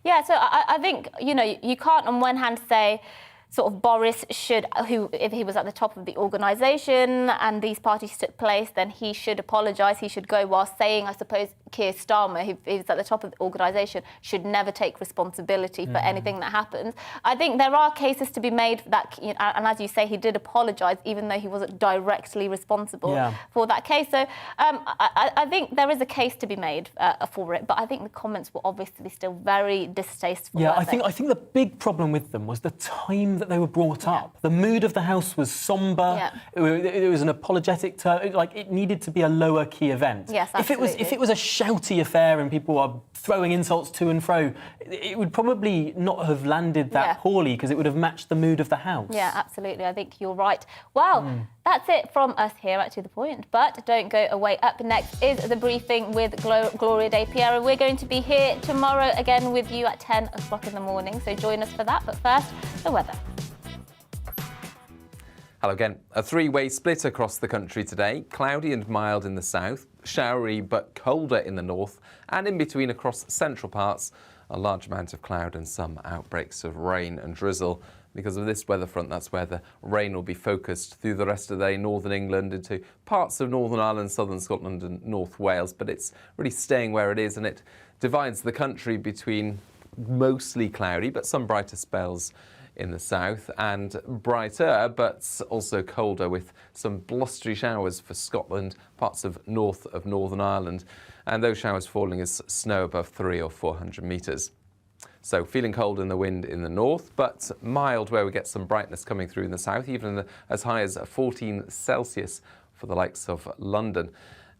Yeah, so I think, you can't on one hand say sort of Boris should, if he was at the top of the organisation and these parties took place, then he should apologise. He should go, while saying, I suppose, Keir Starmer, who is at the top of the organisation, should never take responsibility for anything that happens. I think there are cases to be made that, and as you say, he did apologise, even though he wasn't directly responsible for that case. So I think there is a case to be made for it, but I think the comments were obviously still very distasteful. Yeah, I think the big problem with them was the time that they were brought up. The mood of the House was sombre. It was an apologetic term. Like, it needed to be a lower key event. Yes, absolutely. If it was a shouty affair and people are throwing insults to and fro, it would probably not have landed that poorly because it would have matched the mood of the House. Yeah, absolutely. I think you're right. Well, that's it from us here at To The Point. But don't go away. Up next is The Briefing with Gloria De Piero. We're going to be here tomorrow again with you at 10 o'clock in the morning. So join us for that. But first, the weather. Hello again. A three-way split across the country today. Cloudy and mild in the south, showery but colder in the north, and in between across central parts, a large amount of cloud and some outbreaks of rain and drizzle. Because of this weather front, that's where the rain will be focused through the rest of the day, northern England into parts of Northern Ireland, southern Scotland and North Wales. But it's really staying where it is, and it divides the country between mostly cloudy but some brighter spells in the south, and brighter but also colder with some blustery showers for Scotland, parts of north of Northern Ireland, and those showers falling as snow above 300 or 400 metres. So feeling cold in the wind in the north, but mild where we get some brightness coming through in the south, even as high as 14 Celsius for the likes of London.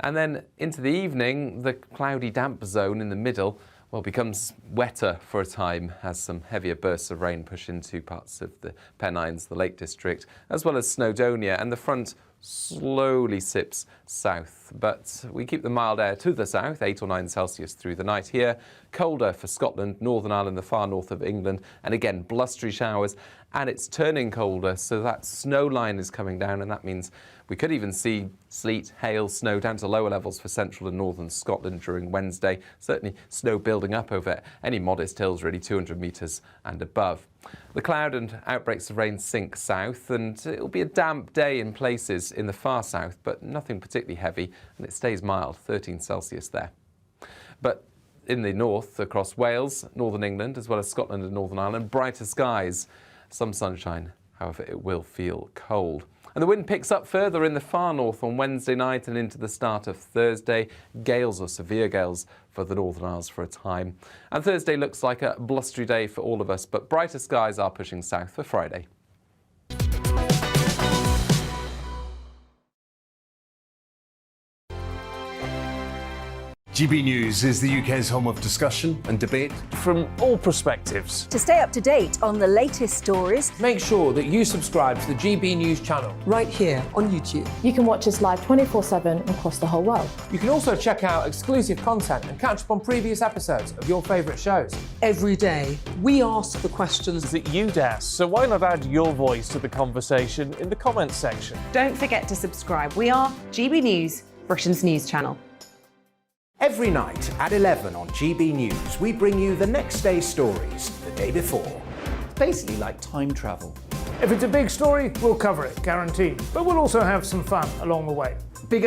And then into the evening, the cloudy damp zone in the middle becomes wetter for a time as some heavier bursts of rain push into parts of the Pennines, the Lake District, as well as Snowdonia, and the front slowly sips south. But we keep the mild air to the south, 8 or 9 Celsius through the night here. Colder for Scotland, Northern Ireland, the far north of England, and again, blustery showers. And it's turning colder, so that snow line is coming down, and that means we could even see sleet, hail, snow down to lower levels for central and northern Scotland during Wednesday. Certainly snow building up over any modest hills, really 200 metres and above. The cloud and outbreaks of rain sink south, and it'll be a damp day in places in the far south, but nothing particularly heavy, and it stays mild, 13 Celsius there. But in the north, across Wales, northern England, as well as Scotland and Northern Ireland, brighter skies, some sunshine, however it will feel cold. And the wind picks up further in the far north on Wednesday night and into the start of Thursday. Gales or severe gales for the Northern Isles for a time. And Thursday looks like a blustery day for all of us, but brighter skies are pushing south for Friday. GB News is the UK's home of discussion and debate from all perspectives. To stay up to date on the latest stories, Make sure that you subscribe to the GB News channel. right here on YouTube. You can watch us live 24/7 across the whole world. You can also check out exclusive content and catch up on previous episodes of your favourite shows. Every day, we ask the questions That you'd ask, so why not add your voice to the conversation in the comments section? Don't forget to subscribe. We are GB News, Britain's news channel. Every night at 11 on GB News, we bring you the next day's stories the day before. Basically like time travel. If it's a big story, we'll cover it, guaranteed. But we'll also have some fun along the way. Bigger